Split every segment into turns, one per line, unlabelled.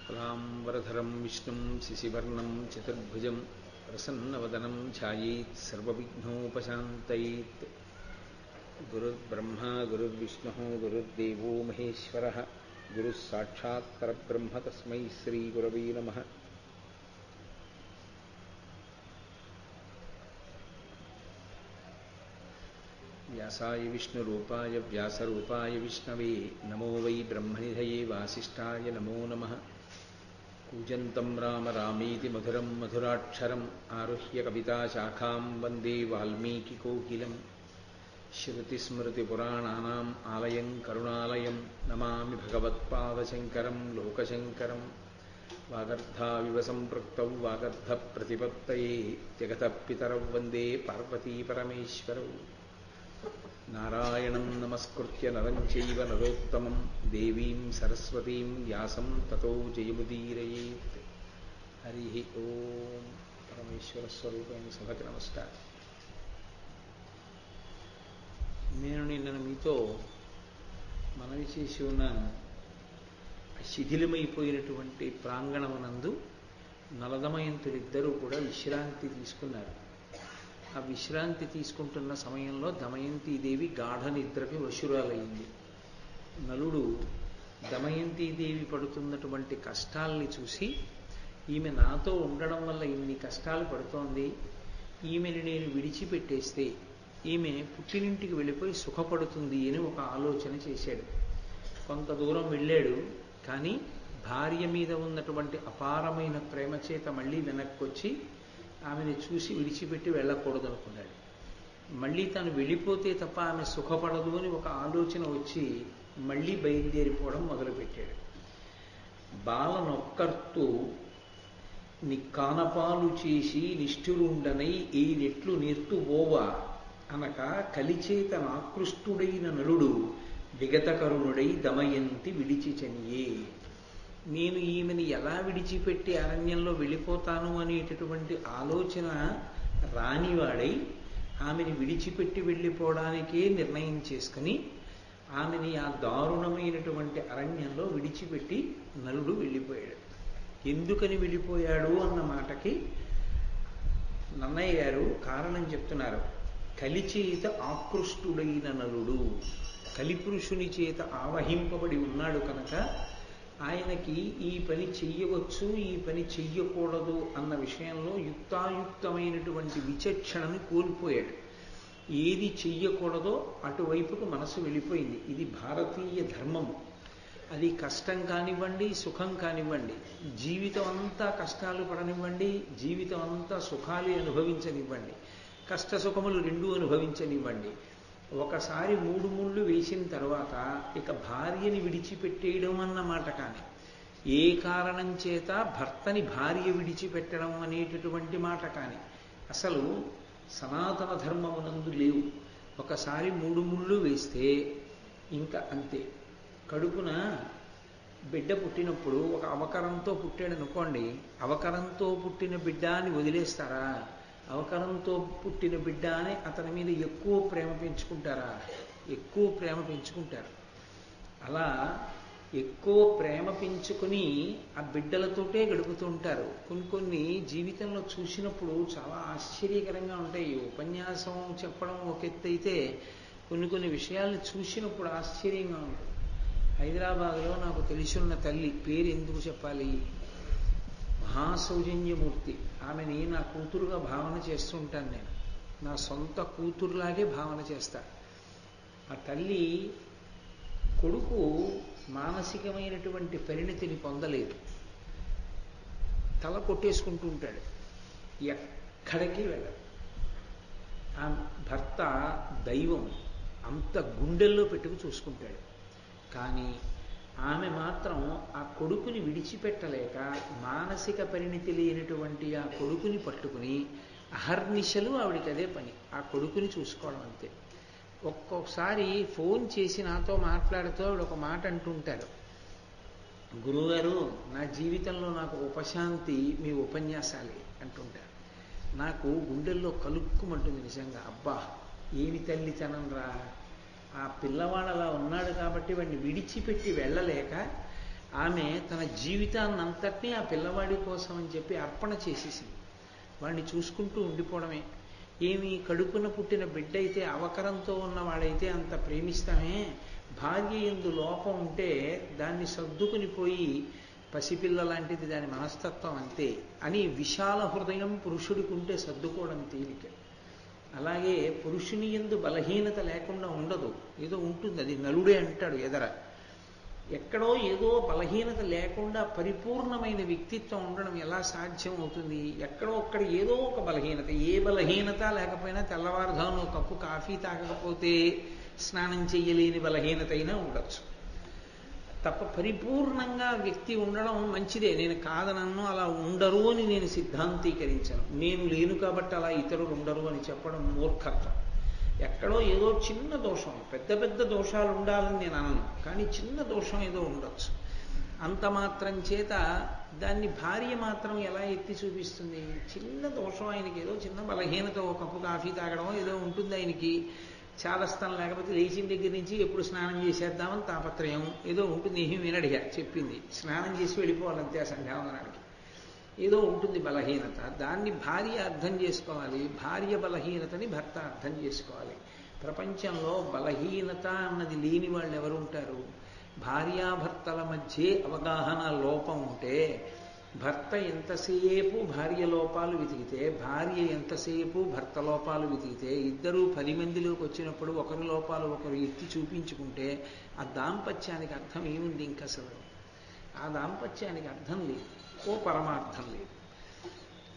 शुक्लांबरधरं विष्णुं शशिवर्णं चतुर्भुजं प्रसन्नवदनं ध्यायेत् सर्वविघ्नोपशान्तयेत्। गुरुर्ब्रह्मा गुरुर्विष्णुः गुरुर्देवो महेश्वरः गुरुः साक्षात् परब्रह्म तस्मै श्रीगुरवे नमः। व्यासाय विष्णुरूपाय व्यासरूपाय विष्णवे नमो वै ब्रह्मनिधये वासिष्ठाय नमो नमः। कूजन्तं राम रामीति मधुरं मधुराक्षरम् आरुह्य कविताशाखां वन्दे वाल्मीकिकोकिलं। श्रुतिस्मृतिपुराणानाम् आलयं करुणालयं नमामि भगवत्पादशङ्करं लोकशङ्करं। वागर्धाविव सम्पृक्तौ वागर्धप्रतिपत्तये जगतः पितरौ वन्दे पार्वतीपरमेश्वरौ। नारायणं नमस्कृत्य नरं चैव नरोत्तमं देवीं सरस्वतीं व्यासं ततो जयमुदीरयेत्। हरिः ओं। परमेश्वर స్వరూపమైన సభకి నమస్కారం. నేను నిన్న మీతో మనవి చేసి ఉన్నాను, శిథిలమైపోయినటువంటి ప్రాంగణమునందు నలదమయంతులిద్దరూ కూడా విశ్రాంతి తీసుకున్నారు. ఆ విశ్రాంతి తీసుకుంటున్న సమయంలో దమయంతీదేవి గాఢ నిద్రకి వశురాలయ్యింది. నలుడు దమయంతీదేవి పడుతున్నటువంటి కష్టాల్ని చూసి, ఈమె నాతో ఉండడం వల్ల ఇన్ని కష్టాలు పడుతోంది, ఈమెని నేను విడిచిపెట్టేస్తే ఈమె పుట్టినింటికి వెళ్ళిపోయి సుఖపడుతుంది అని ఒక ఆలోచన చేశాడు. కొంత దూరం వెళ్ళాడు, కానీ భార్య మీద ఉన్నటువంటి అపారమైన ప్రేమ చేత మళ్ళీ వెనక్కి వచ్చి ఆమెను చూసి విడిచిపెట్టి వెళ్ళకూడదనుకున్నాడు. మళ్ళీ తను వెళ్ళిపోతే తప్ప ఆమె సుఖపడదు అని ఒక ఆలోచన వచ్చి మళ్ళీ బయలుదేరిపోవడం మొదలుపెట్టాడు. బాలనొక్కర్తూ నిక్కానపాలు చేసి నిష్ఠురుండనై ఈ నెట్లు నేర్తువోవా అనక కలిచేత నాకృష్టుడైన నలుడు విగతకరుణుడై దమయంతి విడిచి చనియే. నేను ఈమెని ఎలా విడిచిపెట్టి అరణ్యంలో వెళ్ళిపోతాను అనేటటువంటి ఆలోచన రానివాడై ఆమెని విడిచిపెట్టి వెళ్ళిపోవడానికే నిర్ణయం చేసుకుని ఆమెని ఆ దారుణమైనటువంటి అరణ్యంలో విడిచిపెట్టి నలుడు వెళ్ళిపోయాడు. ఎందుకని వెళ్ళిపోయాడు అన్న మాటకి నన్నయ్య గారు కారణం చెప్తున్నారు. కలిచేత ఆకృష్టుడైన నలుడు, కలిపురుషుని చేత ఆవహింపబడి ఉన్నాడు కనుక ఆయనకి ఈ పని చెయ్యవచ్చు, ఈ పని చెయ్యకూడదు అన్న విషయంలో యుక్తాయుక్తమైనటువంటి విచక్షణని కోల్పోయాడు. ఏది చెయ్యకూడదో అటువైపుకు మనసు వెళ్ళిపోయింది. ఇది భారతీయ ధర్మము. అది కష్టం కానివ్వండి, సుఖం కానివ్వండి, జీవితం అంతా కష్టాలు పడనివ్వండి, జీవితం అంతా సుఖాలు అనుభవించనివ్వండి, కష్ట సుఖములు రెండూ అనుభవించనివ్వండి. ఒకసారి 3 ముళ్ళు వేసిన తర్వాత ఇక భార్యని విడిచిపెట్టేయడం అన్నమాట కానీ, ఏ కారణం చేత భర్తని భార్య విడిచిపెట్టడం అనేటటువంటి మాట కానీ అసలు సనాతన ధర్మమునందు లేవు. ఒకసారి 3 ముళ్ళు వేస్తే ఇంకా అంతే. కడుపున బిడ్డ పుట్టినప్పుడు ఒక అవకరంతో పుట్టాడు అనుకోండి, అవకరంతో పుట్టిన బిడ్డ అని వదిలేస్తారా? అవకరంతో పుట్టిన బిడ్డ అని అతని మీద ఎక్కువ ప్రేమ పెంచుకుంటారా? ఎక్కువ ప్రేమ పెంచుకుంటారు. అలా ఎక్కువ ప్రేమ పెంచుకుని ఆ బిడ్డలతోటే గడుపుతూ ఉంటారు. కొన్ని జీవితంలో చూసినప్పుడు చాలా ఆశ్చర్యకరంగా ఉంటాయి. ఉపన్యాసం చెప్పడం ఒక ఎత్తు అయితే కొన్ని విషయాలను చూసినప్పుడు ఆశ్చర్యంగా ఉంటుంది. హైదరాబాద్లో నాకు తెలిసిన తల్లి, పేరు ఎందుకు చెప్పాలి, మహాసౌజన్యమూర్తి. ఆమెని నా కూతురుగా భావన చేస్తుంటాను నేను. నా సొంత కూతురులాగే భావన చేస్తా. ఆ తల్లి కొడుకు మానసికమైనటువంటి పరిణతిని పొందలేదు. తల కొట్టేసుకుంటూ ఉంటాడు, ఎక్కడికి వెళ్ళడు. ఆ భర్త దైవం, అంత గుండెల్లో పెట్టుకు చూసుకుంటాడు. కానీ ఆమె మాత్రం ఆ కొడుకుని విడిచిపెట్టలేక మానసిక పరిణితి లేనటువంటి ఆ కొడుకుని పట్టుకుని అహర్నిశలు ఆవిడికి అదే పని, ఆ కొడుకుని చూసుకోవడం అంతే. ఒక్కొక్కసారి ఫోన్ చేసి నాతో మాట్లాడుతూ ఆవిడ ఒక మాట అంటుంటారు, గురువుగారు నా జీవితంలో నాకు ఉపశాంతి మీ ఉపన్యాసాలే అంటుంటారు. నాకు గుండెల్లో కలుక్కుమంటుంది నిజంగా. అబ్బా ఏమి తల్లితనం రా, ఆ పిల్లవాడు అలా ఉన్నాడు కాబట్టి వాడిని విడిచిపెట్టి వెళ్ళలేక ఆమె తన జీవితాన్నంతటినీ ఆ పిల్లవాడి కోసం అని చెప్పి అర్పణ చేసేసింది. వాడిని చూసుకుంటూ ఉండిపోవడమే. ఏమి కడుపున పుట్టిన బిడ్డ అయితే, అవకరంతో ఉన్నవాడైతే అంత ప్రేమిస్తామే, భార్య యందు లోపం ఉంటే దాన్ని సర్దుకుని పోయి పసిపిల్ల లాంటిది దాని మనస్తత్వం అంతే అని విశాల హృదయం పురుషుడికి ఉంటే సర్దుకోవడం తేలిక. అలాగే పురుషుని యందు బలహీనత లేకుండా ఉండదు, ఏదో ఉంటుంది. అది నలుడే అంటాడు ఎదర. ఎక్కడో ఏదో బలహీనత లేకుండా పరిపూర్ణమైన వ్యక్తిత్వం ఉండడం ఎలా సాధ్యం అవుతుంది? ఎక్కడో ఒక్కడ ఏదో ఒక బలహీనత, ఏ బలహీనత లేకపోయినా తెల్లవారుజామున ఒక కప్పు కాఫీ తాగకపోతే స్నానం చెయ్యలేని బలహీనత అయినా ఉండొచ్చు తప్ప పరిపూర్ణంగా వ్యక్తి ఉండడం మంచిదే. నేను కాదనను, అలా ఉండరు అని నేను సిద్ధాంతీకరించను. నేను లేను కాబట్టి అలా ఇతరులు ఉండరు అని చెప్పడం మూర్ఖత్వం. ఎక్కడో ఏదో చిన్న దోషం, పెద్ద పెద్ద దోషాలు ఉండాలని నేను అనను, కానీ చిన్న దోషం ఏదో ఉండొచ్చు. అంత మాత్రం చేత దాన్ని భార్య మాత్రం ఎలా ఎత్తి చూపిస్తుంది? చిన్న దోషం, ఆయనకి ఏదో చిన్న బలహీనత, ఒక కప్పు కాఫీ తాగడం ఏదో ఉంటుంది ఆయనకి, చాదస్తం లేకపోతే లేచిన దగ్గర నుంచి ఎప్పుడు స్నానం చేసేద్దామని తాపత్రయం ఏదో ఉంటుంది. ఏమీ వినడిగా చెప్పింది, స్నానం చేసి వెళ్ళిపోవాలంతే ఆ సంధ్యావందనానికి. ఏదో ఉంటుంది బలహీనత, దాన్ని భార్య అర్థం చేసుకోవాలి, భార్య బలహీనతని భర్త అర్థం చేసుకోవాలి. ప్రపంచంలో బలహీనత అన్నది లేని వాళ్ళు ఎవరు ఉంటారు? భార్యాభర్తల మధ్య అవగాహన లోపం ఉంటే భర్త ఎంతసేపు భార్య లోపాలు వెతికితే, భార్య ఎంతసేపు భర్త లోపాలు వెతికితే, ఇద్దరూ 10 మందిలోకి వచ్చినప్పుడు ఒకరి లోపాలు ఒకరు ఎత్తి చూపించుకుంటే ఆ దాంపత్యానికి అర్థం ఏముంది? ఇంక అసలు ఆ దాంపత్యానికి అర్థం లేదు, ఓ పరమార్థం లేదు.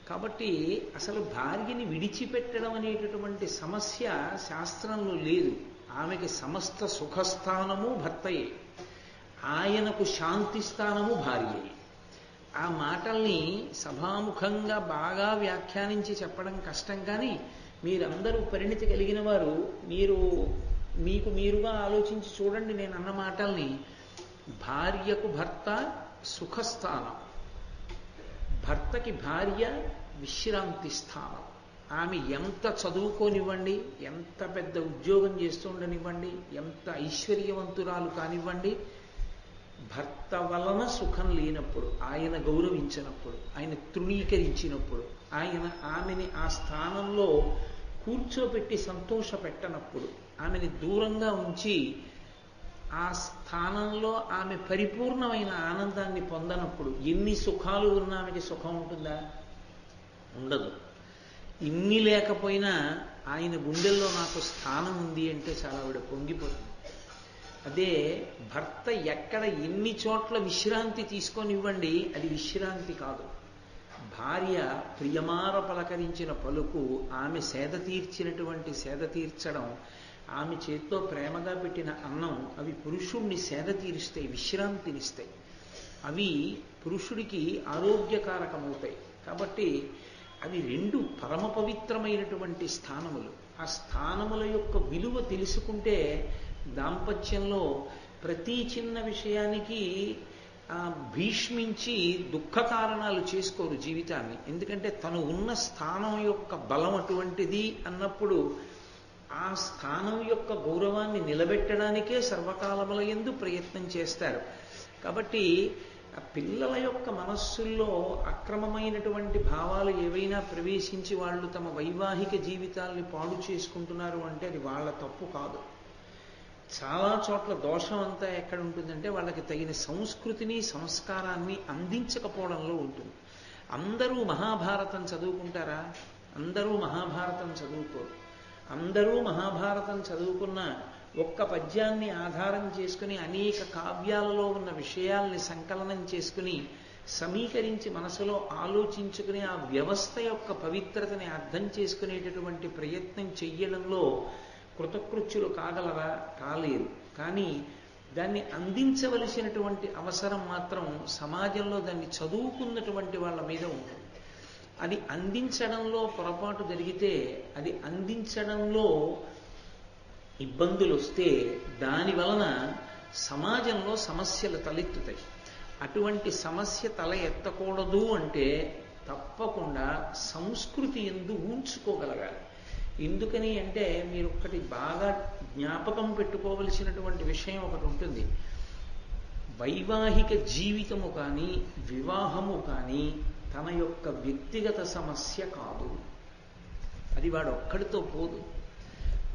కాబట్టి అసలు భార్యని విడిచిపెట్టడం అనేటటువంటి సమస్య శాస్త్రంలో లేదు. ఆమెకి సమస్త సుఖస్థానము భర్తయే, ఆయనకు శాంతి స్థానము భార్యయే. ఆ మాటల్ని సభాముఖంగా బాగా వ్యాఖ్యానించి చెప్పడం కష్టం. కానీ మీరందరూ పరిణితి కలిగిన వారు, మీకు మీరుగా ఆలోచించి చూడండి. నేను అన్న మాటల్ని, భార్యకు భర్త సుఖస్థానం, భర్తకి భార్య విశ్రాంతి స్థానం. ఆమె ఎంత చదువుకోనివ్వండి, ఎంత పెద్ద ఉద్యోగం చేస్తుండనివ్వండి, ఎంత ఐశ్వర్యవంతురాలు కానివ్వండి, భర్త వలన సుఖం లేనప్పుడు, ఆయన గౌరవించినప్పుడు, ఆయన తృణీకరించినప్పుడు, ఆయన ఆమెని ఆ స్థానంలో కూర్చోబెట్టి సంతోషపెట్టనప్పుడు, ఆమెని దూరంగా ఉంచి ఆ స్థానంలో ఆమె పరిపూర్ణమైన ఆనందాన్ని పొందనప్పుడు ఎన్ని సుఖాలు ఉన్నా ఆమెకి సుఖం ఉంటుందా? ఉండదు. ఇన్ని లేకపోయినా ఆయన గుండెల్లో నాకు స్థానం ఉంది అంటే చాలా ఆవిడ పొంగిపోతుంది. అదే భర్త ఎక్కడ ఎన్ని చోట్ల విశ్రాంతి తీసుకొనివ్వండి, అది విశ్రాంతి కాదు. భార్య ప్రియమార పలకరించిన పలుకు, ఆమె సేద తీర్చినటువంటి సేద తీర్చడం, ఆమె చేత్తో ప్రేమగా పెట్టిన అన్నం, అవి పురుషుణ్ణి సేద తీరుస్తాయి, విశ్రాంతినిస్తాయి. అవి పురుషుడికి ఆరోగ్యకారకమవుతాయి. కాబట్టి అవి రెండు పరమ పవిత్రమైనటువంటి స్థానములు. ఆ స్థానముల యొక్క విలువ తెలుసుకుంటే దాంపత్యంలో ప్రతి చిన్న విషయానికి భీష్మించి దుఃఖ కారణాలు చేసుకోరు జీవితాన్ని. ఎందుకంటే తను ఉన్న స్థానం యొక్క బలం అటువంటిది అన్నప్పుడు ఆ స్థానం యొక్క గౌరవాన్ని నిలబెట్టడానికే సర్వకాలముల యందు ప్రయత్నం చేస్తారు. కాబట్టి ఆ పిల్లల యొక్క మనస్సుల్లో అక్రమమైనటువంటి భావాలు ఏవైనా ప్రవేశించి వాళ్ళు తమ వైవాహిక జీవితాల్ని పాడు చేసుకుంటున్నారు అంటే అది వాళ్ళ తప్పు కాదు. చాలా చోట్ల దోషం అంతా ఎక్కడ ఉంటుందంటే వాళ్ళకి తగిన సంస్కృతిని సంస్కారాన్ని అందించకపోవడంలో ఉంటుంది. అందరూ మహాభారతం చదువుకుంటారా? అందరూ మహాభారతం చదువుకోరు. అందరూ మహాభారతం చదువుకున్న ఒక్క పద్యాన్ని ఆధారం చేసుకుని అనేక కావ్యాలలో ఉన్న విషయాల్ని సంకలనం చేసుకుని సమీకరించి మనసులో ఆలోచించుకుని ఆ వ్యవస్థ యొక్క పవిత్రతని అర్థం చేసుకునేటటువంటి ప్రయత్నం చెయ్యడంలో కృతకృత్యులు కాగలరా? కాలేరు. కానీ దాన్ని అందించవలసినటువంటి అవసరం మాత్రం సమాజంలో దాన్ని చదువుకున్నటువంటి వాళ్ళ మీద ఉంటుంది. అది అందించడంలో పొరపాటు జరిగితే, అది అందించడంలో ఇబ్బందులు వస్తే దాని వలన సమాజంలో సమస్యలు తలెత్తుతాయి. అటువంటి సమస్య తల ఎత్తకూడదు అంటే తప్పకుండా సంస్కృతి యందు ఉంచుకోగలగాలి. ఎందుకని అంటే మీరు ఒక్కటి బాగా జ్ఞాపకం పెట్టుకోవలసినటువంటి విషయం ఒకటి ఉంటుంది. వైవాహిక జీవితము కానీ వివాహము కానీ తన యొక్క వ్యక్తిగత సమస్య కాదు. అది వాడు ఒక్కడితో పోదు.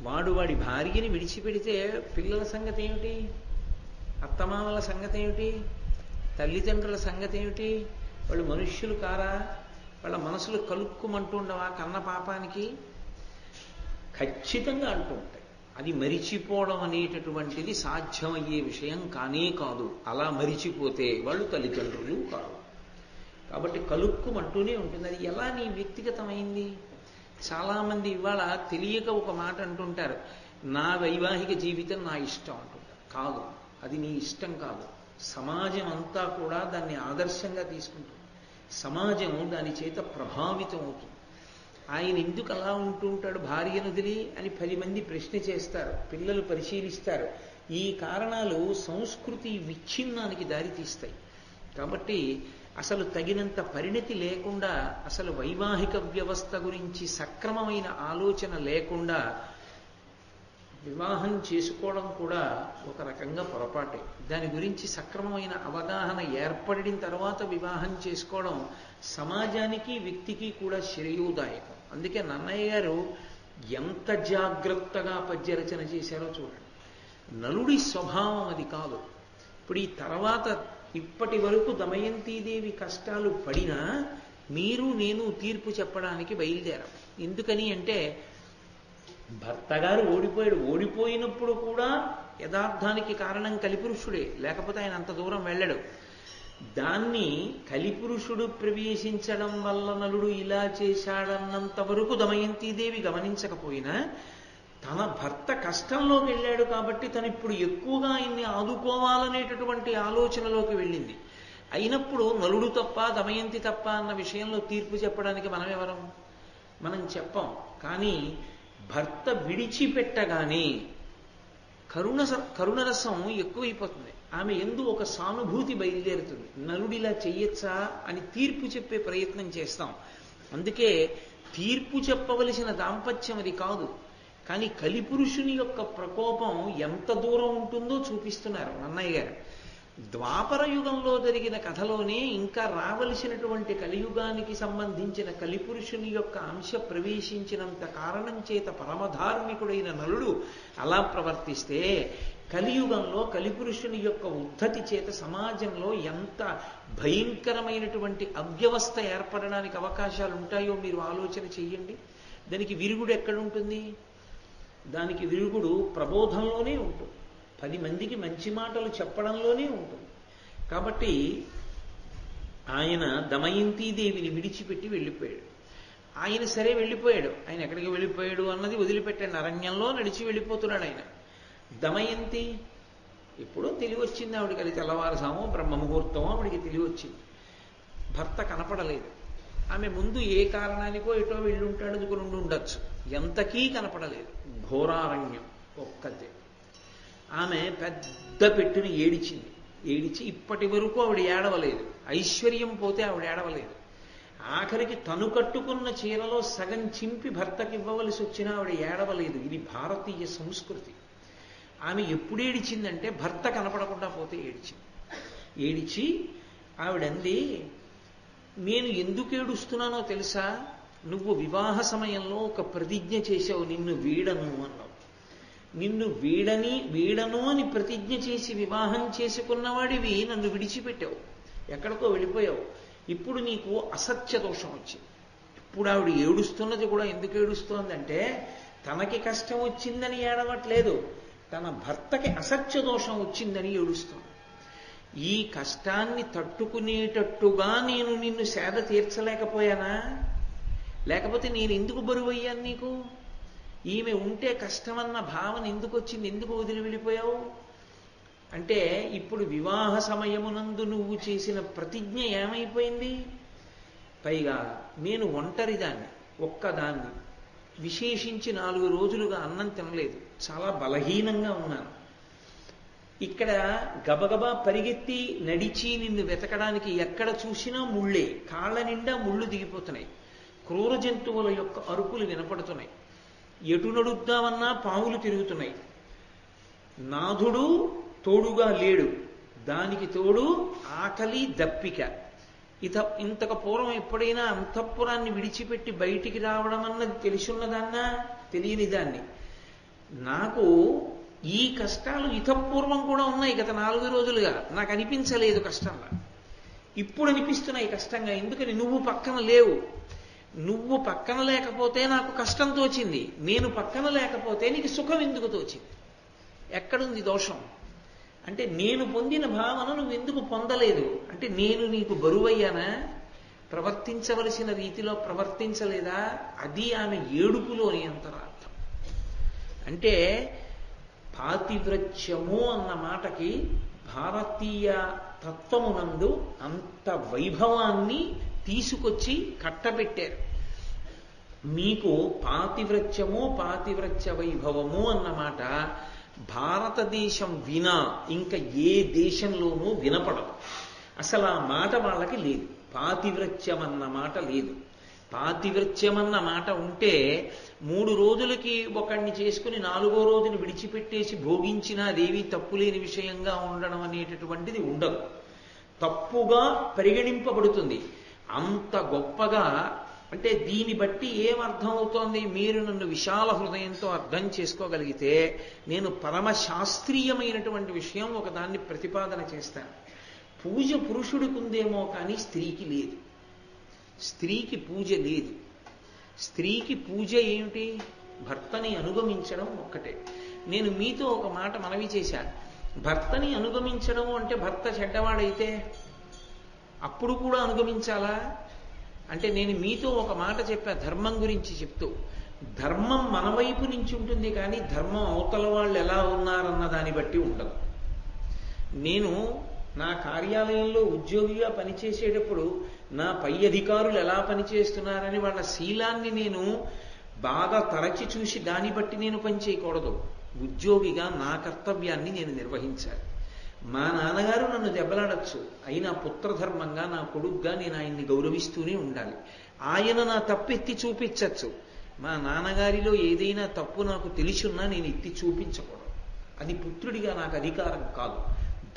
వాడి భార్యని విడిచిపెడితే పిల్లల సంగతి ఏమిటి, అత్తమామల సంగతి ఏమిటి, తల్లిదండ్రుల సంగతి ఏమిటి? వాళ్ళు మనుష్యులు కారా? వాళ్ళ మనసులు కలుక్కుమంటుండవా కన్న పాపానికి? ఖచ్చితంగా అంటూ ఉంటాయి. అది మరిచిపోవడం అనేటటువంటిది సాధ్యమయ్యే విషయం కానే కాదు. అలా మరిచిపోతే వాళ్ళు తల్లిదండ్రులు కాదు. కాబట్టి కలుక్కుమంటూనే ఉంటుంది. అది ఎలా నీ వ్యక్తిగతమైంది? చాలామంది ఇవాళ తెలియక ఒక మాట అంటుంటారు, నా వైవాహిక జీవితం నా ఇష్టం అంటుంటారు. కాదు, అది నీ ఇష్టం కాదు. సమాజం అంతా కూడా దాన్ని ఆదర్శంగా తీసుకుంటుంది. సమాజం దాని చేత ప్రభావితం అవుతుంది. ఆయన ఎందుకు అలా ఉంటూ ఉంటాడు భార్యను వదిలి అని 10 మంది ప్రశ్న చేస్తారు, పిల్లలు పరిశీలిస్తారు. ఈ కారణాలు సంస్కృతి విచ్ఛిన్నానికి దారితీస్తాయి. కాబట్టి అసలు తగినంత పరిణతి లేకుండా, అసలు వైవాహిక వ్యవస్థ గురించి సక్రమమైన ఆలోచన లేకుండా వివాహం చేసుకోవడం కూడా ఒక రకంగా పొరపాటే. దాని గురించి సక్రమమైన అవగాహన ఏర్పడిన తర్వాత వివాహం చేసుకోవడం సమాజానికి వ్యక్తికి కూడా శ్రేయోదాయకం. అందుకే నన్నయ్య గారు ఎంత జాగ్రత్తగా పద్యరచన చేశారో చూడండి. నలుడి స్వభావం అది కాదు. ఇప్పుడు ఈ తర్వాత ఇప్పటి వరకు దమయంతీదేవి కష్టాలు పడినా మీరు నేను తీర్పు చెప్పడానికి బయలుదేరాం. ఎందుకని అంటే భర్తగారు ఓడిపోయినప్పుడు కూడా యథార్థానికి కారణం కలిపురుషుడే, లేకపోతే ఆయన అంత దూరం వెళ్ళడు. దాన్ని కలిపురుషుడు ప్రవేశించడం వల్ల నలుడు ఇలా చేశాడన్నంత వరకు దమయంతీదేవి గమనించకపోయినా తన భర్త కష్టంలోకి వెళ్ళాడు కాబట్టి తను ఇప్పుడు ఎక్కువగా ఆయన్ని ఆదుకోవాలనేటటువంటి ఆలోచనలోకి వెళ్ళింది. అయినప్పుడు నలుడు తప్ప దమయంతి తప్ప అన్న విషయంలో తీర్పు చెప్పడానికి మనం ఎవరం? మనం చెప్పం. కానీ భర్త విడిచిపెట్టగానే కరుణరసం ఎక్కువైపోతుంది. ఆమె యందు ఒక సానుభూతి బయలుదేరుతుంది. నలుడిలా చెయ్యొచ్చా అని తీర్పు చెప్పే ప్రయత్నం చేస్తాం. అందుకే తీర్పు చెప్పవలసిన దాంపత్యం అది కాదు. కానీ కలిపురుషుని యొక్క ప్రకోపం ఎంత దూరం ఉంటుందో చూపిస్తున్నారు నన్నయ్య గారు. ద్వాపర యుగంలో జరిగిన కథలోనే ఇంకా రావలసినటువంటి కలియుగానికి సంబంధించిన కలిపురుషుని యొక్క అంశ ప్రవేశించినంత కారణం చేత పరమధార్మికుడైన నలుడు అలా ప్రవర్తిస్తే కలియుగంలో కలిపురుషుని యొక్క ఉద్ధతి చేత సమాజంలో ఎంత భయంకరమైనటువంటి అవ్యవస్థ ఏర్పడడానికి అవకాశాలు ఉంటాయో మీరు ఆలోచన చెయ్యండి. దానికి విరుగుడు ఎక్కడుంటుంది? దానికి విరుగుడు ప్రబోధంలోనే ఉంటుంది. 10 మందికి మంచి మాటలు చెప్పడంలోనే ఉంటుంది. కాబట్టి ఆయన దమయంతీదేవిని విడిచిపెట్టి వెళ్ళిపోయాడు. ఆయన సరే వెళ్ళిపోయాడు. ఆయన ఎక్కడికి వెళ్ళిపోయాడు అన్నది వదిలిపెట్టండి. అరణ్యంలో నడిచి వెళ్ళిపోతున్నాడు ఆయన. దమయంతి ఎప్పుడో తెలివి వచ్చింది ఆవిడికి. అది తెల్లవారుసామో బ్రహ్మముహూర్తమో ఆవిడికి తెలివి వచ్చింది. భర్త కనపడలేదు. ఆమె ముందు ఏ కారణానికో ఎటో వెళ్ళుంటాడు అనుకుని ఉండొచ్చు. ఎంతకీ కనపడలేదు. ఘోరారణ్యం ఒక్కతే. ఆమె పెద్ద పెట్టుని ఏడిచింది. ఏడిచి ఇప్పటి వరకు ఆవిడ ఏడవలేదు. ఐశ్వర్యం పోతే ఆవిడ ఏడవలేదు. ఆఖరికి తను కట్టుకున్న చీరలో సగం చింపి భర్తకి ఇవ్వవలసి వచ్చినా ఆవిడ ఏడవలేదు. ఇది భారతీయ సంస్కృతి. ఆమె ఎప్పుడు ఏడిచిందంటే భర్త కనపడకుండా పోతే ఏడిచింది. ఏడిచి ఆవిడంది, నేను ఎందుకు ఏడుస్తున్నానో తెలుసా? నువ్వు వివాహ సమయంలో ఒక ప్రతిజ్ఞ చేశావు, నిన్ను వీడను అన్నావు. నిన్ను వీడను అని ప్రతిజ్ఞ చేసి వివాహం చేసుకున్నవాడివి నన్ను విడిచిపెట్టావు, ఎక్కడికో వెళ్ళిపోయావు. ఇప్పుడు నీకు అసత్య దోషం వచ్చింది. ఇప్పుడు ఆవిడ ఏడుస్తున్నది కూడా ఎందుకు ఏడుస్తోందంటే తనకి కష్టం వచ్చిందని ఏడవట్లేదు, తన భర్తకి అసత్య దోషం వచ్చిందని ఏడుస్తోంది. ఈ కష్టాన్ని తట్టుకునేటట్టుగా నేను నిన్ను సేద తీర్చలేకపోయానా? లేకపోతే నేను ఎందుకు బరువయ్యాను నీకు? ఈమె ఉంటే కష్టమన్న భావన ఎందుకు వచ్చింది? ఎందుకు వదిలి వెళ్ళిపోయావు అంటే ఇప్పుడు వివాహ సమయమునందు నువ్వు చేసిన ప్రతిజ్ఞ ఏమైపోయింది? పైగా నేను ఒంటరిదాన్ని, ఒక్కదాన్ని, విశేషించి 4 రోజులుగా అన్నం తినలేదు, చాలా బలహీనంగా ఉన్నాను. ఇక్కడ గబగబా పరిగెత్తి నడిచి నిన్ను వెతకడానికి ఎక్కడ చూసినా ముళ్ళే, కాళ్ళ నిండా ముళ్ళు దిగిపోతున్నాయి. క్రూర జంతువుల యొక్క అరుపులు వినపడుతున్నాయి. ఎటు నడుద్దామన్నా పావులు తిరుగుతున్నాయి. నాథుడు తోడుగా లేడు. దానికి తోడు ఆకలి దప్పిక. ఇంతకు పూర్వం ఎప్పుడైనా అంతఃపురాన్ని విడిచిపెట్టి బయటికి రావడం అన్నది తెలుసున్నదాన్నా? తెలియని దాన్ని. నాకు ఈ కష్టాలు ఇతపూర్వం కూడా ఉన్నాయి. గత 4 రోజులుగా నాకు అనిపించలేదు కష్టంగా. ఇప్పుడు అనిపిస్తున్నాయి కష్టంగా. ఎందుకని? నువ్వు పక్కన లేవు. నువ్వు పక్కన లేకపోతే నాకు కష్టం తోచింది. నేను పక్కన లేకపోతే నీకు సుఖం ఎందుకు తోచింది? ఎక్కడుంది దోషం? అంటే నేను పొందిన భావన నువ్వు ఎందుకు పొందలేదు? అంటే నేను నీకు బరువయ్యానా? ప్రవర్తించవలసిన రీతిలో ప్రవర్తించలేదా? అది ఆమె ఏడుపులోని అంతరార్థం. అంటే పాతివ్రత్యము అన్న మాటకి భారతీయ తత్వమునందు అంత వైభవాన్ని తీసుకొచ్చి కట్టబెట్టారు. మీకు పాతివ్రత్యము, పాతివ్రత్య వైభవము అన్నమాట భారతదేశం వినా ఇంకా ఏ దేశంలోనూ వినపడదు. అసలు ఆ మాట వాళ్ళకి లేదు. పాతివ్రత్యం అన్న మాట లేదు. పాతివ్రత్యం అన్న మాట ఉంటే 3 రోజులకి ఒకడిని చేసుకుని 4వ రోజుని విడిచిపెట్టేసి భోగించినా అదేవి తప్పులేని విషయంగా ఉండడం అనేటటువంటిది ఉండదు. తప్పుగా పరిగణింపబడుతుంది. అంత గొప్పగా. అంటే దీన్ని బట్టి ఏమర్థం అవుతోంది? మీరు నన్ను విశాల హృదయంతో అర్థం చేసుకోగలిగితే నేను పరమ శాస్త్రీయమైనటువంటి విషయం ఒకదాన్ని ప్రతిపాదన చేస్తాను. పూజ పురుషుడికి ఉందేమో కానీ స్త్రీకి లేదు. స్త్రీకి పూజ లేదు. స్త్రీకి పూజ ఏమిటి? భర్తని అనుగమించడం ఒక్కటే. నేను మీతో ఒక మాట మనవి చేశాను. భర్తని అనుగమించడం అంటే భర్త చెడ్డవాడైతే అప్పుడు కూడా అనుగమించాలా? అంటే నేను మీతో ఒక మాట చెప్పా ధర్మం గురించి చెప్తూ. ధర్మం మన వైపు నుంచి ఉంటుంది కానీ ధర్మం అవతల వాళ్ళు ఎలా ఉన్నారన్న దాన్ని బట్టి ఉండదు. నేను నా కార్యాలయంలో ఉద్యోగిగా పనిచేసేటప్పుడు నా పై అధికారులు ఎలా పనిచేస్తున్నారని వాళ్ళ శీలాన్ని నేను బాగా తరచి చూసి దాన్ని బట్టి నేను పనిచేయకూడదు. ఉద్యోగిగా నా కర్తవ్యాన్ని నేను నిర్వహించాలి. మా నాన్నగారు నన్ను దెబ్బలాడచ్చు, అయినా పుత్రధర్మంగా నా కొడుగ్గా నేను ఆయన్ని గౌరవిస్తూనే ఉండాలి. ఆయన నా తప్పు ఎత్తి చూపించచ్చు. మా నాన్నగారిలో ఏదైనా తప్పు నాకు తెలిసున్నా నేను ఎత్తి చూపించకూడదు. అది పుత్రుడిగా నాకు అధికారం కాదు.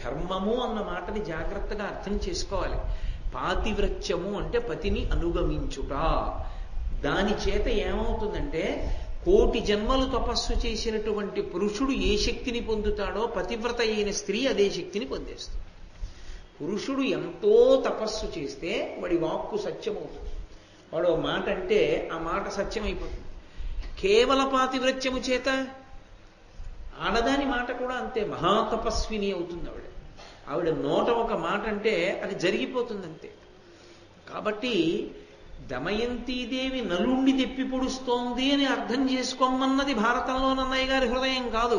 ధర్మము అన్న మాటని జాగ్రత్తగా అర్థం చేసుకోవాలి. పాతివ్రత్యము అంటే పతిని అనుగమించుట. దాని చేత ఏమవుతుందంటే 1,000,000 జన్మలు తపస్సు చేసినటువంటి పురుషుడు ఏ శక్తిని పొందుతాడో పతివ్రత అయిన స్త్రీ అదే శక్తిని పొందేస్తుంది. పురుషుడు ఎంతో తపస్సు చేస్తే వాడి వాక్కు సత్యమవుతుంది. వాడు మాట అంటే ఆ మాట సత్యమైపోతుంది. కేవల పాతివ్రత్యము చేత ఆడదాని మాట కూడా అంతే మహాతపస్విని అవుతుంది. ఆవిడ నోట ఒక మాట అంటే అది జరిగిపోతుంది అంతే. కాబట్టి దమయంతీదేవి నలుండి తెప్పి పొడుస్తోంది అని అర్థం చేసుకోమన్నది భారతంలో నన్నయ్య గారి హృదయం కాదు.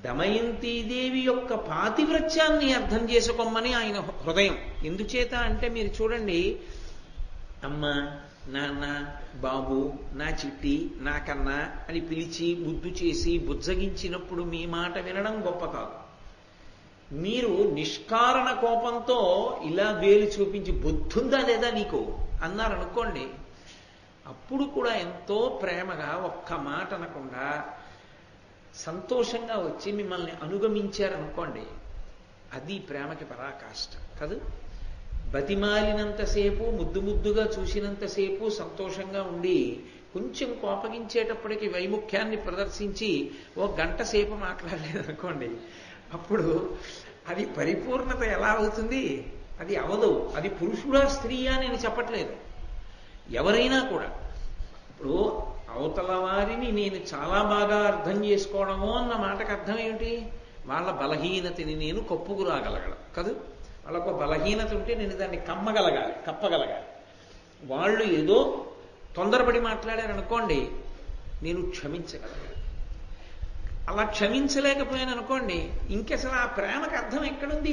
దమయంతీదేవి యొక్క పాతివ్రత్యాన్ని అర్థం చేసుకోమని ఆయన హృదయం. ఎందుచేత అంటే మీరు చూడండి, అమ్మ, నాన్న, బాబు, నా చిట్టి, నాకన్నా అని పిలిచి ముద్దు చేసి బుజ్జగించినప్పుడు మీ మాట వినడం గొప్ప కాదు. మీరు నిష్కారణ కోపంతో ఇలా వేలు చూపించి బుద్ధుందా లేదా నీకు అన్నారనుకోండి, అప్పుడు కూడా ఎంతో ప్రేమగా ఒక్క మాట అనకుండా సంతోషంగా వచ్చి మిమ్మల్ని అనుగమించారనుకోండి, అది ప్రేమకి పరాకాష్ట కాదు. బతిమాలినంతసేపు, ముద్దు ముద్దుగా చూసినంతసేపు సంతోషంగా ఉండి కొంచెం కోపగించేటప్పటికి వైముఖ్యాన్ని ప్రదర్శించి 1 గంట సేపు మాట్లాడలేదనుకోండి, అప్పుడు అది పరిపూర్ణత ఎలా అవుతుంది? అది అవదు. అది పురుషుడా స్త్రీయా నేను చెప్పట్లేదు. ఎవరైనా కూడా ఇప్పుడు అవతల వారిని నేను చాలా బాగా అర్థం చేసుకోవడము అన్న మాటకు అర్థం ఏమిటి? వాళ్ళ బలహీనతని నేను కప్పుకురాగలగడం కాదు. వాళ్ళకు బలహీనత ఉంటే నేను దాన్ని కప్పగలగాలి. వాళ్ళు ఏదో తొందరపడి మాట్లాడారనుకోండి, నేను క్షమించగలగాలి. అలా క్షమించలేకపోయాను అనుకోండి, ఇంకసలు ఆ ప్రేమకు అర్థం ఎక్కడుంది?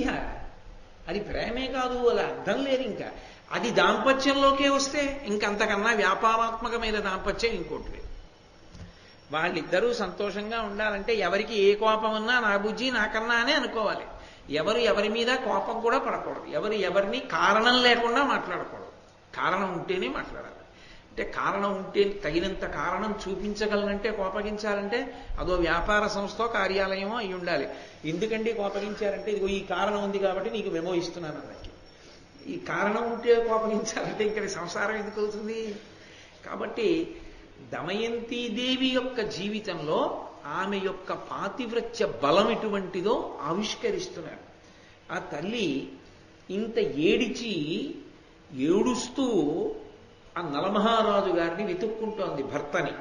అది ప్రేమే కాదు, అలా అర్థం లేదు. ఇంకా అది దాంపత్యంలోకే వస్తే ఇంకంతకన్నా వ్యాపారాత్మకమైన దాంపత్యం ఇంకోటి లేదు. వాళ్ళిద్దరూ సంతోషంగా ఉండాలంటే ఎవరికి ఏ కోపం ఉన్నా నా బుజ్జి నాకన్నా అనే అనుకోవాలి. ఎవరి మీద కోపం కూడా పడకూడదు. ఎవరిని కారణం లేకుండా మాట్లాడకూడదు. కారణం ఉంటేనే మాట్లాడాలి. అంటే కారణం ఉంటే తగినంత కారణం చూపించగలనంటే కోపగించాలంటే అదో వ్యాపార సంస్థో కార్యాలయమో అయి ఉండాలి. ఎందుకండి కోపగించారంటే ఇదిగో ఈ కారణం ఉంది కాబట్టి నీకు మెమో ఇస్తున్నాను అన్నకి. ఈ కారణం ఉంటే కోపగించాలంటే ఇక్కడ సంసారం ఎందుకు అవుతుంది? కాబట్టి దమయంతీదేవి యొక్క జీవితంలో ఆమె యొక్క పాతివ్రత్య బలం ఎటువంటిదో ఆవిష్కరిస్తున్నారు. ఆ తల్లి ఇంత ఏడుస్తూ ఆ నలమహారాజు గారిని వెతుక్కుంటోంది, భర్తని.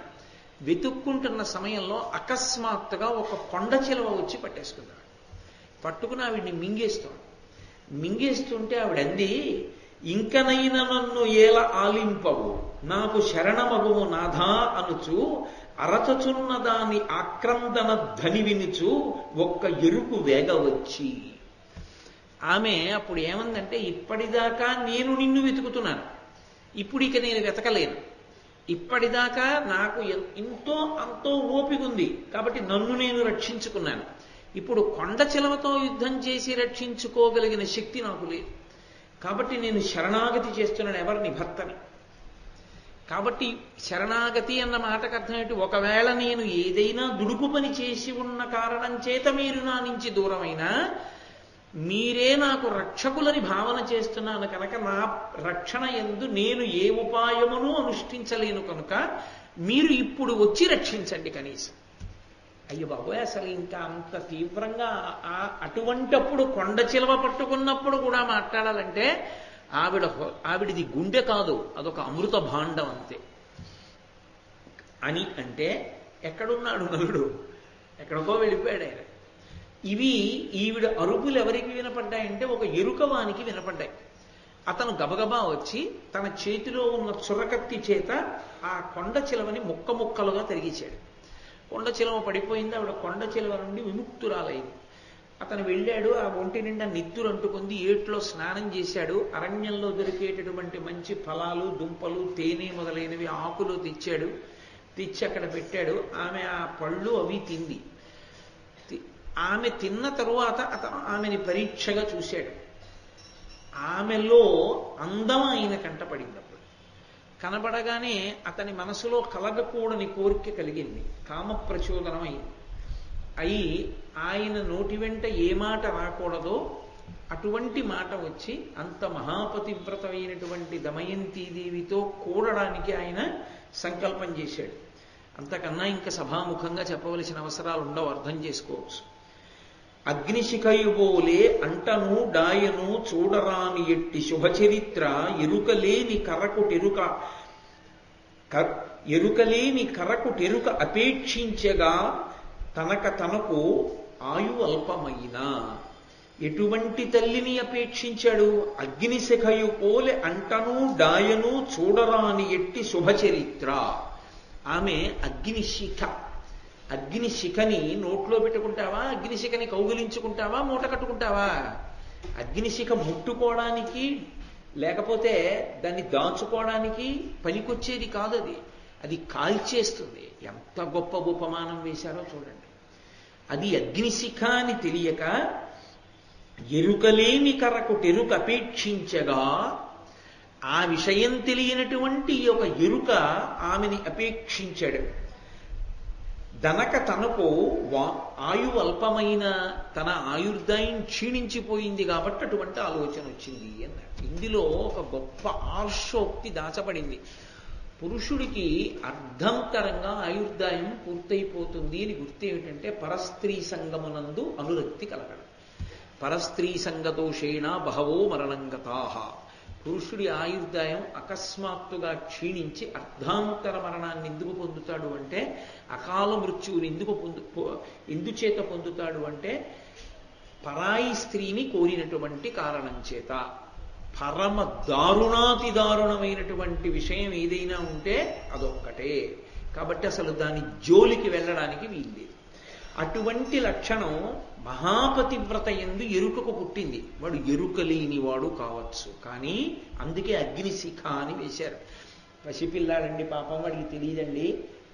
వెతుక్కుంటున్న సమయంలో అకస్మాత్తుగా ఒక కొండ చిలువ వచ్చి పట్టేసుకున్నాడు. పట్టుకుని ఆవిడ్ని మింగేస్తుంటే ఆవిడంది, ఇంకనైనా నన్ను ఏల ఆలింపవు నాకు శరణమగుము నాథా అనుచు అరచచున్న దాని ఆక్రందన ధ్వని వినుచు ఒక్క ఎరుకు వేగవచ్చి. ఆమె అప్పుడు ఏమందంటే, ఇప్పటిదాకా నేను నిన్ను వెతుకుతున్నాను, ఇప్పుడు ఇక నేను వెతకలేను. ఇప్పటిదాకా నాకు ఎంతో అంతో ఓపికంది కాబట్టి నన్ను నేను రక్షించుకున్నాను. ఇప్పుడు కొండ చిలవతో యుద్ధం చేసి రక్షించుకోగలిగిన శక్తి నాకు లేదు. కాబట్టి నేను శరణాగతి చేస్తున్నాను ఎవరిని? భర్తని. కాబట్టి శరణాగతి అన్న మాటకు అర్థం ఏంటి? ఒకవేళ నేను ఏదైనా దుడుకు పని చేసి ఉన్న కారణం చేత మీరు నా నుంచి దూరమైనా మీరే నాకు రక్షకులని భావన చేస్తున్నాను కనుక నా రక్షణ యందు నేను ఏ ఉపాయమును అనుష్ఠించలేను కనుక మీరు ఇప్పుడు వచ్చి రక్షించండి కనీసం. అయ్యో బాబోయ్, అసలు ఇంకా అంత తీవ్రంగా అటువంటప్పుడు కొండ చిలవ పట్టుకున్నప్పుడు కూడా మాట్లాడాలంటే ఆవిడిది గుండె కాదు, అదొక అమృత భాండం అంతే. అని అంటే ఎక్కడున్నాడు నలుడు? ఎక్కడికో వెళ్ళిపోయాడు ఆయన. ఈవిడ అరుపులు ఎవరికి వినపడ్డాయంటే ఒక ఎరుకవానికి వినపడ్డాయి. అతను గబగబా వచ్చి తన చేతిలో ఉన్న చురకత్తి చేత ఆ కొండ చిలవని ముక్కలుగా తరిగించాడు. కొండ చిలవ పడిపోయింది. ఆవిడ కొండ చిలవ నుండి విముక్తురాలైంది. అతను వెళ్ళాడు, ఆ ఒంటి నిండా నిత్తురు అంటుకుంది, ఏట్లో స్నానం చేశాడు. అరణ్యంలో దొరికేటటువంటి మంచి ఫలాలు, దుంపలు, తేనె మొదలైనవి ఆకులు తెచ్చి అక్కడ పెట్టాడు. ఆమె ఆ పళ్ళు అవి తింది. ఆమె తిన్న తరువాత అతను ఆమెని పరీక్షగా చూశాడు. ఆమెలో అందం ఆయన కంటపడింది. అప్పుడు కనబడగానే అతని మనసులో కలగకూడని కోరిక కలిగింది, కామ ప్రచోదనం అయి ఆయన నోటి వెంట ఏ మాట రాకూడదో అటువంటి మాట వచ్చి అంత మహాపతివ్రతమైనటువంటి దమయంతీదేవితో కూడడానికి ఆయన సంకల్పం చేశాడు. అంతకన్నా ఇంకా సభాముఖంగా చెప్పవలసిన అవసరాలు ఉండవు, అర్థం చేసుకోవచ్చు. అగ్నిశిఖయుబోలే అంటను డాయను చూడరాని ఎట్టి శుభచరిత్ర ఎరుకలేని కరకుటెరుక అపేక్షించగా తనకు ఆయు అల్పమైన. ఎటువంటి తల్లిని అపేక్షించాడు? అగ్నిశిఖయు పోలే అంటను డాయను చూడరాని ఎట్టి శుభచరిత్ర. ఆమె అగ్నిశిఖని నోట్లో పెట్టుకుంటావా? అగ్నిశిఖని కౌగిలించుకుంటావా? మూట కట్టుకుంటావా? అగ్నిశిఖ ముట్టుకోవడానికి లేకపోతే దాన్ని దాచుకోవడానికి పనికొచ్చేది కాదు. అది కాల్చేస్తుంది. ఎంత గొప్ప ఉపమానం వేశారో చూడండి. అది అగ్నిశిఖ అని తెలియక ఎరుకలేని కరకుటెరుక అపేక్షించగా, ఆ విషయం తెలియనటువంటి ఒక ఎరుక ఆమెని అపేక్షించాడు. తనకు ఆయు అల్పమైన తన ఆయుర్దాయం క్షీణించిపోయింది కాబట్టి అటువంటి ఆలోచన వచ్చింది అన్నారు. ఇందులో ఒక గొప్ప ఆర్షోక్తి దాచబడింది. పురుషుడికి అర్ధంతరంగా ఆయుర్దాయం పూర్తయిపోతుంది అని గుర్తు ఏమిటంటే పరస్త్రీ సంగమునందు అనురక్తి కలగడం. పరస్త్రీ సంగతోషేణ బహవో మరణంగతాః. పురుషుడి ఆయుర్దాయం అకస్మాత్తుగా క్షీణించి అర్ధాంతర మరణాన్ని ఎందుకు పొందుతాడు అంటే, అకాల మృత్యువుని ఎందుచేత పొందుతాడు అంటే పరాయి స్త్రీని కోరినటువంటి కారణం చేత. పరమ దారుణాతి దారుణమైనటువంటి విషయం ఏదైనా ఉంటే అదొక్కటే. కాబట్టి అసలు దాని జోలికి వెళ్ళడానికి వీల్లేదు. అటువంటి లక్షణం మహాపతివ్రత యందు ఎరుకకు పుట్టింది. వాడు ఎరుకలేని వాడు కావచ్చు, కానీ అందుకే అగ్నిశిఖ అని వేశారు. పసిపిల్లాడండి పాపం, వాడికి తెలియదండి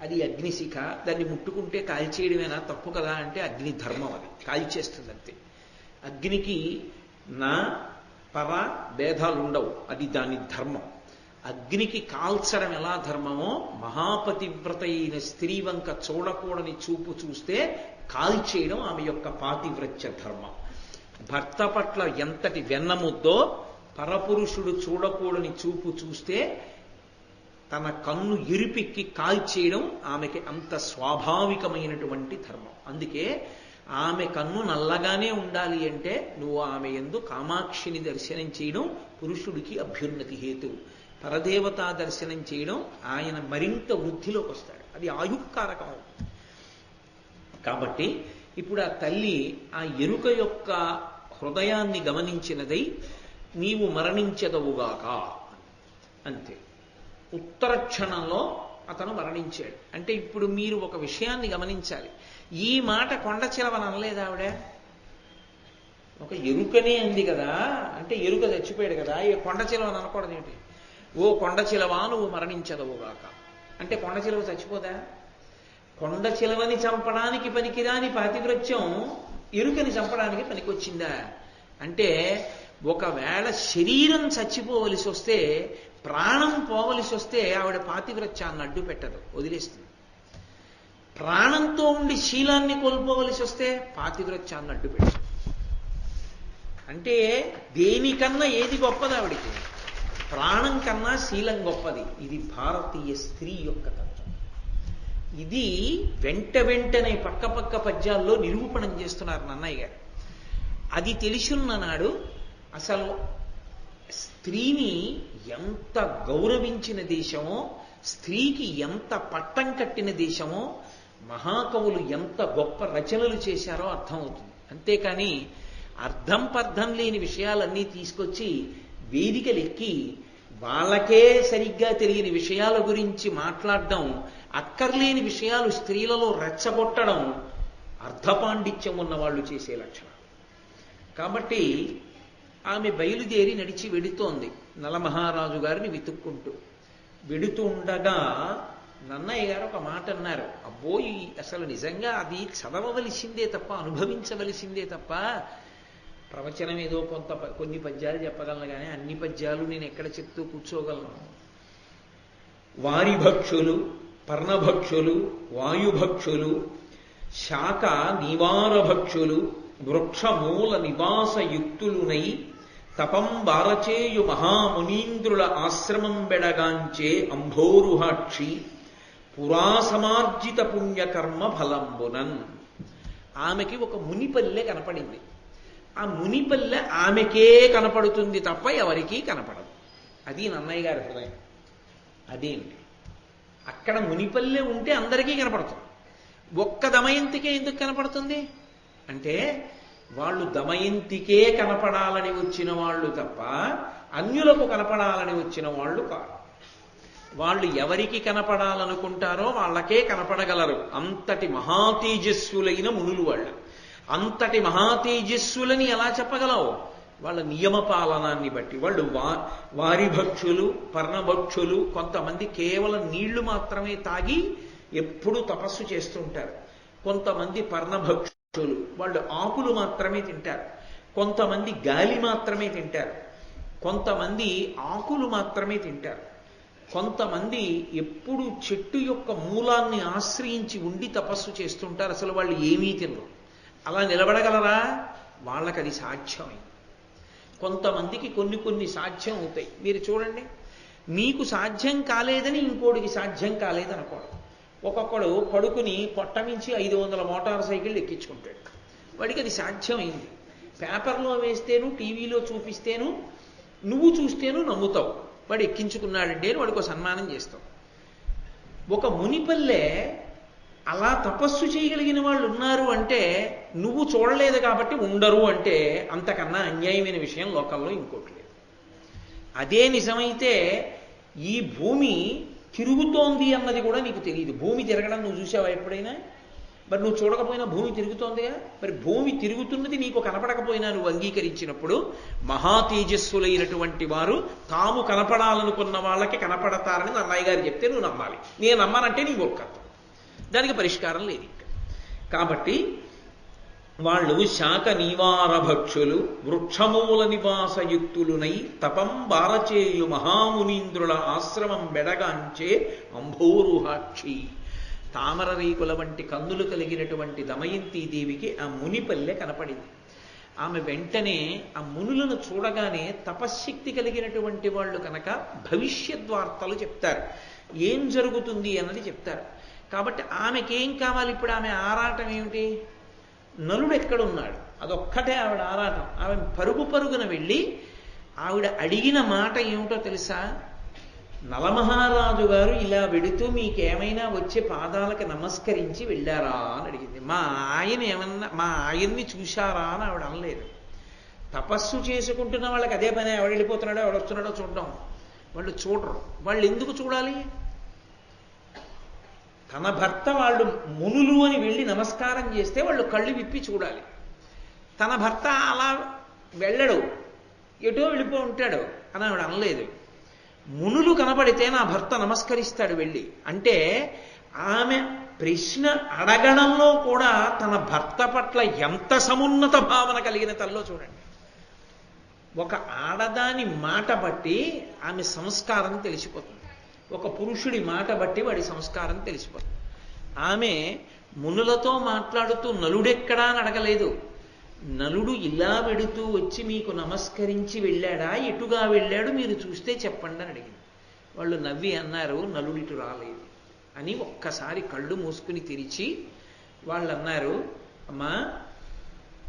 అది అగ్నిశిఖ, దాన్ని ముట్టుకుంటే కాల్చేయడమేనా తప్పు కదా అంటే అగ్ని ధర్మం, అది కాల్చేస్తుంది అంతే. అగ్నికి నా పర భేదాలు ఉండవు, అది దాని ధర్మం. అగ్నికి కాల్చడం ఎలా ధర్మమో మహాపతివ్రత అయిన స్త్రీ వంక చూడకూడని చూపు చూస్తే కాల్చేయడం ఆమె యొక్క పాతివ్రత్య ధర్మం. భర్త పట్ల ఎంతటి వెన్నముద్దో పరపురుషుడు చూడకూడని చూపు చూస్తే తన కన్ను ఎరిపెక్కి కాల్చేయడం ఆమెకి అంత స్వాభావికమైనటువంటి ధర్మం. అందుకే ఆమె కన్ను నల్లగానే ఉండాలి అంటే నువ్వు ఆమె యందు కామాక్షిని దర్శనం చేయడం పురుషుడికి అభ్యున్నతి హేతు. పరదేవతా దర్శనం చేయడం ఆయన మరింత వృద్ధిలోకి వస్తాడు, అది ఆయుక్కారకం అవుతుంది. కాబట్టి ఇప్పుడు ఆ తల్లి ఆ ఎరుక యొక్క హృదయాన్ని గమనించినదై నీవు మరణించదవుగాక అంతే. ఉత్తర క్షణంలో అతను మరణించాడు. అంటే ఇప్పుడు మీరు ఒక విషయాన్ని గమనించాలి. ఈ మాట కొండ చిలవని అనలేదు ఆవిడ, ఒక ఎరుకనే అంది కదా, అంటే ఎరుక చచ్చిపోయాడు కదా, ఈ కొండ చిలవని అనకూడదు ఏంటి? ఓ కొండ చిలవా నువ్వు మరణించదవుగాక అంటే కొండ చిలవ చచ్చిపోదా? కొండ చిలవని చంపడానికి పనికిరాని పాతివ్రత్యం ఎరుకని చంపడానికి పనికొచ్చిందా? అంటే ఒకవేళ శరీరం చచ్చిపోవలసి వస్తే, ప్రాణం పోవలసి వస్తే ఆవిడ పాతివ్రత్యాన్ని అడ్డు పెట్టదు, వదిలేస్తుంది. ప్రాణంతో ఉండి శీలాన్ని కోల్పోవలసి వస్తే పాతివ్రత్యాన్ని అడ్డు పెట్టదు. అంటే దేనికన్నా ఏది గొప్పది ఆవిడికి? ప్రాణం కన్నా శీలం గొప్పది. ఇది భారతీయ స్త్రీ యొక్క తత్వం. ఇది వెంటనే పక్క పద్యాల్లో నిరూపణం చేస్తున్నారు నన్నయ్య గారు. అది తెలిసున్న నాడు అసలు స్త్రీని ఎంత గౌరవించిన దేశమో, స్త్రీకి ఎంత పట్టం కట్టిన దేశమో, మహాకవులు ఎంత గొప్ప రచనలు చేశారో అర్థమవుతుంది. అంతేకాని అర్థం పర్థం లేని విషయాలన్నీ తీసుకొచ్చి వేదికలెక్కి వాళ్ళకే సరిగ్గా తెలియని విషయాల గురించి మాట్లాడడం, అక్కర్లేని విషయాలు స్త్రీలలో రెచ్చగొట్టడం అర్థపాండిత్యం ఉన్న వాళ్ళు చేసే లక్షణం. కాబట్టి ఆమె బయలుదేరి నడిచి వెడుతోంది నలమహారాజు గారిని వెతుక్కుంటూ. వెడుతూ ఉండగా నన్నయ్య గారు ఒక మాట అన్నారు, అబ్బోయి అసలు నిజంగా అది చదవవలసిందే తప్ప, అనుభవించవలసిందే తప్ప, ప్రవచనం ఏదో కొన్ని పద్యాలు చెప్పగలను కానీ అన్ని పద్యాలు నేను ఎక్కడ చెప్తూ కూర్చోగలను. వారిభక్షులు, పర్ణభక్షులు, వాయుభక్షులు, శాఖ నివారభక్షులు, వృక్షమూల నివాసయుక్తులునై తపం బారచేయు మహామునీంద్రుల ఆశ్రమం బెడగాంచే అంభోరుహాక్షి పురాసమార్జిత పుణ్యకర్మ ఫలంబునన్. ఆమెకి ఒక మునిపల్లె కనపడింది. ఆ మునిపల్లె ఆమెకే కనపడుతుంది తప్ప ఎవరికీ కనపడదు. అది నన్నయ్య గారి హృదయం. అదేంటి, అక్కడ మునిపల్లె ఉంటే అందరికీ కనపడుతుంది, ఒక్క దమయంతికే ఎందుకు కనపడుతుంది అంటే వాళ్ళు దమయంతికే కనపడాలని వచ్చిన వాళ్ళు తప్ప అన్యులకు కనపడాలని వచ్చిన వాళ్ళు కాదు. వాళ్ళు ఎవరికి కనపడాలనుకుంటారో వాళ్ళకే కనపడగలరు. అంతటి మహాతేజస్సులైన మునులు వాళ్ళు. అంతటి మహాతేజస్సులని ఎలా చెప్పగలవు? వాళ్ళ నియమ పాలనాన్ని బట్టి. వాళ్ళు వారిభక్షులు, పర్ణభక్షులు, కొంతమంది కేవలం నీళ్లు మాత్రమే తాగి ఎప్పుడూ తపస్సు చేస్తుంటారు. కొంతమంది పర్ణభక్షులు, వాళ్ళు ఆకులు మాత్రమే తింటారు. కొంతమంది గాలి మాత్రమే తింటారు. కొంతమంది ఆకులు మాత్రమే తింటారు. కొంతమంది ఎప్పుడు చెట్టు యొక్క మూలాన్ని ఆశ్రయించి ఉండి తపస్సు చేస్తుంటారు. అసలు వాళ్ళు ఏమీ తినరు. అలా నిలబడగలరా? వాళ్ళకి అది సాధ్యమైంది. కొంతమందికి కొన్ని సాధ్యం అవుతాయి. మీరు చూడండి, మీకు సాధ్యం కాలేదని ఇంకోటికి సాధ్యం కాలేదనుకోండి. ఒక్కొక్కడు పడుకుని పొట్టమించి 500 మోటార్ సైకిళ్ళు ఎక్కించుకుంటాడు. వాడికి అది సాధ్యమైంది. పేపర్లో వేస్తేను, టీవీలో చూపిస్తేను, నువ్వు చూస్తేను నమ్ముతావు. వాడు ఎక్కించుకున్నాడంటే వాడికి సన్మానం చేస్తావు. ఒక మునిపల్లె అలా తపస్సు చేయగలిగిన వాళ్ళు ఉన్నారు అంటే నువ్వు చూడలేదు కాబట్టి ఉండరు అంటే అంతకన్నా అన్యాయమైన విషయం లోకల్లో ఇంకోటి లేదు. అదే నిజమైతే ఈ భూమి తిరుగుతోంది అన్నది కూడా నీకు తెలియదు. భూమి తిరగడం నువ్వు చూసావా ఎప్పుడైనా? మరి నువ్వు చూడకపోయినా భూమి తిరుగుతోందిగా. మరి భూమి తిరుగుతున్నది నీకు కనపడకపోయినా నువ్వు అంగీకరించినప్పుడు మహాతేజస్సులైనటువంటి వారు తాము కనపడాలనుకున్న వాళ్ళకి కనపడతారని నన్నయ్య గారు చెప్తే నువ్వు నమ్మాలి. నేను నమ్మానంటే నీ మూర్ఖత్వం. దానికి పరిష్కారం లేదు. కాబట్టి
వాళ్ళు శాక నీవార భక్షులు వృక్షమూల నివాసయుక్తులునై తపం బారచేయు మహామునీంద్రుల ఆశ్రమం బెడగాంచే అంభోరుహాక్షి. తామర రేకుల వంటి కన్నులు కలిగినటువంటి దమయంతీదేవికి ఆ మునిపల్లె కనపడింది. ఆమె వెంటనే ఆ మునులను చూడగానే తపశ్శక్తి కలిగినటువంటి వాళ్ళు కనుక భవిష్యద్వార్తలు చెప్తారు, ఏం జరుగుతుంది అన్నది చెప్తారు. కాబట్టి ఆమెకేం కావాలి ఇప్పుడు? ఆమె ఆరాటం ఏమిటి? నలుడు ఎక్కడున్నాడు అదొక్కటే ఆవిడ ఆరాటం. ఆమె పరుగు పరుగున వెళ్ళి ఆవిడ అడిగిన మాట ఏమిటో తెలుసా? నలమహారాజు గారు ఇలా వెడుతూ మీకేమైనా వచ్చే పాదాలకు నమస్కరించి వెళ్ళారా అని అడిగింది. మా ఆయన్ని చూశారా అని ఆవిడ అనలేదు. తపస్సు చేసుకుంటున్న వాళ్ళకి అదే పని, ఎవడు వెళ్ళిపోతున్నాడో ఎవడు వస్తున్నాడో చూడడం. వాళ్ళు చూడరు. వాళ్ళు ఎందుకు చూడాలి? తన భర్త వాళ్ళు మునులు అని వెళ్ళి నమస్కారం చేస్తే వాళ్ళు కళ్ళు విప్పి చూడాలి. తన భర్త అలా వెళ్ళడు, ఎటో వెళ్ళిపో ఉంటాడు అని ఆవిడ అనలేదు. మునులు కనపడితే నా భర్త నమస్కరిస్తాడు వెళ్ళి అంటే, ఆమె ప్రశ్న అడగడంలో కూడా తన భర్త పట్ల ఎంత సమున్నత భావన కలిగిన తల్లో చూడండి. ఒక ఆడదాని మాట బట్టి ఆమె సంస్కారం తెలిసిపోతుంది, ఒక పురుషుడి మాట బట్టి వాడి సంస్కారం తెలిసిపోతుంది. ఆమె మునులతో మాట్లాడుతూ నలుడెక్కడా అని అడగలేదు. నలుడు ఇలా వెడుతూ వచ్చి మీకు నమస్కరించి వెళ్ళాడా, ఎటుగా వెళ్ళాడు మీరు చూస్తే చెప్పండి అని అడిగింది. వాళ్ళు నవ్వి అన్నారు, నలుడిటు రాలేదు అని. ఒక్కసారి కళ్ళు మూసుకుని తెరిచి వాళ్ళు అన్నారు, అమ్మా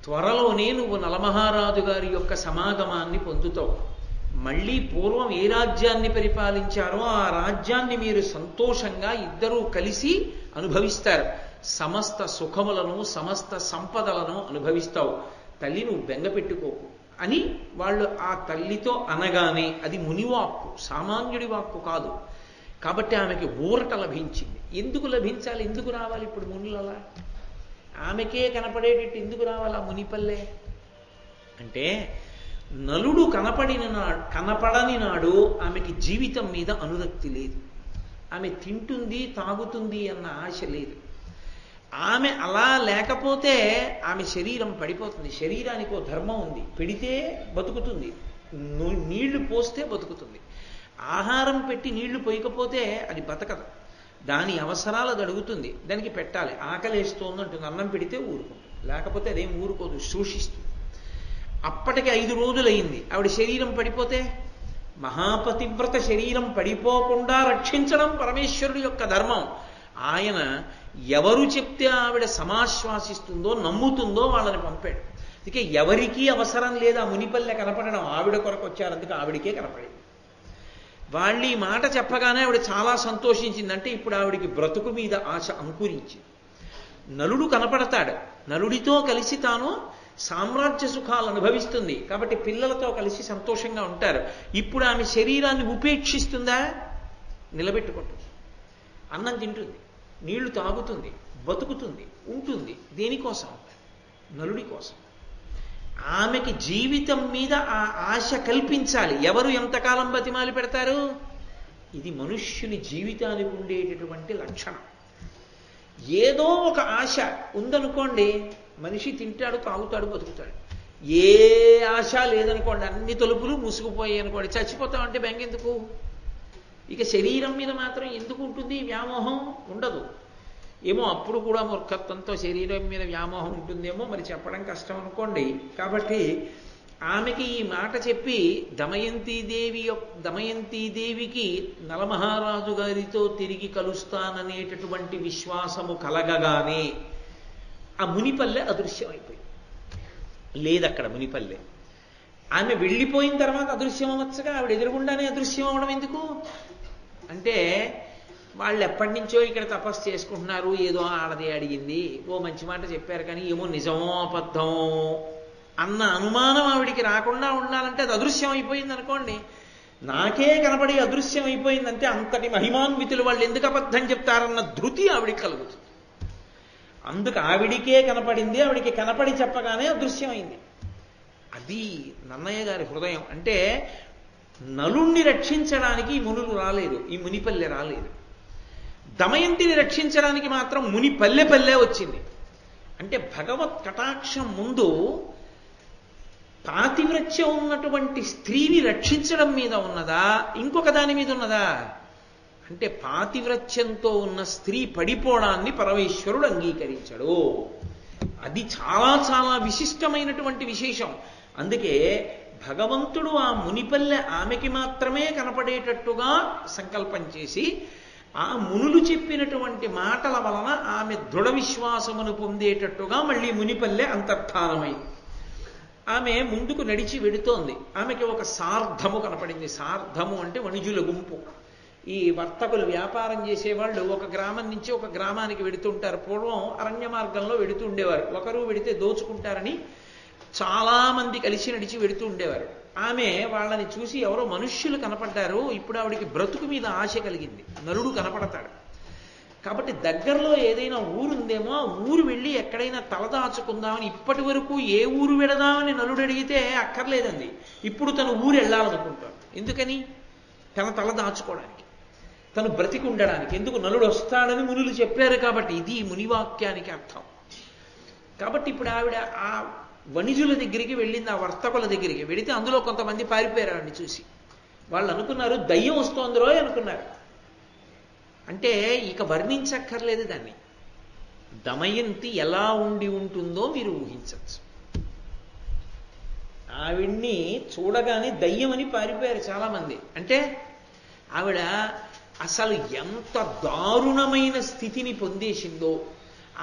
త్వరలోనే నువ్వు నలమహారాజు గారి యొక్క సమాగమాన్ని పొందుతావు. మళ్ళీ పూర్వం ఏ రాజ్యాన్ని పరిపాలించారో ఆ రాజ్యాన్ని మీరు సంతోషంగా ఇద్దరూ కలిసి అనుభవిస్తారు. సమస్త సుఖములను సమస్త సంపదలను అనుభవిస్తావు. తల్లి నువ్వు బెంగ పెట్టుకోకు అని వాళ్ళు ఆ తల్లితో అనగానే, అది మునివాక్కు, సామాన్యుడి వాక్కు కాదు. కాబట్టి ఆమెకి ఊరట లభించింది. ఎందుకు లభించాలి? ఎందుకు రావాలి ఇప్పుడు మునులలా? ఆమెకే కనపడేటట్టు ఎందుకు రావాలి ఆ మునిపల్లె అంటే, నలుడు కనపడని నాడు ఆమెకి జీవితం మీద అనురక్తి లేదు. ఆమె తింటుంది తాగుతుంది అన్న ఆశ లేదు. ఆమె అలా లేకపోతే ఆమె శరీరం పడిపోతుంది. శరీరానికి ఓ ధర్మం ఉంది, పెడితే బతుకుతుంది, నీళ్లు పోస్తే బతుకుతుంది. ఆహారం పెట్టి నీళ్లు పోయకపోతే అది బతకదు. దాని అవసరాలు అడుగుతుంది, దానికి పెట్టాలి. ఆకలేస్తోంది అంటుంది, అన్నం పెడితే ఊరుకుంటుంది, లేకపోతే అదేం ఊరుకోదు, శోషిస్తుంది. అప్పటికి 5 రోజులైంది. ఆవిడ శరీరం పడిపోతే, మహాపతివ్రత శరీరం పడిపోకుండా రక్షించడం పరమేశ్వరుడి యొక్క ధర్మం. ఆయన ఎవరు చెప్తే ఆవిడ సమాశ్వాసిస్తుందో నమ్ముతుందో వాళ్ళని పంపాడు. అందుకే ఎవరికీ అవసరం లేదు ఆ మునిపల్లె కనపడడం, ఆవిడ కొరకు వచ్చారు, అందుకే ఆవిడికే కనపడింది. వాళ్ళు ఈ మాట చెప్పగానే ఆవిడ చాలా సంతోషించింది. అంటే ఇప్పుడు ఆవిడికి బ్రతుకు మీద ఆశ అంకురించింది. నలుడు కనపడతాడు, నలుడితో కలిసి తాను సామ్రాజ్య సుఖాలు అనుభవిస్తుంది. కాబట్టి పిల్లలతో కలిసి సంతోషంగా ఉంటారు. ఇప్పుడు ఆమె శరీరాన్ని ఉపేక్షిస్తుందా? నిలబెట్టుకుంటుంది, అన్నం తింటుంది, నీళ్లు తాగుతుంది, బతుకుతుంది, ఉంటుంది. దేనికోసం? నలుడి కోసం. ఆమెకి జీవితం మీద ఆ ఆశ కల్పించాలి. ఎవరు ఎంతకాలం బతిమాలి పెడతారు? ఇది మనుష్యుని జీవితానికి ఉండేటటువంటి లక్షణం. ఏదో ఒక ఆశ ఉందనుకోండి, మనిషి తింటాడు, తాగుతాడు, బతుకుతాడు. ఏ ఆశ లేదనుకోండి, అన్ని తలుపులు మూసుకుపోయాయి అనుకోండి, చచ్చిపోతామంటే బెంగెందుకు? ఇక శరీరం మీద మాత్రం ఎందుకు ఉంటుంది వ్యామోహం? ఉండదు. ఏమో అప్పుడు కూడా మూర్ఖత్వంతో శరీరం మీద వ్యామోహం ఉంటుందేమో, మరి చెప్పడం కష్టం అనుకోండి. కాబట్టి ఆమెకి ఈ మాట చెప్పి దమయంతీదేవికి నలమహారాజు గారితో తిరిగి కలుస్తాననేటటువంటి విశ్వాసము కలగగానే ఆ మునిపల్లె అదృశ్యమైపోయింది. లేదక్కడ మునిపల్లె. ఆమె వెళ్ళిపోయిన తర్వాత అదృశ్యం అవ్వచ్చుగా, ఆవిడ ఎదురుగుండానే అదృశ్యం అవ్వడం ఎందుకు అంటే, వాళ్ళు ఎప్పటి నుంచో ఇక్కడ తపస్సు చేసుకుంటున్నారు, ఏదో ఆడది అడిగింది, ఓ మంచి మాట చెప్పారు, కానీ ఏమో నిజమో అబద్ధమో అన్న అనుమానం ఆవిడికి రాకుండా ఉండాలంటే అది అదృశ్యం అయిపోయింది అనుకోండి. నాకే కనపడి అదృశ్యం అయిపోయిందంటే అంతటి మహిమాన్వితులు వాళ్ళు ఎందుకు అబద్ధం చెప్తారన్న ధృతి ఆవిడికి కలుగుతుంది. అందుకు ఆవిడికే కనపడింది, ఆవిడికి కనపడి చెప్పగానే అదృశ్యమైంది. అది నన్నయ్య గారి హృదయం. అంటే నలుణ్ణి రక్షించడానికి ఈ మునులు రాలేదు, ఈ మునిపల్లె రాలేదు. దమయంతిని రక్షించడానికి మాత్రం మునిపల్లె వచ్చింది. అంటే భగవత్ కటాక్షం ముందు పాతివ్రత్యం ఉన్నటువంటి స్త్రీని రక్షించడం మీద ఉన్నదా, ఇంకొక దాని మీద ఉన్నదా? అంటే పాతివ్రత్యంతో ఉన్న స్త్రీ పడిపోవడాన్ని పరమేశ్వరుడు అంగీకరించడు. అది చాలా చాలా విశిష్టమైనటువంటి విశేషం. అందుకే భగవంతుడు ఆ మునిపల్లె ఆమెకి మాత్రమే కనపడేటట్టుగా సంకల్పం చేసి ఆ మునులు చెప్పినటువంటి మాటల వలన ఆమె దృఢ విశ్వాసమును పొందేటట్టుగా మళ్ళీ మునిపల్లె అంతర్ధానమైంది. ఆమె ముందుకు నడిచి వెడుతోంది. ఆమెకి ఒక సార్ధము కనపడింది. సార్ధము అంటే వణిజుల గుంపు. ఈ వర్తకులు వ్యాపారం చేసేవాళ్ళు ఒక గ్రామం నుంచి ఒక గ్రామానికి వెడుతుంటారు. పూర్వం అరణ్య మార్గంలో వెడుతూ ఉండేవారు. ఒకరు వెడితే దోచుకుంటారని చాలా మంది కలిసి నడిచి వెడుతూ ఉండేవారు. ఆమె వాళ్ళని చూసి ఎవరో మనుష్యులు కనపడ్డారు. ఇప్పుడు ఆవిడికి బ్రతుకు మీద ఆశ కలిగింది. నలుడు కనపడతాడు కాబట్టి దగ్గరలో ఏదైనా ఊరుందేమో ఆ ఊరు వెళ్ళి ఎక్కడైనా తలదాచుకుందామని, ఇప్పటి వరకు ఏ ఊరు వెడదామని నలుడు అడిగితే అక్కర్లేదండి. ఇప్పుడు తను ఊరు వెళ్ళాలనుకుంటాడు. ఎందుకని? తన తల దాచుకోవడానికి, తను బ్రతికి ఉండడానికి. ఎందుకు? నలుడు వస్తాడని మునులు చెప్పారు కాబట్టి. ఇది మునివాక్యానికి అర్థం. కాబట్టి ఇప్పుడు ఆవిడ ఆ వణిజుల దగ్గరికి వెళ్ళింది, ఆ వర్తకుల దగ్గరికి వెళితే అందులో కొంతమంది పారిపోయారు ఆవిడని చూసి. వాళ్ళు అనుకున్నారు దయ్యం వస్తోందిరో అనుకున్నారు. అంటే ఇక వర్ణించక్కర్లేదు దాన్ని. దమయంతి ఎలా ఉండి ఉంటుందో మీరు ఊహించవచ్చు. ఆవిడ్ని చూడగానే దయ్యమని పారిపోయారు చాలామంది. అంటే ఆవిడ అసలు ఎంత దారుణమైన స్థితిని పొందేసిందో.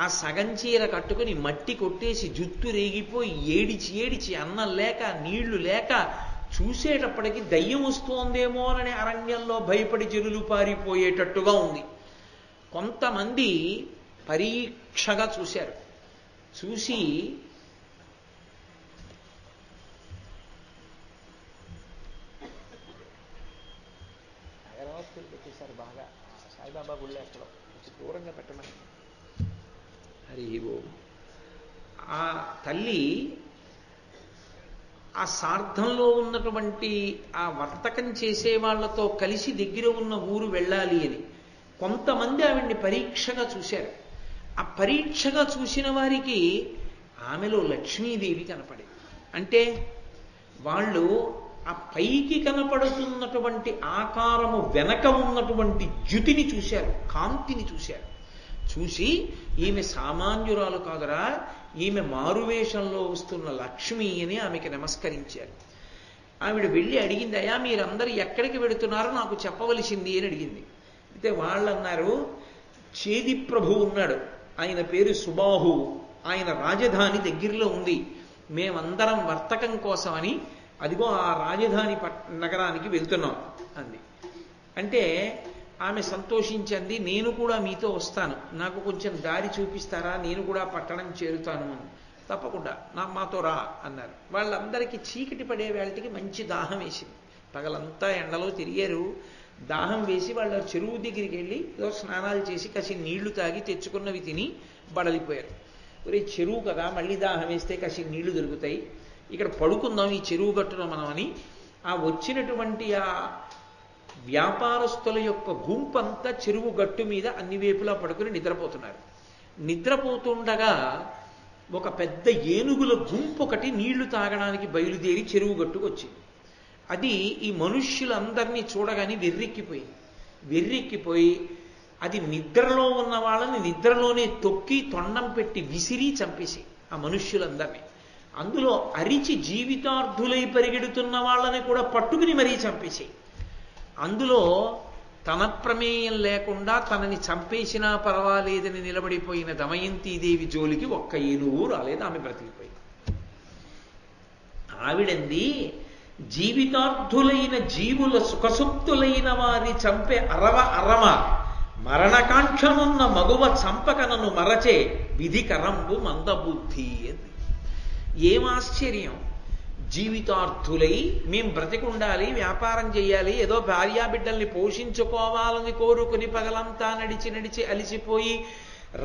ఆ సగం చీర కట్టుకుని మట్టి కొట్టేసి జుట్టు రేగిపోయి ఏడిచి ఏడిచి అన్నం లేక నీళ్లు లేక చూసేటప్పటికి దయ్యం వస్తోందేమోనని అరణ్యంలో భయపడి జనులు పారిపోయేటట్టుగా ఉంది. కొంతమంది పరీక్షగా చూశారు. చూసి పెట్టేశారు బాగా. సాయిబాబా గుళ్ళో ఎక్కడో దూరంగా పెట్టమని. హరి ఓం. ఆ తల్లి ఆ సార్థంలో ఉన్నటువంటి ఆ వర్తకం చేసే వాళ్లతో కలిసి దగ్గర ఉన్న ఊరు వెళ్ళాలి అని కొంతమంది ఆవిడ్ని పరీక్షగా చూశారు. ఆ పరీక్షగా చూసిన వారికి ఆమెలో లక్ష్మీదేవి కనపడింది. అంటే వాళ్ళు ఆ పైకి కనపడుతున్నటువంటి ఆకారము వెనక ఉన్నటువంటి జ్యుతిని చూశారు, కాంతిని చూశారు. చూసి ఈమె సామాన్యురాలు కాదురా, ఈమె మారువేషంలో వస్తున్న లక్ష్మి అని ఆమెకి నమస్కరించారు. ఆవిడ వెళ్ళి అడిగింది, అయ్యా మీరందరూ ఎక్కడికి వెడుతున్నారో నాకు చెప్పవలసింది అని అడిగింది. అయితే వాళ్ళు అన్నారు, చేది ప్రభు ఉన్నాడు, ఆయన పేరు సుబాహు, ఆయన రాజధాని దగ్గరలో ఉంది, మేమందరం వర్తకం కోసమని అదిగో ఆ రాజధాని నగరానికి వెళ్తున్నాం అంది. అంటే ఆమె సంతోషించింది, నేను కూడా మీతో వస్తాను, నాకు కొంచెం దారి చూపిస్తారా, నేను కూడా పట్టణం చేరుతాను అని. తప్పకుండా మాతో రా అన్నారు. వాళ్ళందరికీ చీకటి పడే వేళటికి మంచి దాహం వేసింది. పగలంతా ఎండలో తిరిగారు. దాహం వేసి వాళ్ళ చెరువు దగ్గరికి వెళ్ళి ఏదో స్నానాలు చేసి కసి నీళ్లు తాగి తెచ్చుకున్నవి తిని బడలిపోయారు. ఒరే చెరువు కదా, మళ్ళీ దాహం వేస్తే కసి నీళ్లు దొరుకుతాయి, ఇక్కడ పడుకుందాం ఈ చెరువు గట్టున మనం అని ఆ వచ్చినటువంటి ఆ వ్యాపారస్తుల యొక్క గుంపంతా చెరువు గట్టు మీద అన్ని వైపులా పడుకుని నిద్రపోతున్నారు. నిద్రపోతుండగా ఒక పెద్ద ఏనుగుల గుంపు ఒకటి నీళ్లు తాగడానికి బయలుదేరి చెరువు గట్టుకు వచ్చింది. అది ఈ మనుష్యులందరినీ చూడగానే వెర్రెక్కిపోయి అది నిద్రలో ఉన్న వాళ్ళని నిద్రలోనే తొక్కి తొండం పెట్టి విసిరి చంపేసి ఆ మనుష్యులందరినీ, అందులో అరిచి జీవితార్థులై పరిగెడుతున్న వాళ్ళని కూడా పట్టుకుని మరీ చంపేసి, అందులో తన ప్రమేయం లేకుండా తనని చంపేసినా పర్వాలేదని నిలబడిపోయిన దమయంతీదేవి జోలికి ఒక్క ఏనుగు రాలేదు, ఆమె బ్రతికిపోయింది. ఆవిడంది, జీవితార్థులైన జీవుల సుఖసుప్తులైన వారి చంపే అరవ మరణకాంక్షనున్న మగువ చంపకనను మరచే విధికరంబు మందబుద్ధి అంది. ఏం ఆశ్చర్యం! జీవితార్థులై మేం బ్రతికుండాలి, వ్యాపారం చేయాలి, ఏదో భార్యాబిడ్డల్ని పోషించుకోవాలని కోరుకుని పగలంతా నడిచి అలిసిపోయి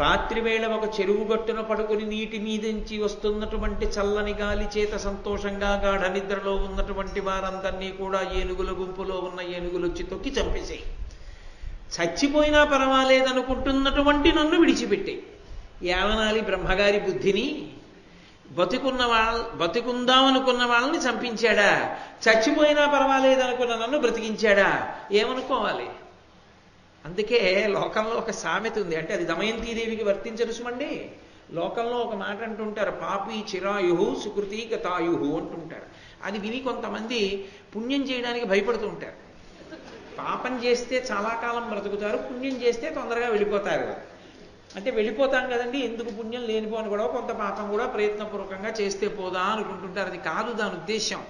రాత్రి వేళ ఒక చెరువు గట్టున పడుకుని నీటి మీదించి వస్తున్నటువంటి చల్లని గాలి చేత సంతోషంగా గాఢ నిద్రలో ఉన్నటువంటి వారందరినీ కూడా ఏనుగుల గుంపులో ఉన్న ఏనుగులు వచ్చి తొక్కి చంపేసాయి. చచ్చిపోయినా పర్వాలేదనుకుంటున్నటువంటి నన్ను విడిచిపెట్టే ఏమనాలి బ్రహ్మగారి బుద్ధిని? బతికుందామనుకున్న వాళ్ళని చంపించాడా? చచ్చిపోయినా పర్వాలేదనుకున్న నన్ను బ్రతికించాడా? ఏమనుకోవాలి? అందుకే లోకంలో ఒక సామెత ఉంది, అంటే అది దమయంతీదేవికి వర్తించదు సుమండి. లోకంలో ఒక మాట అంటుంటారు, పాపి చిరాయు సుకృతి గతాయు అంటుంటారు. అది విని కొంతమంది పుణ్యం చేయడానికి భయపడుతూ ఉంటారు. పాపం చేస్తే చాలా కాలం బ్రతుకుతారు, పుణ్యం చేస్తే తొందరగా వెళ్ళిపోతారు. అంటే వెళ్ళిపోతాం కదండి, ఎందుకు పుణ్యం లేనిపోని కూడా కొంత పాపం కూడా ప్రయత్నపూర్వకంగా చేస్తే పోదా అనుకుంటుంటారు. అది కాదు దాని ఉద్దేశం.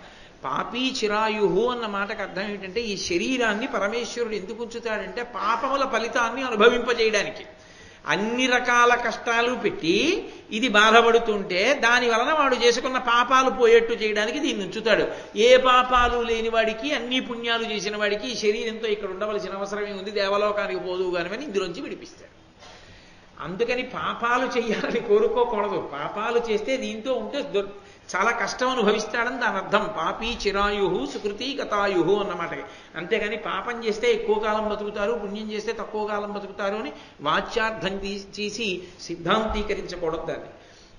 పాపీ చిరాయుహు అన్న మాటకు అర్థం ఏంటంటే, ఈ శరీరాన్ని పరమేశ్వరుడు ఎందుకు ఉంచుతాడంటే పాపముల ఫలితాన్ని అనుభవింపజేయడానికి. అన్ని రకాల కష్టాలు పెట్టి ఇది బాధపడుతుంటే దాని వలన వాడు చేసుకున్న పాపాలు పోయేట్టు చేయడానికి దీన్ని ఉంచుతాడు. ఏ పాపాలు లేని వాడికి, అన్ని పుణ్యాలు చేసిన వాడికి ఈ శరీరంతో ఇక్కడ ఉండవలసిన అవసరమే ఉంది, దేవలోకానికి పోదు కానివని ఇందులోంచి విడిపిస్తాడు. అందుకని పాపాలు చెయ్యాలని కోరుకోకూడదు. పాపాలు చేస్తే దీంతో ఉంటే చాలా కష్టం అనుభవిస్తాడని దాని అర్థం. పాపీ చిరాయు సుకృతి గతాయు అన్నమాట. అంతేగాని పాపం చేస్తే ఎక్కువ కాలం బతుకుతారు, పుణ్యం చేస్తే తక్కువ కాలం బతుకుతారు అని వాచ్యార్థం చేసి సిద్ధాంతీకరించకూడదు దాన్ని.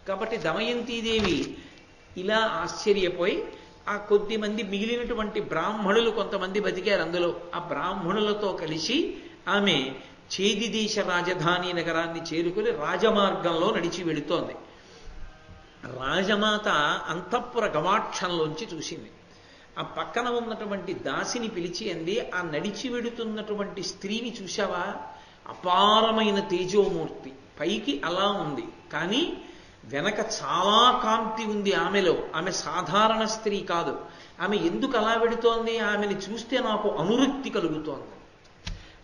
కాబట్టి దమయంతీదేవి ఇలా ఆశ్చర్యపోయి ఆ కొద్ది మంది మిగిలినటువంటి బ్రాహ్మణులు కొంతమంది బతికారు అందులో. ఆ బ్రాహ్మణులతో కలిసి ఆమె చేదిదేశ రాజధాని నగరాన్ని చేరుకుని రాజమార్గంలో నడిచి వెళుతోంది. రాజమాత అంతఃపుర గవాక్షంలోంచి చూసింది. ఆ పక్కన ఉన్నటువంటి దాసిని పిలిచి అంది, ఆ నడిచి వెడుతున్నటువంటి స్త్రీని చూశావా? అపారమైన తేజోమూర్తి, పైకి అలా ఉంది కానీ వెనక చాలా కాంతి ఉంది ఆమెలో. ఆమె సాధారణ స్త్రీ కాదు. ఆమె ఎందుకు అలా వెడుతోంది? ఆమెని చూస్తే నాకు అనురక్తి కలుగుతోంది.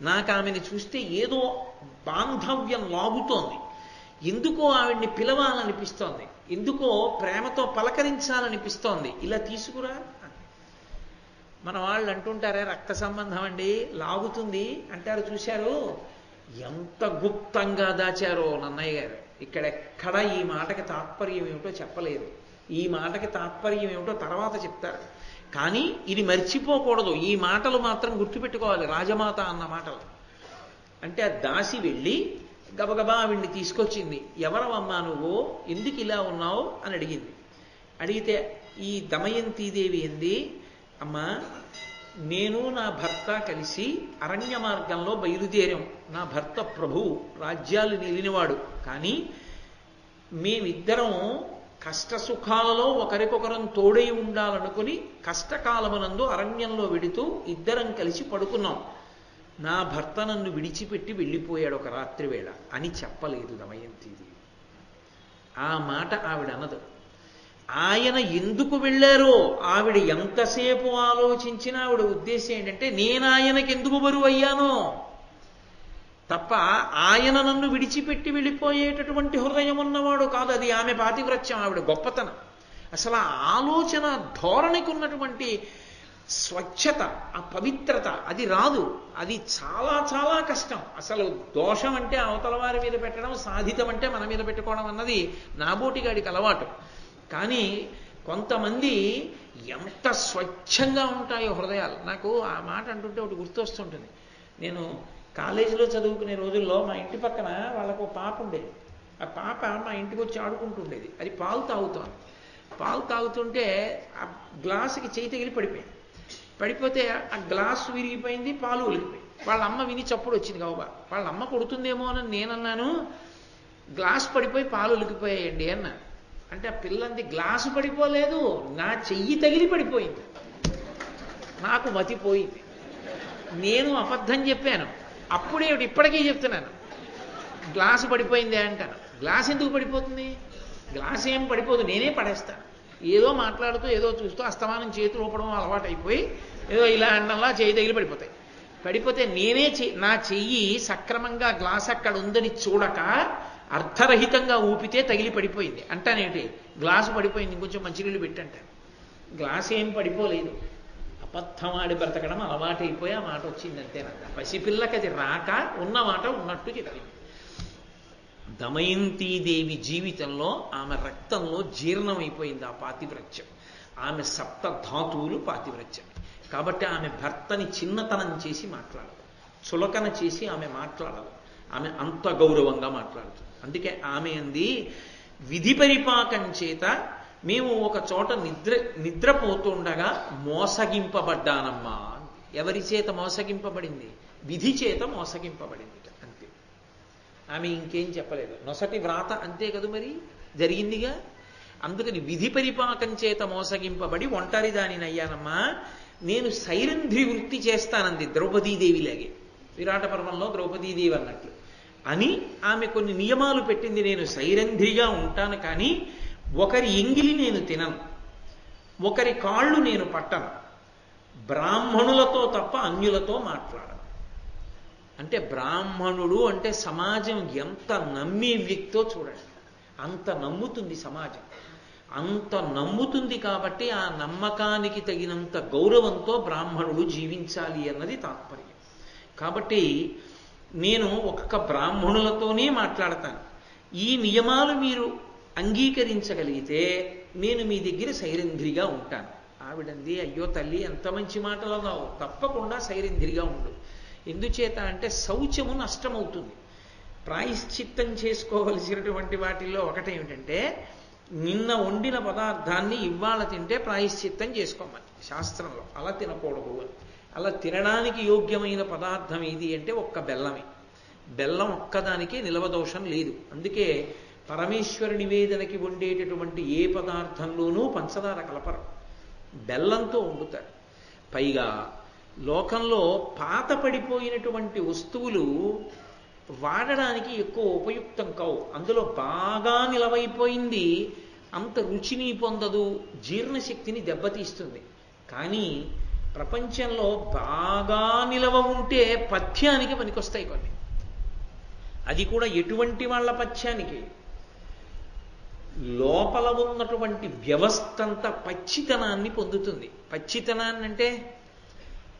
నాకు ఆమెని చూస్తే ఏదో బాంధవ్యం లాగుతోంది. ఎందుకో ఆవిడ్ని పిలవాలనిపిస్తోంది, ఎందుకో ప్రేమతో పలకరించాలనిపిస్తోంది. ఇలా తీసుకురా. మన వాళ్ళు అంటుంటారే, రక్త సంబంధం అండి లాగుతుంది అంటారు. చూశారు ఎంత గుప్తంగా దాచారో నన్నయ్య గారు. ఇక్కడెక్కడ ఈ మాటకి తాత్పర్యం ఏమిటో చెప్పలేదు. ఈ మాటకి తాత్పర్యం ఏమిటో తర్వాత చెప్తారు. కానీ ఇది మర్చిపోకూడదు. ఈ మాటలు మాత్రం గుర్తుపెట్టుకోవాలి, రాజమాత అన్న మాటలు. అంటే ఆ దాసి వెళ్ళి గబగబా ఆవిడ్ని తీసుకొచ్చింది. ఎవరమ్మా నువ్వు, ఎందుకు ఇలా ఉన్నావు అని అడిగింది. అడిగితే ఈ దమయంతీదేవి ఏంది, అమ్మా నేను నా భర్త కలిసి అరణ్య మార్గంలో బయలుదేరాం. నా భర్త ప్రభువు, రాజ్యాలు నిలినివాడు. కానీ మేమిద్దరం కష్టసుఖాలలో ఒకరికొకరం తోడై ఉండాలనుకుని కష్టకాలమునందు అరణ్యంలో వెడుతూ ఇద్దరం కలిసి పడుకున్నాం. నా భర్త నన్ను విడిచిపెట్టి వెళ్ళిపోయాడు ఒక రాత్రి వేళ అని చెప్పలేదు దమయంతిది. ఆ మాట ఆవిడ అనదు. ఆయన ఎందుకు వెళ్ళారో ఆవిడ ఎంతసేపు ఆలోచించినా ఆవిడ ఉద్దేశం ఏంటంటే, నేను ఆయనకి ఎందుకు బరువు అయ్యానో తప్ప ఆయన నన్ను విడిచిపెట్టి వెళ్ళిపోయేటటువంటి హృదయం ఉన్నవాడు కాదు. అది ఆమె పాతివ్రత్యం, ఆవిడ గొప్పతనం. అసలు ఆ ఆలోచన ధోరణికి ఉన్నటువంటి స్వచ్ఛత, ఆ పవిత్రత అది రాదు. అది చాలా చాలా కష్టం. అసలు దోషం అంటే అవతల వారి మీద పెట్టడం, సాధితం అంటే మన మీద పెట్టుకోవడం అన్నది నాబోటిగాడికి అలవాటు. కానీ కొంతమంది ఎంత స్వచ్ఛంగా ఉంటాయో హృదయాలు. నాకు ఆ మాట అంటుంటే ఒకటి గుర్తొస్తుంటుంది. నేను కాలేజీలో చదువుకునే రోజుల్లో మా ఇంటి పక్కన వాళ్ళకు పాప ఉండేది. ఆ పాప మా ఇంటికి వచ్చి ఆడుకుంటుండేది. అది పాలు తాగుతోంది. పాలు తాగుతుంటే ఆ గ్లాసుకి చేయి తగిలి పడిపోయింది. పడిపోతే ఆ గ్లాసు విరిగిపోయింది, పాలు ఒలిగిపోయింది. వాళ్ళ అమ్మ విని చప్పుడు వచ్చింది కాబా. వాళ్ళ అమ్మ కొడుతుందేమో అని నేనన్నాను, గ్లాసు పడిపోయి పాలు ఒలిగిపోయాయండి అన్నా. అంటే ఆ పిల్లంది గ్లాసు పడిపోలేదు, నా చెయ్యి తగిలి పడిపోయింది. నాకు మతిపోయింది. నేను అబద్ధం చెప్పాను. అప్పుడే ఇప్పటికీ చెప్తున్నాను, గ్లాసు పడిపోయిందే అంటాను. గ్లాస్ ఎందుకు పడిపోతుంది? గ్లాస్ ఏం పడిపోదు, నేనే పడేస్తాను. ఏదో మాట్లాడుతూ ఏదో చూస్తూ అస్తమానం చేతులు ఊపడం అలవాటు అయిపోయి ఏదో ఇలా అండంలా చేయి తగిలి పడిపోతాయి. పడిపోతే నేనే నా చెయ్యి సక్రమంగా గ్లాస్ అక్కడ ఉందని చూడక అర్థరహితంగా ఊపితే తగిలి పడిపోయింది అంటానేంటి. గ్లాసు పడిపోయింది, ఇంకొంచెం మంచినీళ్ళు పెట్టంటాను. గ్లాస్ ఏం పడిపోలేదు. అబద్ధమాడి బ్రతకడం అలవాటైపోయి ఆ మాట వచ్చింది అంతేనంట. పసిపిల్లకి అది రాక ఉన్న మాట ఉన్నట్టు చెప్పింది. దమయంతీదేవి జీవితంలో ఆమె రక్తంలో జీర్ణమైపోయింది ఆ పాతివ్రత్యం. ఆమె సప్త ధాతువులు పాతివ్రత్యం. కాబట్టి ఆమె భర్తని చిన్నతనం చేసి మాట్లాడదు, చులకన చేసి ఆమె మాట్లాడదు. ఆమె అంత గౌరవంగా మాట్లాడుతుంది. అందుకే ఆమె అంది, విధి పరిపాకం చేత మేము ఒక చోట నిద్రపోతుండగా మోసగింపబడ్డానమ్మా. ఎవరి చేత మోసగింపబడింది? విధి చేత మోసగింపబడింది. అంతే. ఆమె ఇంకేం చెప్పలేదు. నొసటి వ్రాత అంతే కదా మరి జరిగిందిగా. అందుకని విధి పరిపాకం చేత మోసగింపబడి ఒంటరి దానినయ్యానమ్మా. నేను సైరంధ్రి వృత్తి చేస్తానంది ద్రౌపదీదేవిలాగే, విరాట పర్వంలో ద్రౌపదీదేవి అన్నట్లు అని ఆమె కొన్ని నియమాలు పెట్టింది. నేను సైరంధ్రిగా ఉంటాను, కానీ ఒకరి ఎంగిలి నేను తినను, ఒకరి కాళ్ళు నేను పట్టను, బ్రాహ్మణులతో తప్ప అన్యులతో మాట్లాడను. అంటే బ్రాహ్మణుడు అంటే సమాజం ఎంత నమ్మే వ్యక్తో చూడండి. అంత నమ్ముతుంది సమాజం, అంత నమ్ముతుంది. కాబట్టి ఆ నమ్మకానికి తగినంత గౌరవంతో బ్రాహ్మణుడు జీవించాలి అన్నది తాత్పర్యం. కాబట్టి నేను ఒక్క బ్రాహ్మణులతోనే మాట్లాడతాను. ఈ నియమాలు మీరు అంగీకరించగలిగితే నేను మీ దగ్గర సైరంధ్రిగా ఉంటాను. ఆవిడంది, అయ్యో తల్లి ఎంత మంచి మాటలు అన్నావు, తప్పకుండా సైరంధ్రిగా ఉండు. ఎందుచేత అంటే శౌచము నష్టమవుతుంది. ప్రాయశ్చిత్తం చేసుకోవలసినటువంటి వాటిల్లో ఒకటేమిటంటే, నిన్న వండిన పదార్థాన్ని ఇవాళ తింటే ప్రాయశ్చిత్తం చేసుకోమని శాస్త్రంలో. అలా తినకూడదు అని. అలా తినడానికి యోగ్యమైన పదార్థం ఏది అంటే ఒక్క బెల్లమే. బెల్లం ఒక్కదానికే నిలవదోషం లేదు. అందుకే పరమేశ్వర నివేదనకి వండేటటువంటి ఏ పదార్థంలోనూ పంచదార కలపరు, బెల్లంతో వండుతారు. పైగా లోకంలో పాత పడిపోయినటువంటి వస్తువులు వాడడానికి ఎక్కువ ఉపయుక్తం కావు. అందులో బాగా నిలవైపోయింది అంత రుచిని పొందదు, జీర్ణశక్తిని దెబ్బతీస్తుంది. కానీ ప్రపంచంలో బాగా నిలవ ఉంటే పథ్యానికి పనికొస్తాయి కొన్ని. అది కూడా ఎటువంటి వాళ్ళ పథ్యానికి? లోపల ఉన్నటువంటి వ్యవస్థ అంతా పచ్చితనాన్ని పొందుతుంది. పచ్చితనాన్ని అంటే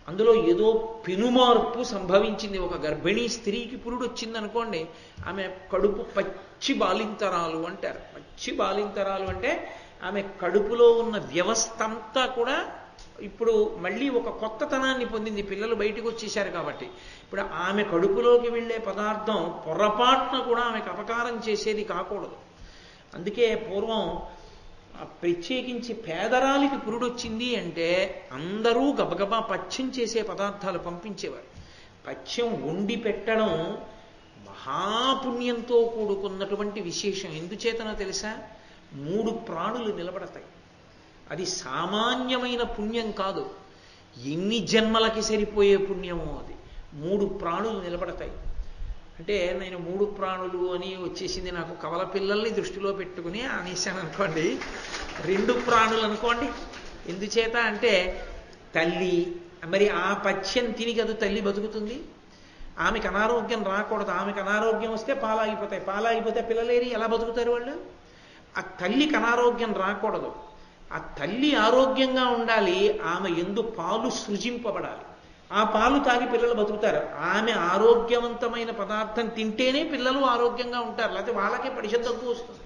అందులో ఏదో పెనుమార్పు సంభవించింది. ఒక గర్భిణీ స్త్రీకి పురుడు వచ్చింది అనుకోండి, ఆమె కడుపు పచ్చి బాలింతరాలు అంటారు. పచ్చి బాలింతరాలు అంటే ఆమె కడుపులో ఉన్న వ్యవస్థ అంతా కూడా ఇప్పుడు మళ్ళీ ఒక కొత్తతనాన్ని పొందింది. పిల్లలు బయటకు వచ్చేశారు కాబట్టి ఇప్పుడు ఆమె కడుపులోకి వెళ్ళే పదార్థం పొరపాటున కూడా ఆమెకు అపకారం చేసేది కాకూడదు. అందుకే పూర్వం ప్రత్యేకించి పేదరాలికి పురుడొచ్చింది అంటే అందరూ గబగబా పథ్యం చేసే పదార్థాలు పంపించేవారు. పథ్యం వండి పెట్టడం మహాపుణ్యంతో కూడుకున్నటువంటి విశేషం. ఎందుచేతనో తెలుసా? 3 ప్రాణులు నిలబడతాయి. అది సామాన్యమైన పుణ్యం కాదు, ఎన్ని జన్మలకి సరిపోయే పుణ్యమో అది. 3 ప్రాణులు నిలబడతాయి. అంటే నేను 3 ప్రాణులు అని వచ్చేసింది నాకు, కవల పిల్లల్ని దృష్టిలో పెట్టుకుని అనేసాను అనుకోండి. 2 ప్రాణులు అనుకోండి. ఎందుచేత అంటే తల్లి, మరి ఆ పథ్యం తిని కదా తల్లి బతుకుతుంది. ఆమెకు అనారోగ్యం రాకూడదు. ఆమెకు అనారోగ్యం వస్తే పాలాగిపోతాయి, పాలాగిపోతే పిల్లలేరి ఎలా బతుకుతారు వాళ్ళు? ఆ తల్లికి అనారోగ్యం రాకూడదు. ఆ తల్లి ఆరోగ్యంగా ఉండాలి. ఆమె యందు పాలు సృజింపబడాలి. ఆ పాలు తాగి పిల్లలు బతుకుతారు. ఆమె ఆరోగ్యవంతమైన పదార్థం తింటేనే పిల్లలు ఆరోగ్యంగా ఉంటారు, లేకపోతే వాళ్ళకే పరిశుద్ధంగా వస్తుంది.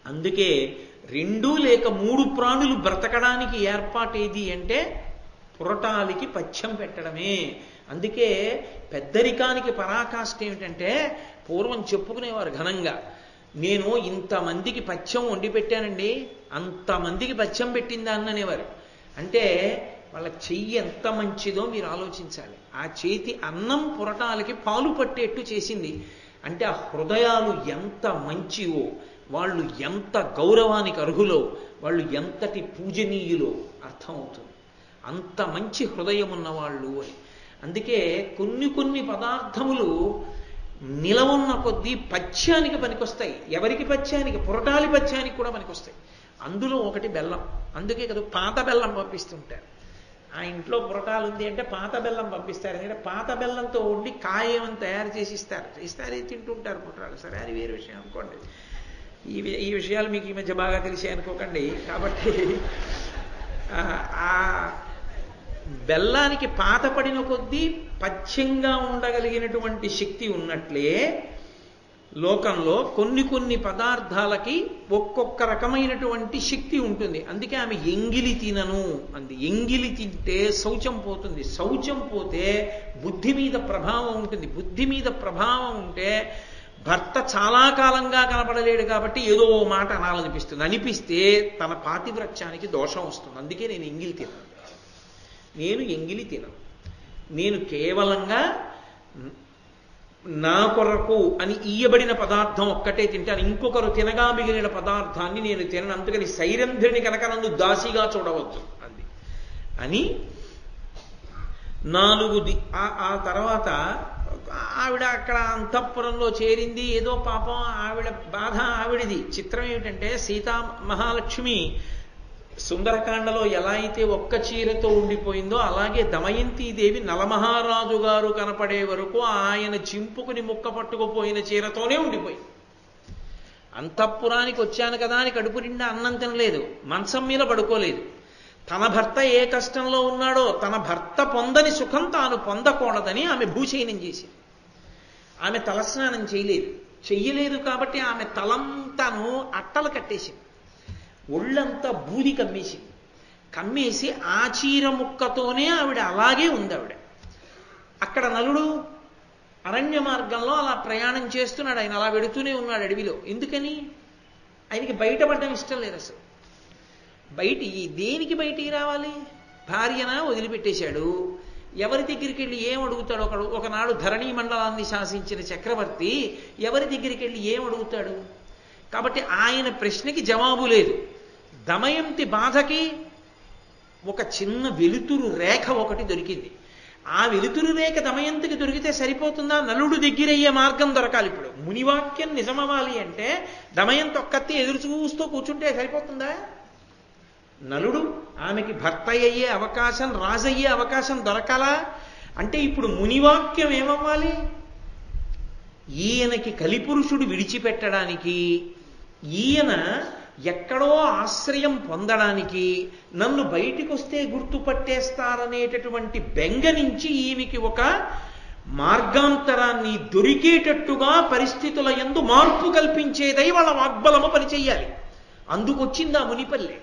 అందుకే 2 లేక 3 ప్రాణులు బ్రతకడానికి ఏర్పాటేది అంటే పురటాలికి పథ్యం పెట్టడమే. అందుకే పెద్దరికానికి పరాకాష్ఠ ఏమిటంటే, పూర్వం చెప్పుకునేవారు ఘనంగా, నేను ఇంతమందికి పథ్యం వండి పెట్టానండి, అంతమందికి పథ్యం పెట్టిందా అనేవారు. అంటే వాళ్ళ చెయ్యి ఎంత మంచిదో మీరు ఆలోచించాలి. ఆ చేతి అన్నం పురటాలకి పాలు పట్టేట్టు చేసింది. అంటే ఆ హృదయాలు ఎంత మంచివో, వాళ్ళు ఎంత గౌరవానికి అర్హులో, వాళ్ళు ఎంతటి పూజనీయులో అర్థమవుతుంది. అంత మంచి హృదయం ఉన్నవాళ్ళు అని. అందుకే కొన్ని పదార్థములు నిలవున్న కొద్దీ పథ్యానికి పనికొస్తాయి. ఎవరికి పథ్యానికి? పురటాలి పథ్యానికి కూడా పనికొస్తాయి. అందులో ఒకటి బెల్లం. అందుకే కదా పాత బెల్లం పంపిస్తుంటారు. ఆ ఇంట్లో పురటాలు ఉంది అంటే పాత బెల్లం పంపిస్తారు. ఎందుకంటే పాత బెల్లంతో వండి కాయమని తయారు చేసి ఇస్తారు, తింటుంటారు పురటాలు. సరే, అది వేరే విషయం అనుకోండి. ఈ విషయాలు మీకు ఈ మధ్య బాగా తెలిసాయి అనుకోకండి. కాబట్టి ఆ బెల్లానికి పాత పడిన కొద్దీ పథ్యంగా ఉండగలిగినటువంటి శక్తి ఉన్నట్లే లోకంలో కొన్ని కొన్ని పదార్థాలకి ఒక్కొక్క రకమైనటువంటి శక్తి ఉంటుంది. అందుకే ఆమె ఎంగిలి తినను అంది. ఎంగిలి తింటే శౌచం పోతుంది. శౌచం పోతే బుద్ధి మీద ప్రభావం ఉంటుంది. బుద్ధి మీద ప్రభావం ఉంటే భర్త చాలా కాలంగా కనపడలేడు కాబట్టి ఏదో ఓ మాట అనాలనిపిస్తుంది. అనిపిస్తే తన పాతివ్రత్యానికి దోషం వస్తుంది. అందుకే నేను ఎంగిలి తినను. నేను కేవలంగా నా కొరకు అని ఇయ్యబడిన పదార్థం ఒక్కటే తింటాను. ఇంకొకరు తినగా మిగిలిన పదార్థాన్ని నేను తినను. అందుకని సైరంధ్రిని కనుక నన్ను దాసిగా చూడవద్దు అంది అని 4 ఆ తర్వాత ఆవిడ అక్కడ అంతఃపురంలో చేరింది. ఏదో పాపం ఆవిడ బాధ ఆవిడిది. చిత్రం ఏమిటంటే సీతా మహాలక్ష్మి సుందరకాండలో ఎలా అయితే ఒక్క చీరతో ఉండిపోయిందో అలాగే దమయంతీదేవి నలమహారాజు గారు కనపడే వరకు ఆయన చింపుకుని ముక్క పట్టుకుపోయిన చీరతోనే ఉండిపోయింది. అంతఃపురానికి వచ్చాను కదా అని కడుపు నిండా అన్నం తినలేదు, మంచం మీద పడుకోలేదు. తన భర్త ఏ కష్టంలో ఉన్నాడో తన భర్త పొందని సుఖం తాను పొందకూడదని ఆమె భూశయనం చేసింది. ఆమె తలస్నానం చెయ్యలేదు కాబట్టి ఆమె తలంతాను అట్టలు కట్టేసింది. ఒళ్ళంతా బూది కమ్మేసి ఆ చీర ముక్కతోనే ఆవిడ అలాగే ఉంది. అక్కడ నలుడు అరణ్య మార్గంలో అలా ప్రయాణం చేస్తున్నాడు. ఆయన అలా వెడుతూనే ఉన్నాడు అడవిలో. ఎందుకని? ఆయనకి బయటపడడం ఇష్టం లేదు అసలు. దేనికి బయటికి రావాలి? భార్యన వదిలిపెట్టేశాడు. ఎవరి దగ్గరికి వెళ్ళి ఏం అడుగుతాడు? ఒకనాడు ధరణీ మండలాన్ని శాసించిన చక్రవర్తి ఎవరి దగ్గరికి వెళ్ళి ఏం అడుగుతాడు? కాబట్టి ఆయన ప్రశ్నకి జవాబు లేదు. దమయంతి బాధకి ఒక చిన్న వెలుతురు రేఖ ఒకటి దొరికింది. ఆ వెలుతురు రేఖ దమయంతికి దొరికితే సరిపోతుందా? నలుడు దగ్గరయ్యే మార్గం దొరకాలి. ఇప్పుడు మునివాక్యం నిజమవ్వాలి అంటే దమయంతి ఒక్కత్తి ఎదురు చూస్తూ కూర్చుంటే సరిపోతుందా? నలుడు ఆమెకి భర్త అయ్యే అవకాశం, రాజయ్యే అవకాశం దొరకాలా అంటే ఇప్పుడు మునివాక్యం ఏమవ్వాలి? ఈయనకి కలిపురుషుడు విడిచిపెట్టడానికి, ఈయన ఎక్కడో ఆశ్రయం పొందడానికి, నన్ను బయటికి వస్తే గుర్తుపట్టేస్తారనేటటువంటి బెంగ నుంచి ఈమెకి ఒక మార్గాంతరాన్ని దొరికేటట్టుగా పరిస్థితుల యందు మార్పు కల్పించేదై వాళ్ళ వాగ్బలము పనిచెయ్యాలి. అందుకొచ్చింది ఆ మునిపల్లె.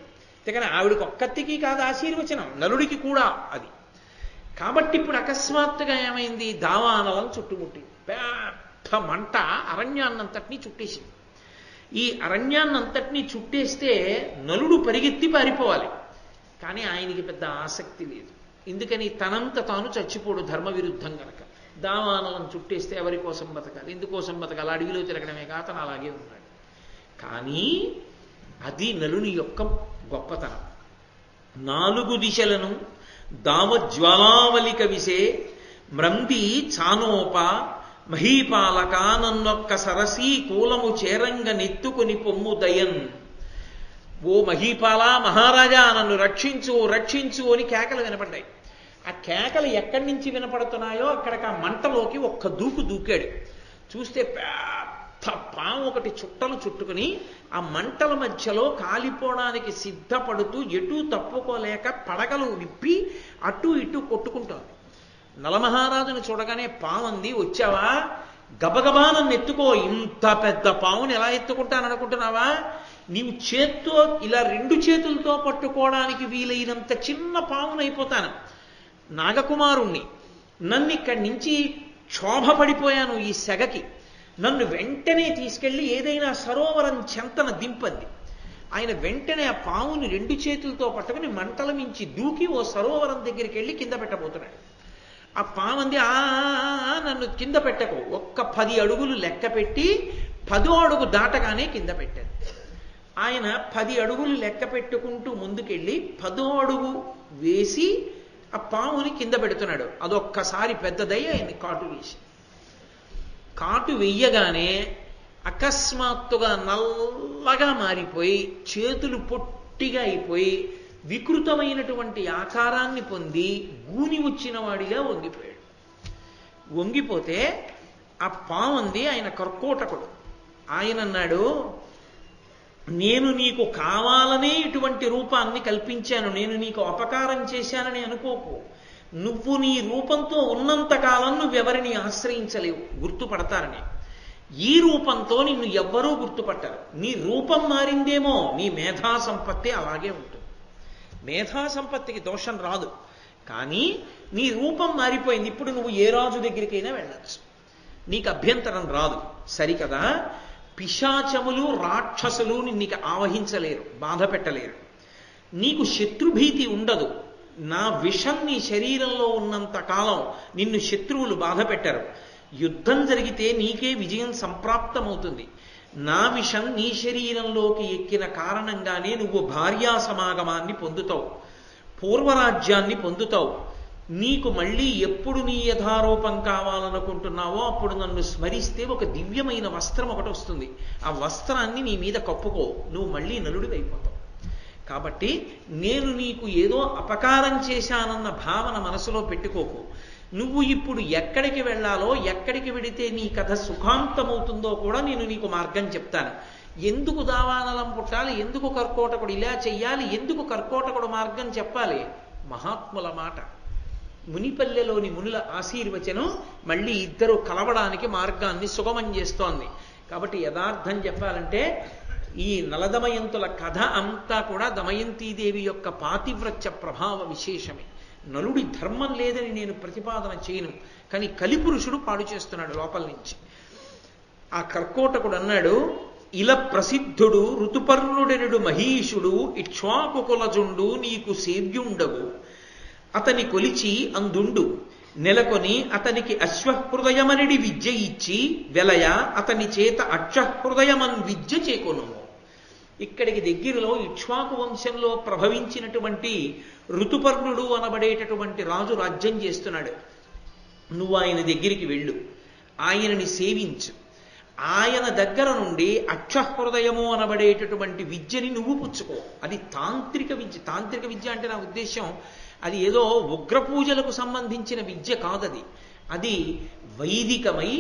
కానీ ఆవిడకి ఒక్కత్తికి కాదు ఆశీర్వచనం, నలుడికి కూడా అది. కాబట్టి ఇప్పుడు అకస్మాత్తుగా ఏమైంది? దావానలం చుట్టుముట్టి పెద్ద మంట అరణ్యాన్నంతటినీ చుట్టేసింది. ఈ అరణ్యాన్నంతటినీ చుట్టేస్తే నలుడు పరిగెత్తి పారిపోవాలి. కానీ ఆయనకి పెద్ద ఆసక్తి లేదు. ఎందుకని? తనంత తాను చచ్చిపోడు ధర్మ విరుద్ధం కనుక. దావానలం చుట్టేస్తే ఎవరి కోసం బతకాలి? ఎందుకోసం బతకాలి? అడవిలో తిరగడమే కాక అతను అలాగే ఉన్నాడు. కానీ అది నలుని యొక్క గొప్పతనం. 4 దిశలను దావజ్వాలావలిక విసే మ్రంది చానోప మహీపాలక నన్నొక్క సరసీ కూలము చేరంగ నెత్తుకుని పొమ్ము దయన్. ఓ మహీపాల, మహారాజా నన్ను రక్షించు రక్షించు అని కేకలు వినపడ్డాయి. ఆ కేకలు ఎక్కడి నుంచి వినపడుతున్నాయో అక్కడికి ఆ మంటలోకి ఒక్క దూకాడు. చూస్తే పెద్ద పాము ఒకటి చుట్టలు చుట్టుకుని ఆ మంటల మధ్యలో కాలిపోవడానికి సిద్ధపడుతూ ఎటూ తప్పుకోలేక పడగలు విప్పి అటు ఇటు కొట్టుకుంటోంది. నలమహారాజును చూడగానే పాముంది, వచ్చావా? గబగబా నన్ను ఎత్తుకో. ఇంత పెద్ద పాముని ఎలా ఎత్తుకుంటాననుకుంటున్నావా? నీవు చేత్తో ఇలా 2 చేతులతో పట్టుకోవడానికి వీలైనంత చిన్న పామునైపోతాను. నాగకుమారుణ్ణి. నన్ను ఇక్కడి నుంచి క్షోభపడిపోయాను ఈ సెగకి. నన్ను వెంటనే తీసుకెళ్లి ఏదైనా సరోవరం చెంతన దింపంది. ఆయన వెంటనే ఆ పాముని 2 చేతులతో పట్టుకుని మంటల మించి దూకి ఓ సరోవరం దగ్గరికి వెళ్ళి కింద పెట్టబోతున్నాడు. ఆ పామంది, నన్ను కింద పెట్టకు. ఒక్క 10 అడుగులు లెక్క పెట్టి 10వ అడుగు దాటగానే కింద పెట్టాడు. ఆయన 10 అడుగులు లెక్క పెట్టుకుంటూ ముందుకెళ్ళి 10వ అడుగు వేసి ఆ పాముని కింద పెడుతున్నాడు. అదొక్కసారి పెద్దదై ఆయన్ని కాటు వెయ్యగానే అకస్మాత్తుగా నల్లగా మారిపోయి చేతులు పొట్టిగా అయిపోయి వికృతమైనటువంటి ఆకారాన్ని పొంది గూని వచ్చిన వాడిగా వంగిపోయాడు. వంగిపోతే ఆ పాముంది, ఆయన కర్కోటకుడు. ఆయన అన్నాడు, నేను నీకు కావాలనే ఇటువంటి రూపాన్ని కల్పించాను, నేను నీకు అపకారం చేశానని అనుకోకు. నువ్వు నీ రూపంతో ఉన్నంతకాలం నువ్వెవరిని ఆశ్రయించలేవు, గుర్తుపడతారని. ఈ రూపంతో నిన్ను ఎవ్వరూ గుర్తుపట్టరు. నీ రూపం మారిందేమో, నీ మేధా సంపత్తి అలాగే ఉంటుంది. మేధా సంపత్తికి దోషం రాదు, కానీ నీ రూపం మారిపోయింది. ఇప్పుడు నువ్వు ఏ రాజు దగ్గరికైనా వెళ్ళచ్చు, నీకు అభ్యంతరం రాదు. సరికదా, పిశాచములు రాక్షసులు నిన్ను ఆవహించలేరు, బాధ పెట్టలేరు. నీకు శత్రుభీతి ఉండదు. నా విషం నీ శరీరంలో ఉన్నంత కాలం నిన్ను శత్రువులు బాధ పెట్టరు. యుద్ధం జరిగితే నీకే విజయం సంప్రాప్తమవుతుంది. నా విషం నీ శరీరంలోకి ఎక్కిన కారణంగానే నువ్వు భార్యా సమాగమాన్ని పొందుతావు, పూర్వరాజ్యాన్ని పొందుతావు. నీకు మళ్ళీ ఎప్పుడు నీ యథారూపం కావాలనుకుంటున్నావో అప్పుడు నన్ను స్మరిస్తే ఒక దివ్యమైన వస్త్రం ఒకటి వస్తుంది. ఆ వస్త్రాన్ని నీ మీద కప్పుకో, నువ్వు మళ్ళీ నలుడివైపోతావు. కాబట్టి నేను నీకు ఏదో అపకారం చేశానన్న భావన మనసులో పెట్టుకోకు. నువ్వు ఇప్పుడు ఎక్కడికి వెళ్ళాలో, ఎక్కడికి వెడితే నీ కథ సుఖాంతమవుతుందో కూడా నేను నీకు మార్గం చెప్తాను. ఎందుకు దావానలం పుట్టాలి, ఎందుకు కర్కోటకుడు ఇలా చెయ్యాలి, ఎందుకు కర్కోటకుడు మార్గం చెప్పాలి? మహాత్ముల మాట, మునిపల్లెలోని మునుల ఆశీర్వచనం మళ్ళీ ఇద్దరు కలవడానికి మార్గాన్ని సుగమం చేస్తోంది. కాబట్టి యథార్థం చెప్పాలంటే ఈ నలదమయంతుల కథ అంతా కూడా దమయంతీదేవి యొక్క పాతివ్రత్య ప్రభావ విశేషమే. నలుడి ధర్మం లేదని నేను ప్రతిపాదన చేయను, కానీ కలిపురుషుడు పాడు చేస్తున్నాడు లోపల నుంచి. ఆ కర్కోటకుడు అన్నాడు, ఇల ప్రసిద్ధుడు ఋతుపర్ణుడెనుడు మహీషుడు ఇక్ష్వాకుకులజుండు నీకు సేవ్యుండవు. అతని కొలిచి అందుండు నెలకొని అతనికి అశ్వహృదయమనిడి విద్య ఇచ్చి వెలయ అతని చేత అక్షహృదయమన్ విద్య చేకొను. ఇక్కడికి దగ్గరలో ఇక్ష్వాకు వంశంలో ప్రభవించినటువంటి ఋతుపర్ణుడు అనబడేటటువంటి రాజు రాజ్యం చేస్తున్నాడు. నువ్వు ఆయన దగ్గరికి వెళ్ళు, ఆయనని సేవించు. ఆయన దగ్గర నుండి అక్షహృదయము అనబడేటటువంటి విద్యని నువ్వు పుచ్చుకో. అది తాంత్రిక విద్య. తాంత్రిక విద్య అంటే నా ఉద్దేశం అది ఏదో ఉగ్ర పూజలకు సంబంధించిన విద్య కాదది. అది వైదికమై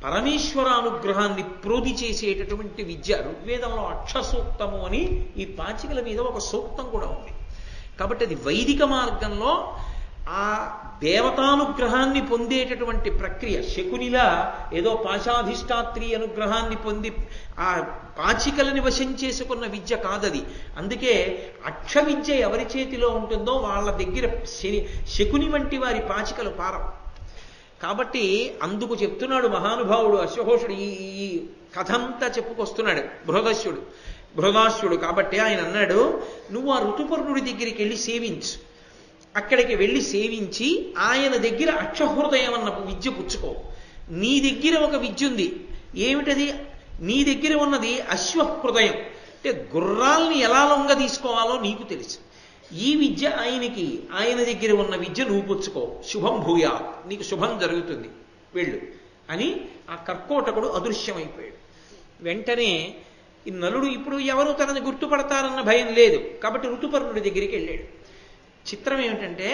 పరమేశ్వరానుగ్రహాన్ని ప్రోధి చేసేటటువంటి విద్య. ఋగ్వేదంలో అక్షసూక్తము అని ఈ పాచికల మీద ఒక సూక్తం కూడా ఉంది. కాబట్టి అది వైదిక మార్గంలో ఆ దేవతానుగ్రహాన్ని పొందేటటువంటి ప్రక్రియ. శకునిలా ఏదో పాశాధిష్టాత్రి అనుగ్రహాన్ని పొంది ఆ పాచికలని వశం చేసుకున్న విద్య కాదది. అందుకే అక్ష విద్య ఎవరి చేతిలో ఉంటుందో వాళ్ళ దగ్గర శకుని వంటి వారి పాచికలు పారవు. కాబట్టి అందుకు చెప్తున్నాడు మహానుభావుడు అశ్వఘోషుడు. ఈ కథంతా చెప్పుకొస్తున్నాడు బృహదాశ్యుడు. కాబట్టి ఆయన అన్నాడు, నువ్వు ఆ ఋతుపర్ణుడి దగ్గరికి వెళ్ళి సేవించు. అక్కడికి వెళ్ళి సేవించి ఆయన దగ్గర అక్షహృదయం అన్న విద్య పుచ్చుకో. నీ దగ్గర ఒక విద్య ఉంది. ఏమిటది? నీ దగ్గర ఉన్నది అశ్వహృదయం. అంటే గుర్రాల్ని ఎలా లొంగ తీసుకోవాలో నీకు తెలుసు. ఈ విద్య ఆయన దగ్గర ఉన్న విద్య నువ్వు పుచ్చుకో. శుభం భూయా, నీకు శుభం జరుగుతుంది, వెళ్ళు అని ఆ కర్కోటకుడు అదృశ్యమైపోయాడు. వెంటనే ఈ నలుడు ఇప్పుడు ఎవరు తనని గుర్తుపడతారన్న భయం లేదు కాబట్టి ఋతుపర్ణుడి దగ్గరికి వెళ్ళాడు. చిత్రం ఏమిటంటే,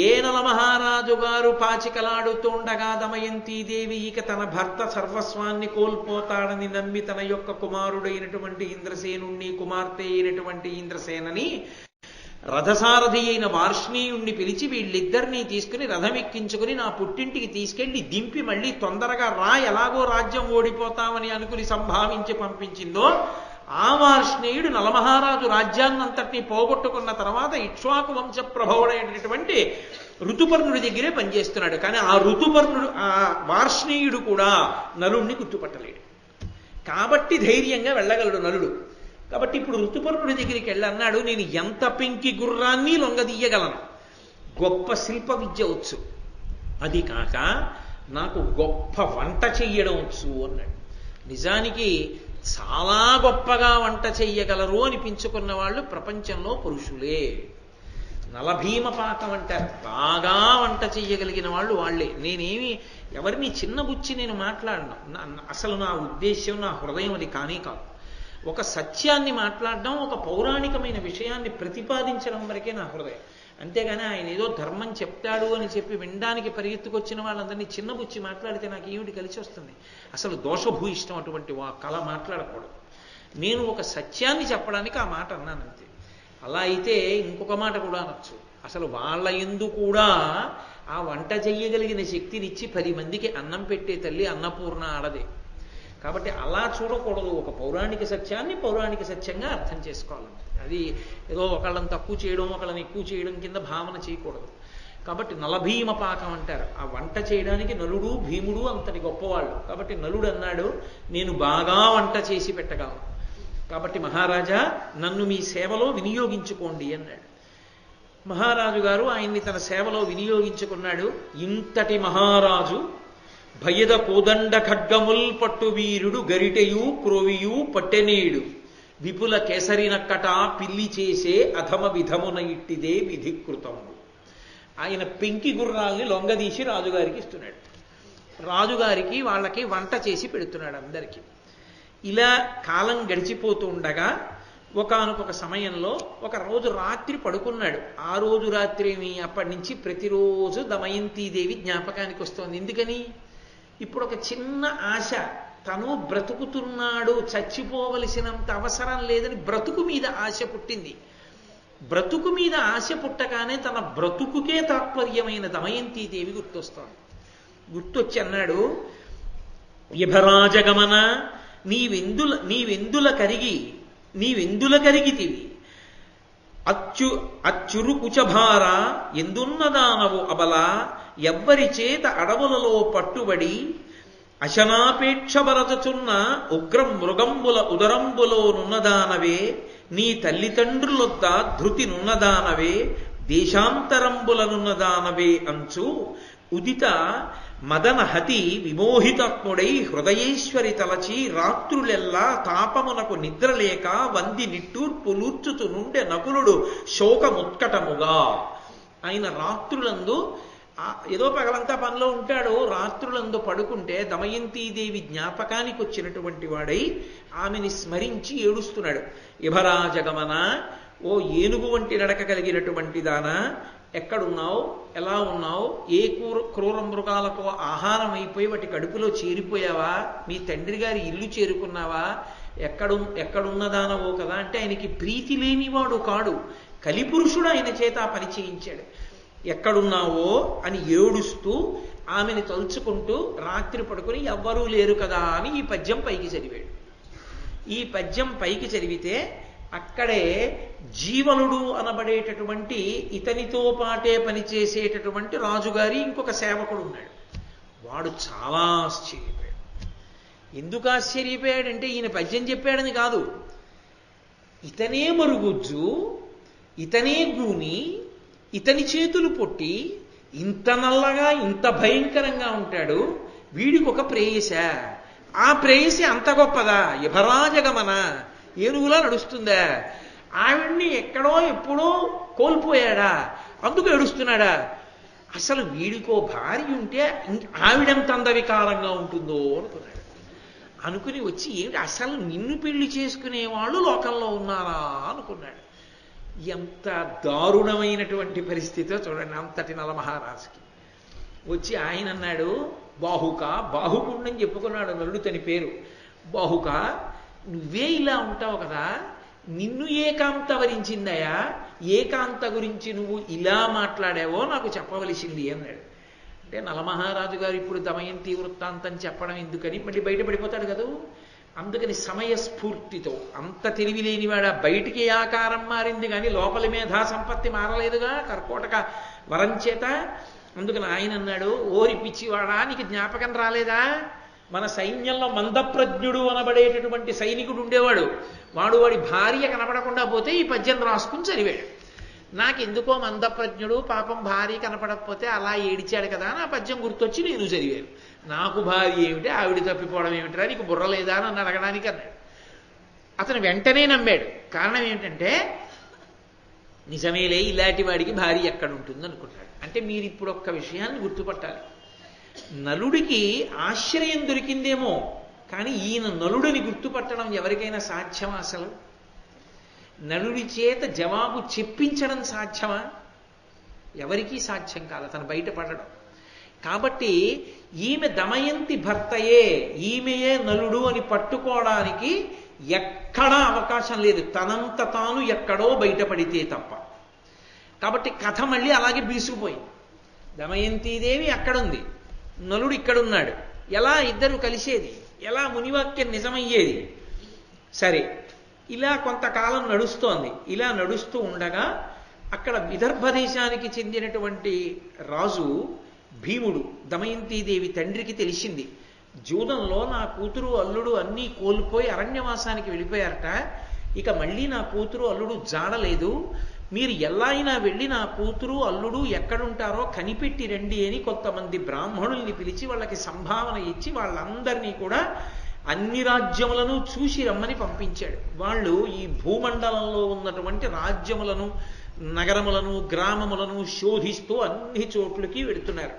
ఏ నలమహారాజు గారు పాచికలాడుతుండగా దమయంతీదేవి ఇక తన భర్త సర్వస్వాన్ని కోల్పోతాడని నమ్మి తన యొక్క కుమారుడైనటువంటి ఇంద్రసేనుణ్ణి, కుమార్తె అయినటువంటి ఇంద్రసేనని, రథసారథి అయిన వార్ష్ణీయుణ్ణి పిలిచి వీళ్ళిద్దరినీ తీసుకుని రథమెక్కించుకుని నా పుట్టింటికి తీసుకెళ్లి దింపి మళ్ళీ తొందరగా రా, ఎలాగో రాజ్యం ఓడిపోతామని అనుకుని సంభావించి పంపించిందో, ఆ వార్ష్ణేయుడు నలమహారాజు రాజ్యాన్నంతటినీ పోగొట్టుకున్న తర్వాత ఇక్ష్వాకు వంశ ప్రభవుడైనటువంటి ఋతుపర్ణుడి దగ్గరే పనిచేస్తున్నాడు. కానీ ఆ వార్ష్ణేయుడు కూడా నలుణ్ణి గుర్తుపట్టలేడు. కాబట్టి ధైర్యంగా వెళ్ళగలడు నలుడు. కాబట్టి ఇప్పుడు ఋతుపర్ణుడి దగ్గరికి వెళ్ళన్నాడు, నేను ఎంత పెంకి గుర్రాన్ని లొంగదీయగలను, గొప్ప శిల్ప విద్య వచ్చు, అది కాక నాకు గొప్ప వంట చెయ్యడం వచ్చు అన్నాడు. నిజానికి చాలా గొప్పగా వంట చెయ్యగలరు అనిపించుకున్న వాళ్ళు ప్రపంచంలో పురుషులే. నలభీమ పాకం అంటారు, బాగా వంట చెయ్యగలిగిన వాళ్ళు వాళ్ళే. నేనేమి ఎవరిని చిన్నబుచ్చి నేను మాట్లాడను. అసలు నా ఉద్దేశ్యం, నా హృదయం అది కానే కాదు. ఒక సత్యాన్ని మాట్లాడడం, ఒక పౌరాణికమైన విషయాన్ని ప్రతిపాదించడం వరకే నా హృదయం. అంతేగాని ఆయన ఏదో ధర్మం చెప్తాడు అని చెప్పి వినడానికి పరిగెత్తుకొచ్చిన వాళ్ళందరినీ చిన్నబుచ్చి మాట్లాడితే నాకు ఏమిటి కలిసి వస్తుంది? అసలు దోషభూయిష్టం అటువంటి కళ మాట్లాడకూడదు. నేను ఒక సత్యాన్ని చెప్పడానికి ఆ మాట అన్నాను అంతే. అలా అయితే ఇంకొక మాట కూడా అనొచ్చు, అసలు వాళ్ళ యందు కూడా ఆ వంట చెయ్యగలిగిన శక్తినిచ్చి 10 మందికి అన్నం పెట్టే తల్లి అన్నపూర్ణ ఆడదే. కాబట్టి అలా చూడకూడదు. ఒక పౌరాణిక సత్యాన్ని పౌరాణిక సత్యంగా అర్థం చేసుకోవాలంటే అది ఏదో ఒకళ్ళని తక్కువ చేయడం ఒకళ్ళని ఎక్కువ చేయడం కింద భావన చేయకూడదు. కాబట్టి నలభీమ పాకం అంటారు. ఆ వంట చేయడానికి నలుడు భీముడు అంతటి గొప్పవాళ్ళు. కాబట్టి నలుడు అన్నాడు, నేను బాగా వంట చేసి పెట్టగలను, కాబట్టి మహారాజా నన్ను మీ సేవలో వినియోగించుకోండి అన్నాడు. మహారాజు గారు ఆయన్ని తన సేవలో వినియోగించుకున్నాడు. ఇంతటి మహారాజు భయద కోదండ ఖడ్గముల్ పట్టు వీరుడు గరిటెయు క్రోవియు పట్టెనేడు విపుల కేసరినక్కట పిల్లి చేసే అధమ విధమున ఇట్టిదే విధికృతము. ఆయన పెంకి గుర్రాల్ని లొంగదీసి రాజుగారికి ఇస్తున్నాడు. రాజుగారికి వాళ్ళకి వంట చేసి పెడుతున్నాడు అందరికీ. ఇలా కాలం గడిచిపోతూ ఉండగా ఒకానొక సమయంలో ఒక రోజు రాత్రి పడుకున్నాడు. ఆ రోజు రాత్రి అప్పటి నుంచి ప్రతిరోజు దమయంతీదేవి జ్ఞాపకానికి వస్తోంది. ఎందుకని? ఇప్పుడు ఒక చిన్న ఆశ, తను బ్రతుకుతున్నాడు, చచ్చిపోవలసినంత అవసరం లేదని బ్రతుకు మీద ఆశ పుట్టింది. బ్రతుకు మీద ఆశ పుట్టగానే తన బ్రతుకుకే తాత్పర్యమైన దమయంతీదేవి గుర్తొస్తోంది. గుర్తొచ్చి అన్నాడు, యభరాజగమన నీవెందుల కరిగితివి అచ్చురు కుచభార ఎందున్నదానవు అబల ఎవ్వరి చేత అడవులలో పట్టుబడి అశనాపేక్ష బరచుచున్న ఉగ్రం మృగంబుల ఉదరంబులో నున్నదానవే నీ తల్లిదండ్రులొద్ద ధృతి నున్నదానవే దేశాంతరంబులనున్నదానవే అంచు ఉదిత మదన హతి విమోహితాత్ముడై హృదయేశ్వరి తలచి రాత్రులెల్లా తాపమునకు నిద్రలేక వంది నిట్టూర్పులూర్చుతు నుండే నకులుడు శోకముత్కటముగా. ఆయన రాత్రులందు ఏదో పగలంతా పనిలో ఉంటాడు, రాత్రులందు పడుకుంటే దమయంతీదేవి జ్ఞాపకానికి వచ్చినటువంటి వాడై ఆమెని స్మరించి ఏడుస్తున్నాడు. యభరాజగమన, ఓ ఏనుగు వంటి నడక కలిగినటువంటి దానా, ఎక్కడున్నావు, ఎలా ఉన్నావు, ఏ క్రూర మృగాలకు ఆహారం అయిపోయి వాటి కడుపులో చేరిపోయావా, మీ తండ్రి గారి ఇల్లు చేరుకున్నావా, ఎక్కడున్నదానవో కదా అంటే ఆయనకి ప్రీతి లేనివాడు కాడు, కలిపురుషుడు ఆయన చేత పని చేయించాడు. ఎక్కడున్నావో అని ఏడుస్తూ ఆమెని తలుచుకుంటూ రాత్రి పడుకుని ఎవ్వరూ లేరు కదా అని ఈ పద్యం పైకి చదివాడు. ఈ పద్యం పైకి చదివితే అక్కడే జీవనుడు అనబడేటటువంటి ఇతనితో పాటే పనిచేసేటటువంటి రాజుగారి ఇంకొక సేవకుడు ఉన్నాడు. వాడు చాలా ఆశ్చర్యపోయాడు. ఎందుకు ఆశ్చర్యపోయాడంటే ఈయన పద్యం చెప్పాడని కాదు, ఇతనే మరుగుజ్జు, ఇతనే గూని, ఇతని చేతులు పొట్టి, ఇంత నల్లగా ఇంత భయంకరంగా ఉంటాడు, వీడికి ఒక ప్రేయస, ఆ ప్రేయసి అంత గొప్పదా, యభరాజగమన ఏనుగులా నడుస్తుందా, ఆవిడ్ని ఎక్కడో ఎప్పుడో కోల్పోయాడా అందుకు ఏడుస్తున్నాడా, అసలు వీడికో భార్య ఉంటే ఆవిడెంత అందవికారంగా ఉంటుందో అనుకున్నాడు. అనుకుని వచ్చి ఏమిటి అసలు నిన్ను పెళ్లి చేసుకునేవాళ్ళు లోకంలో ఉన్నారా అనుకున్నాడు. ఎంత దారుణమైనటువంటి పరిస్థితితో చూడండి అంతటి నలమహారాజుకి. వచ్చి ఆయన అన్నాడు, బాహుకుండని చెప్పుకున్నాడు నలుడు తని పేరు. బాహుక, నువ్వే ఇలా ఉంటావు కదా, నిన్ను ఏకాంత వరించిందయా, ఏకాంత గురించి నువ్వు ఇలా మాట్లాడావో నాకు చెప్పవలసింది అన్నాడు. అంటే నలమహారాజు గారు ఇప్పుడు దమయంతి వృత్తాంతం చెప్పడం ఎందుకని మళ్ళీ బయటపడిపోతాడు కదా, అందుకని సమయస్ఫూర్తితో, అంత తెలివి లేనివాడ బయటికి ఆకారం మారింది కానీ లోపలి మేధా సంపత్తి మారలేదుగా కర్కోటక వరం చేత. అందుకని ఆయన అన్నాడు, ఓరి పిచ్చివాడా నీకు జ్ఞాపకం రాలేదా, మన సైన్యంలో మందప్రజ్ఞుడు అనబడేటటువంటి సైనికుడు ఉండేవాడు, వాడి భార్య కనపడకుండా పోతే ఈ పద్యం రాసుకుని చదివాడు. నాకెందుకో మందప్రజ్ఞుడు పాపం భార్య కనపడకపోతే అలా ఏడిచాడు కదా నా పద్యం గుర్తొచ్చి నేను చదివాను. నాకు భార్య ఏమిటి, ఆవిడ తప్పిపోవడం ఏమిటిరా, నీకు బుర్ర లేదా అని అడగడానికి అన్నాడు. అతను వెంటనే నమ్మాడు. కారణం ఏమిటంటే నిజమేలే ఇలాంటి వాడికి భార్య ఎక్కడ ఉంటుంది అనుకున్నాడు. అంటే మీరు ఇప్పుడు ఒక్క విషయాన్ని గుర్తుపట్టాలి, నలుడికి ఆశ్రయం దొరికిందేమో కానీ ఈయన నలుడిని గుర్తుపట్టడం ఎవరికైనా సాధ్యమా? అసలు నలుడి చేత జవాబు చెప్పించడం సాధ్యమా? ఎవరికీ సాధ్యం కాదు తను బయటపడడం. కాబట్టి ఈమె దమయంతి భర్తయే, ఈమెయే నలుడు అని పట్టుకోవడానికి ఎక్కడా అవకాశం లేదు, తనంత తాను ఎక్కడో బయటపడితే తప్ప. కాబట్టి కథ మళ్ళీ అలాగే బీసుకుపోయింది. దమయంతీదేవి అక్కడుంది, నలుడు ఇక్కడున్నాడు. ఎలా ఇద్దరు కలిసేది? ఎలా మునివాక్యం నిజమయ్యేది? సరే, ఇలా కొంతకాలం నడుస్తోంది. ఇలా నడుస్తూ ఉండగా అక్కడ విదర్భ దేశానికి చెందినటువంటి రాజు భీముడు దమయంతీదేవి తండ్రికి తెలిసింది, జూదంలో నా కూతురు అల్లుడు అన్నీ కోల్పోయి అరణ్యవాసానికి వెళ్ళిపోయారట, ఇక మళ్ళీ నా కూతురు అల్లుడు జాడలేదు, మీరు ఎలా అయినా వెళ్ళి నా కూతురు అల్లుడు ఎక్కడుంటారో కనిపెట్టి రండి అని కొంతమంది బ్రాహ్మణుల్ని పిలిచి వాళ్ళకి సంభావన ఇచ్చి వాళ్ళందరినీ కూడా అన్ని రాజ్యములను చూసి రమ్మని పంపించాడు. వాళ్ళు ఈ భూమండలంలో ఉన్నటువంటి రాజ్యములను, నగరములను, గ్రామములను శోధిస్తూ అన్ని చోట్లకి వెళుతున్నారు.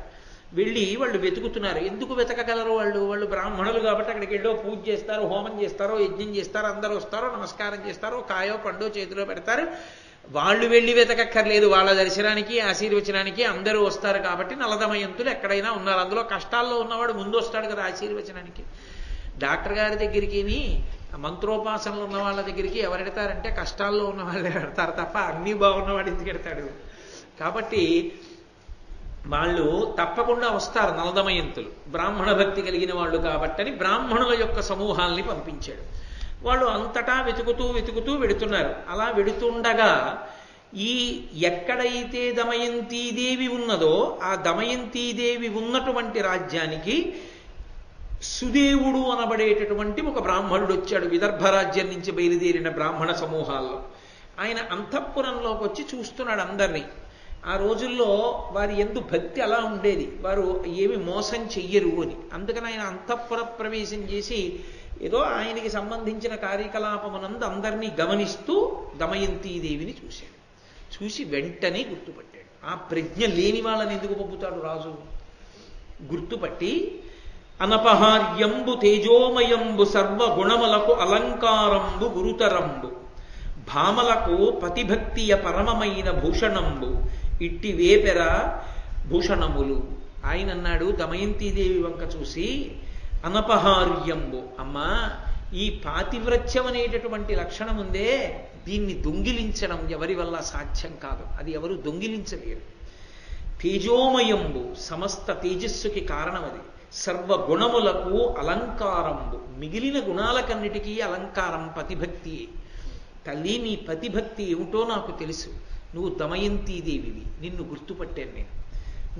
వెళ్ళి వాళ్ళు వెతుకుతున్నారు. ఎందుకు వెతకగలరు? వాళ్ళు బ్రాహ్మణులు కాబట్టి అక్కడికి వెళ్ళో పూజ చేస్తారు, హోమం చేస్తారో, యజ్ఞం చేస్తారో, అందరూ వస్తారో, నమస్కారం చేస్తారో, కాయో పండో చేతిలో పెడతారు. వాళ్ళు వెళ్ళి వెతకక్కర్లేదు, వాళ్ళ దర్శనానికి ఆశీర్వచనానికి అందరూ వస్తారు కాబట్టి నలదమయంతులు ఎక్కడైనా ఉన్నారు. అందులో కష్టాల్లో ఉన్నవాడు ముందు వస్తాడు కదా ఆశీర్వచనానికి. డాక్టర్ గారి దగ్గరికి, మంత్రోపాసనలు ఉన్న వాళ్ళ దగ్గరికి ఎవరు ఎడతారంటే కష్టాల్లో ఉన్న వాళ్ళే పెడతారు తప్ప అన్నీ బాగున్నవాడు ఎందుకు ఎడతాడు? కాబట్టి వాళ్ళు తప్పకుండా వస్తారు నలదమయంతులు, బ్రాహ్మణ భక్తి కలిగిన వాళ్ళు కాబట్టని బ్రాహ్మణుల యొక్క సమూహాల్ని పంపించాడు. వాళ్ళు అంతటా వెతుకుతూ వెడుతున్నారు. అలా వెడుతుండగా ఈ ఎక్కడైతే దమయంతీదేవి ఉన్నదో ఆ దమయంతీదేవి ఉన్నటువంటి రాజ్యానికి సుదేవుడు అనబడేటటువంటి ఒక బ్రాహ్మణుడు వచ్చాడు. విదర్భ రాజ్యం నుంచి బయలుదేరిన బ్రాహ్మణ సమూహాల్లో ఆయన అంతఃపురంలోకి వచ్చి చూస్తున్నాడు అందరినీ. ఆ రోజుల్లో వారి యందు భక్తి అలా ఉండేది, వారు ఏమి మోసం చెయ్యరు అని. అందుకని ఆయన అంతఃపుర ప్రవేశం చేసి ఏదో ఆయనకి సంబంధించిన కార్యకలాపమునందు అందరినీ గమనిస్తూ దమయంతీదేవిని చూశాడు. చూసి వెంటనే గుర్తుపట్టాడు. ఆ ప్రజ్ఞ లేని వాళ్ళని ఎందుకు పంపుతాడు రాజు? గుర్తుపట్టి అనపహార్యంబు తేజోమయంబు సర్వగుణములకు అలంకారంబు గురుతరంబు భామలకు పతిభక్తియ పరమమైన భూషణంబు ఇట్టి వేపెర భూషణములు. ఆయన అన్నాడు దమయంతీదేవి వంక చూసి, అనపహార్యంబు, అమ్మా ఈ పాతివ్రత్యం అనేటటువంటి లక్షణం ఉందే, దీన్ని దొంగిలించడం ఎవరి వల్ల సాధ్యం కాదు, అది ఎవరు దొంగిలించలేరు. తేజోమయంబు, సమస్త తేజస్సుకి కారణం అది. సర్వగుణములకు అలంకారంబు, మిగిలిన గుణాలకన్నిటికీ అలంకారం పతిభక్తి. తల్లి, నీ పతిభక్తి ఏమిటో నాకు తెలుసు, నువ్వు దమయంతీదేవివి, నిన్ను గుర్తుపట్టాను నేను.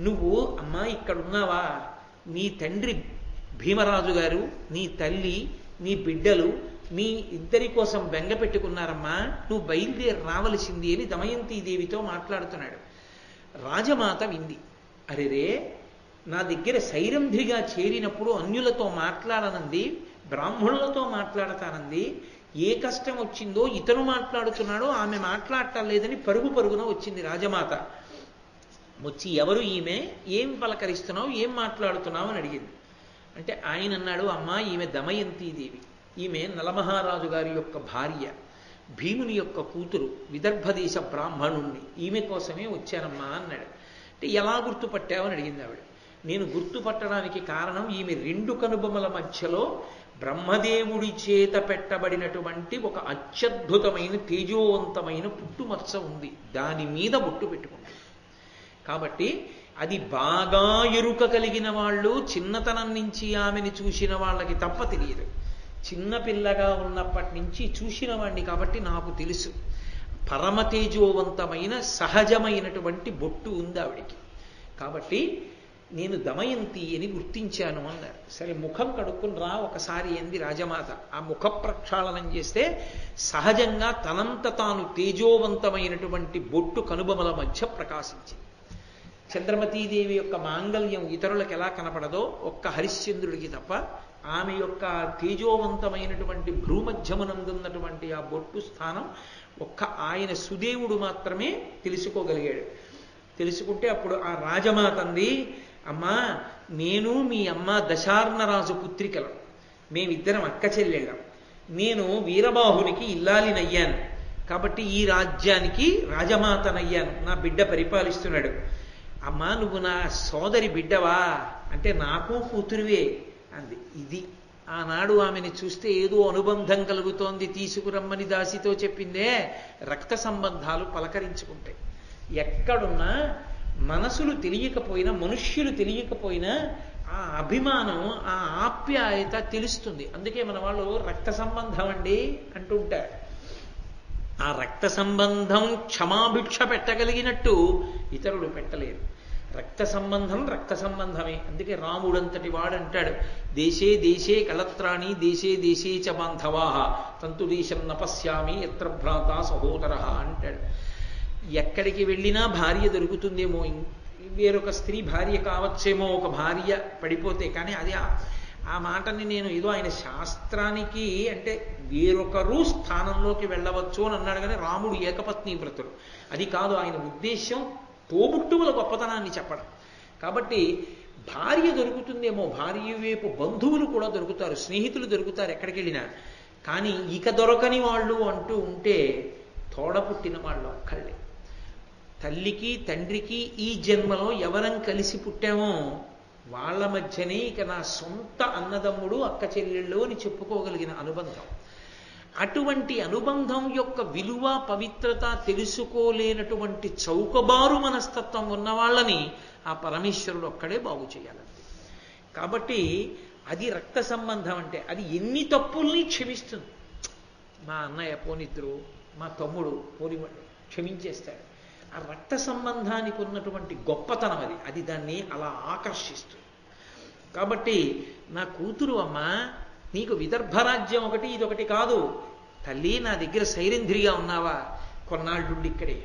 నువ్వు అమ్మా ఇక్కడున్నావా? నీ తండ్రి భీమరాజు గారు, నీ తల్లి, నీ బిడ్డలు మీ ఇద్దరి కోసం బెంగ పెట్టుకున్నారమ్మా, నువ్వు బయలుదేరి రావలసింది అని దమయంతీదేవితో మాట్లాడుతున్నాడు. రాజమాత వింది. అరెరే, నా దగ్గర సైరంధ్రిగా చేరినప్పుడు అన్యులతో మాట్లాడనంది, బ్రాహ్మణులతో మాట్లాడతానంది, ఏ కష్టం వచ్చిందో ఇతను మాట్లాడుతున్నాడో ఆమె మాట్లాడటం లేదని పరుగున వచ్చింది రాజమాత. వచ్చి ఎవరు ఈమె, ఏం పలకరిస్తున్నావు, ఏం మాట్లాడుతున్నావు అని అడిగింది. అంటే ఆయన అన్నాడు, అమ్మా ఈమె దమయంతీదేవి, ఈమె నలమహారాజు గారి యొక్క భార్య, భీముని యొక్క కూతురు, విదర్భదేశ బ్రాహ్మణుణ్ణి, ఈమె కోసమే వచ్చానమ్మా అన్నాడు. అంటే ఎలా గుర్తుపట్టావని అడిగింది ఆవిడ. నేను గుర్తుపట్టడానికి కారణం ఈమె రెండు కనుబొమ్మల మధ్యలో బ్రహ్మదేవుడి చేత పెట్టబడినటువంటి ఒక అత్యద్భుతమైన తేజోవంతమైన పుట్టుమచ్చ ఉంది, దాని మీద బొట్టు పెట్టుకుంది. కాబట్టి అది బాగా ఎరుక కలిగిన వాళ్ళు, చిన్నతనం నుంచి ఆమెని చూసిన వాళ్ళకి తప్ప తెలియదు. చిన్నపిల్లగా ఉన్నప్పటి నుంచి చూసిన వాడిని కాబట్టి నాకు తెలుసు. పరమ తేజోవంతమైన సహజమైనటువంటి బొట్టు ఉంది ఆవిడికి. కాబట్టి నేను దమయంతి అని గుర్తించాను అన్నారు. సరే, ముఖం కడుక్కుని రా ఒకసారి ఎంది రాజమాత. ఆ ముఖ ప్రక్షాళనం చేస్తే సహజంగా తనంత తాను తేజోవంతమైనటువంటి బొట్టు కనుబొమల మధ్య ప్రకాశించింది. చంద్రమతీదేవి యొక్క మాంగళ్యం ఇతరులకు ఎలా కనపడదో ఒక్క హరిశ్చంద్రుడికి తప్ప ఆమె యొక్క తేజోవంతమైనటువంటి భ్రూమధ్యమునందున్నటువంటి ఆ బొట్టు స్థానం ఒక్క ఆయన సుదేవుడు మాత్రమే తెలుసుకోగలిగాడు. తెలుసుకుంటే అప్పుడు ఆ రాజమాత అంది, అమ్మా నేను మీ అమ్మ దశార్ణరాజు పుత్రికలం, మేమిద్దరం అక్క చెల్లెళ్ళం, నేను వీరబాహునికి ఇల్లాలినయ్యాను కాబట్టి ఈ రాజ్యానికి రాజమాతనయ్యాను, నా బిడ్డ పరిపాలిస్తున్నాడు. అమ్మా నువ్వు నా సోదరి బిడ్డవా అంటే నాకు కూతురువే అంది. ఇది ఆనాడు ఆమెని చూస్తే ఏదో అనుబంధం కలుగుతోంది, తీసుకురమ్మని దాసితో చెప్పిందే. రక్త సంబంధాలు పలకరించుకుంటాయి. ఎక్కడున్నా మనసులు తెలియకపోయినా, మనుష్యులు తెలియకపోయినా ఆ అభిమానం, ఆ ఆప్యాయత తెలుస్తుంది. అందుకే మన వాళ్ళు రక్త సంబంధం అండి అంటుంటారు. ఆ రక్త సంబంధం క్షమాభిక్ష పెట్టగలిగినట్టు ఇతరులు పెట్టలేరు. రక్త సంబంధం రక్త సంబంధమే. అందుకే రాముడంతటి వాడంటాడు, దేశే దేశే కళత్రాణి దేశే దేశే చ బాంధవా తంతు దేశం నపశ్యామి ఎత్ర భ్రాత సహోదర అంటాడు. ఎక్కడికి వెళ్ళినా భార్య దొరుకుతుందేమో, వేరొక స్త్రీ భార్య కావచ్చేమో, ఒక భార్య పడిపోతే. కానీ అది ఆ మాటని నేను ఏదో ఆయన శాస్త్రానికి అంటే వేరొకరు స్థానంలోకి వెళ్ళవచ్చు అని అన్నాడు. కానీ రాముడు ఏకపత్ని వ్రతుడు, అది కాదు ఆయన ఉద్దేశ్యం. తోబుట్టువుల గొప్పతనాన్ని చెప్పడం. కాబట్టి భార్య దొరుకుతుందేమో, భార్య వైపు బంధువులు కూడా దొరుకుతారు, స్నేహితులు దొరుకుతారు ఎక్కడికి వెళ్ళినా. కానీ ఇక దొరకని వాళ్ళు అంటూ ఉంటే తోడ పుట్టిన వాళ్ళు ఒక్కళ్ళే. తల్లికి తండ్రికి ఈ జన్మలో ఎవరం కలిసి పుట్టామో వాళ్ళ మధ్యనే ఇక నా సొంత అన్నదమ్ముడు అక్క చెల్లెళ్ళు అని చెప్పుకోగలిగిన అనుబంధం. అటువంటి అనుబంధం యొక్క విలువ పవిత్రత తెలుసుకోలేనటువంటి చౌకబారు మనస్తత్వం ఉన్న వాళ్ళని ఆ పరమేశ్వరుడు ఒక్కడే బాగు చేయాలంతే. కాబట్టి అది రక్త సంబంధం. అంటే అది ఎన్ని తప్పుల్ని క్షమిస్తుంది. మా అన్నయ్య పోనిద్దరు, మా తమ్ముడు పోని క్షమించేస్తాడు. ఆ రక్త సంబంధానికి ఉన్నటువంటి గొప్పతనం అది. అది దాన్ని అలా ఆకర్షిస్తుంది. కాబట్టి నా కూతురు అమ్మ నీకు విదర్భరాజ్యం ఒకటి ఇదొకటి కాదు, తల్లి నా దగ్గర సైరంధ్రిగా ఉన్నావా, కొన్నాళ్ళుండి ఇక్కడే.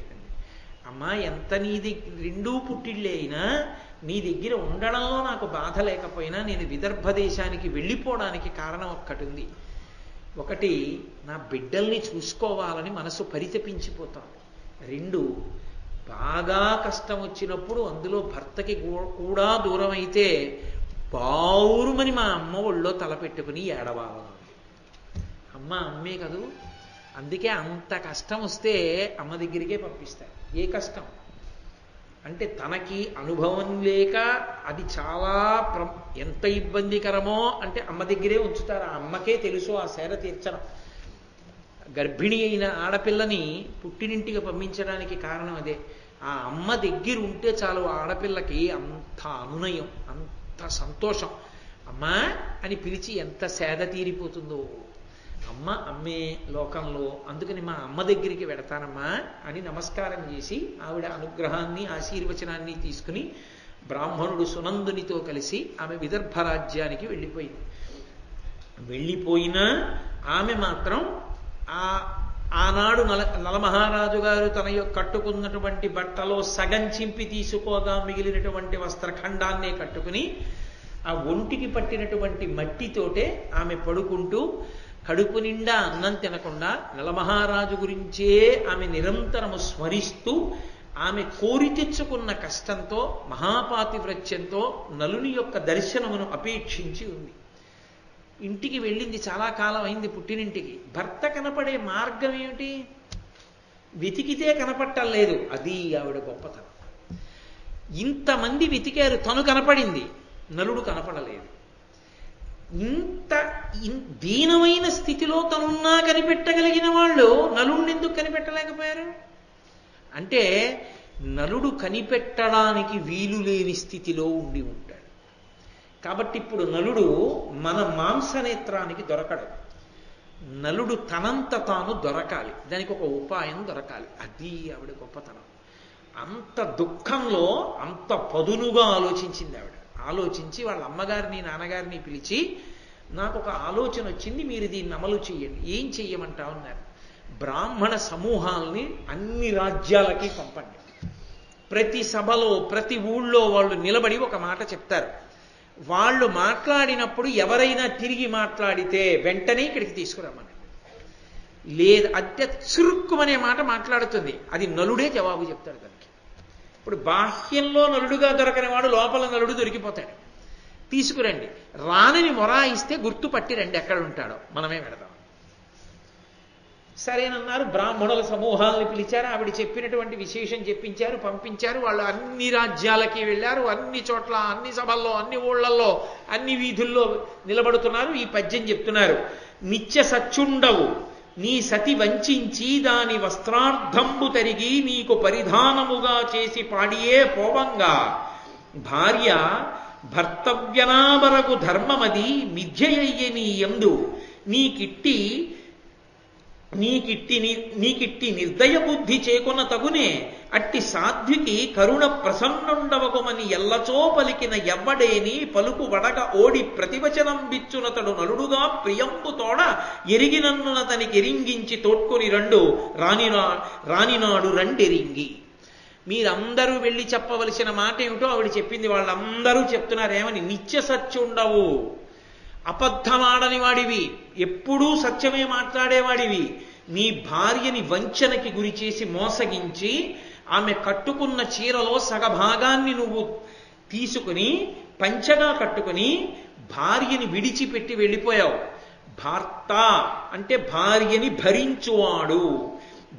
అమ్మా ఎంత నీది రెండూ పుట్టిళ్ళే అయినా నీ దగ్గర ఉండడంలో నాకు బాధ లేకపోయినా నేను విదర్భ దేశానికి వెళ్ళిపోవడానికి కారణం ఒక్కటి ఉంది. ఒకటి, నా బిడ్డల్ని చూసుకోవాలని మనసు పరితపించిపోతాను. రెండు, బాగా కష్టం వచ్చినప్పుడు అందులో భర్తకి కూడా దూరం అయితే బావురుమని మా అమ్మ ఒళ్ళో తలపెట్టుకుని ఏడవాలి. అమ్మ అమ్మే కదూ. అందుకే అంత కష్టం వస్తే అమ్మ దగ్గరికే పంపిస్తారు. ఏ కష్టం అంటే తనకి అనుభవం లేక అది చాలా ఎంత ఇబ్బందికరమో అంటే అమ్మ దగ్గరే ఉంచుతారు. ఆ అమ్మకే తెలుసు ఆ సేర తీర్చడం. గర్భిణి అయిన ఆడపిల్లని పుట్టినింటికి పంపించడానికి కారణం అదే. ఆ అమ్మ దగ్గర ఉంటే చాలు ఆడపిల్లకి అంత అనునయం, అంత సంతోషం. అమ్మా అని పిలిచి ఎంత సేద తీరిపోతుందో. అమ్మ అమ్మే లోకంలో, అందుకని మా అమ్మ దగ్గరికి వెడతానమ్మా అని నమస్కారం చేసి ఆవిడ అనుగ్రహాన్ని ఆశీర్వచనాన్ని తీసుకుని బ్రాహ్మణుడు సునందునితో కలిసి ఆమె విదర్భ రాజ్యానికి వెళ్ళిపోయింది. వెళ్ళిపోయినా ఆమె మాత్రం ఆనాడు నలమహారాజు గారు తన యొక్క కట్టుకున్నటువంటి బట్టలో సగం చింపి తీసుకోగా మిగిలినటువంటి వస్త్రఖండాన్నే కట్టుకుని ఆ ఒంటికి పట్టినటువంటి మట్టితోటే ఆమె పడుకుంటూ కడుపు నిండా అన్నం తినకుండా నలమహారాజు గురించే ఆమె నిరంతరము స్మరిస్తూ ఆమె కోరి తెచ్చుకున్న కష్టంతో మహాపాతివ్రత్యంతో నలుని యొక్క దర్శనమును అపేక్షించి ఉంది. ఇంటికి వెళ్ళింది, చాలా కాలం అయింది పుట్టినింటికి. భర్త కనపడే మార్గం ఏమిటి? వెతికితే కనపట్టలేదు. అది ఆవిడ గొప్పతనం. ఇంతమంది వెతికారు, తను కనపడింది, నలుడు కనపడలేదు. ఇంత దీనమైన స్థితిలో తనున్నా కనిపెట్టగలిగిన వాళ్ళు నలుడిని ఎందుకు కనిపెట్టలేకపోయారు? అంటే నలుడు కనిపెట్టడానికి వీలు లేని స్థితిలో ఉండి ఉంటాడు. కాబట్టి ఇప్పుడు నలుడు మన మాంసనేత్రానికి దొరకడు. నలుడు తనంత తాను దొరకాలి, దానికి ఒక ఉపాయం దొరకాలి. అది ఆవిడ గొప్పతనం. అంత దుఃఖంలో అంత పదునుగా ఆలోచించింది ఆవిడ. ఆలోచించి వాళ్ళ అమ్మగారిని నాన్నగారిని పిలిచి, నాకు ఒక ఆలోచన వచ్చింది, మీరు దీన్ని అమలు చెయ్యండి. ఏం చెయ్యమంటావు అన్నారు. బ్రాహ్మణ సమూహాల్ని అన్ని రాజ్యాలకి పంపండి. ప్రతి సభలో ప్రతి ఊళ్ళో వాళ్ళు నిలబడి ఒక మాట చెప్తారు. వాళ్ళు మాట్లాడినప్పుడు ఎవరైనా తిరిగి మాట్లాడితే వెంటనే ఇక్కడికి తీసుకురమ్మని. లేదు అత్య చురుక్కుమనే మాట మాట్లాడుతుంది, అది నలుడే జవాబు చెప్తాడు దానికి. ఇప్పుడు బాహ్యంలో నలుడుగా దొరకని వాడు లోపల నలుడు దొరికిపోతాడు. తీసుకురండి. రానని మొరాయిస్తే గుర్తుపట్టి రండి, ఎక్కడ ఉంటాడో మనమే పెడదాం. సరేనన్నారు. బ్రాహ్మణుల సమూహాలను పిలిచారు. ఆవిడ చెప్పినటువంటి విశేషం చెప్పించారు, పంపించారు. వాళ్ళు అన్ని రాజ్యాలకి వెళ్ళారు. అన్ని చోట్ల, అన్ని సభల్లో, అన్ని ఊళ్ళల్లో, అన్ని వీధుల్లో నిలబడుతున్నారు. ఈ పద్యం చెప్తున్నారు. నిత్య సచ్చుండవు నీ సతి వంచించి దాని వస్త్రార్థంబు తరిగి నీకు పరిధానముగా చేసి పాడియే పోవంగా భార్య భర్తవ్యనాబరగు ధర్మమది మిథ్యయ్య నీ యందు నీకిట్టి నిర్దయ బుద్ధి చేకొన తగునే అట్టి సాధ్వికి కరుణ ప్రసన్నుండవగుమని ఎల్లచో పలికిన ఎవ్వడేని పలుకు వడగ ఓడి ప్రతివచనం బిచ్చునతడు నలుడుగా ప్రియంబు తోడ ఎరిగినన్నునతనికి ఎరింగించి తోడ్కొని రండు రానినాడు రండెరింగి. మీరందరూ వెళ్ళి చెప్పవలసిన మాట ఏమిటో ఆవిడ చెప్పింది. వాళ్ళందరూ చెప్తున్నారేమని, నిత్య సత్యుండవు, అబద్ధమాడని వాడివి, ఎప్పుడూ సత్యమే మాట్లాడేవాడివి, నీ భార్యని వంచనకి గురి చేసి మోసగించి ఆమె కట్టుకున్న చీరలో సగభాగాన్ని నువ్వు తీసుకుని పంచగా కట్టుకుని భార్యని విడిచిపెట్టి వెళ్ళిపోయావు. భర్త అంటే భార్యని భరించువాడు.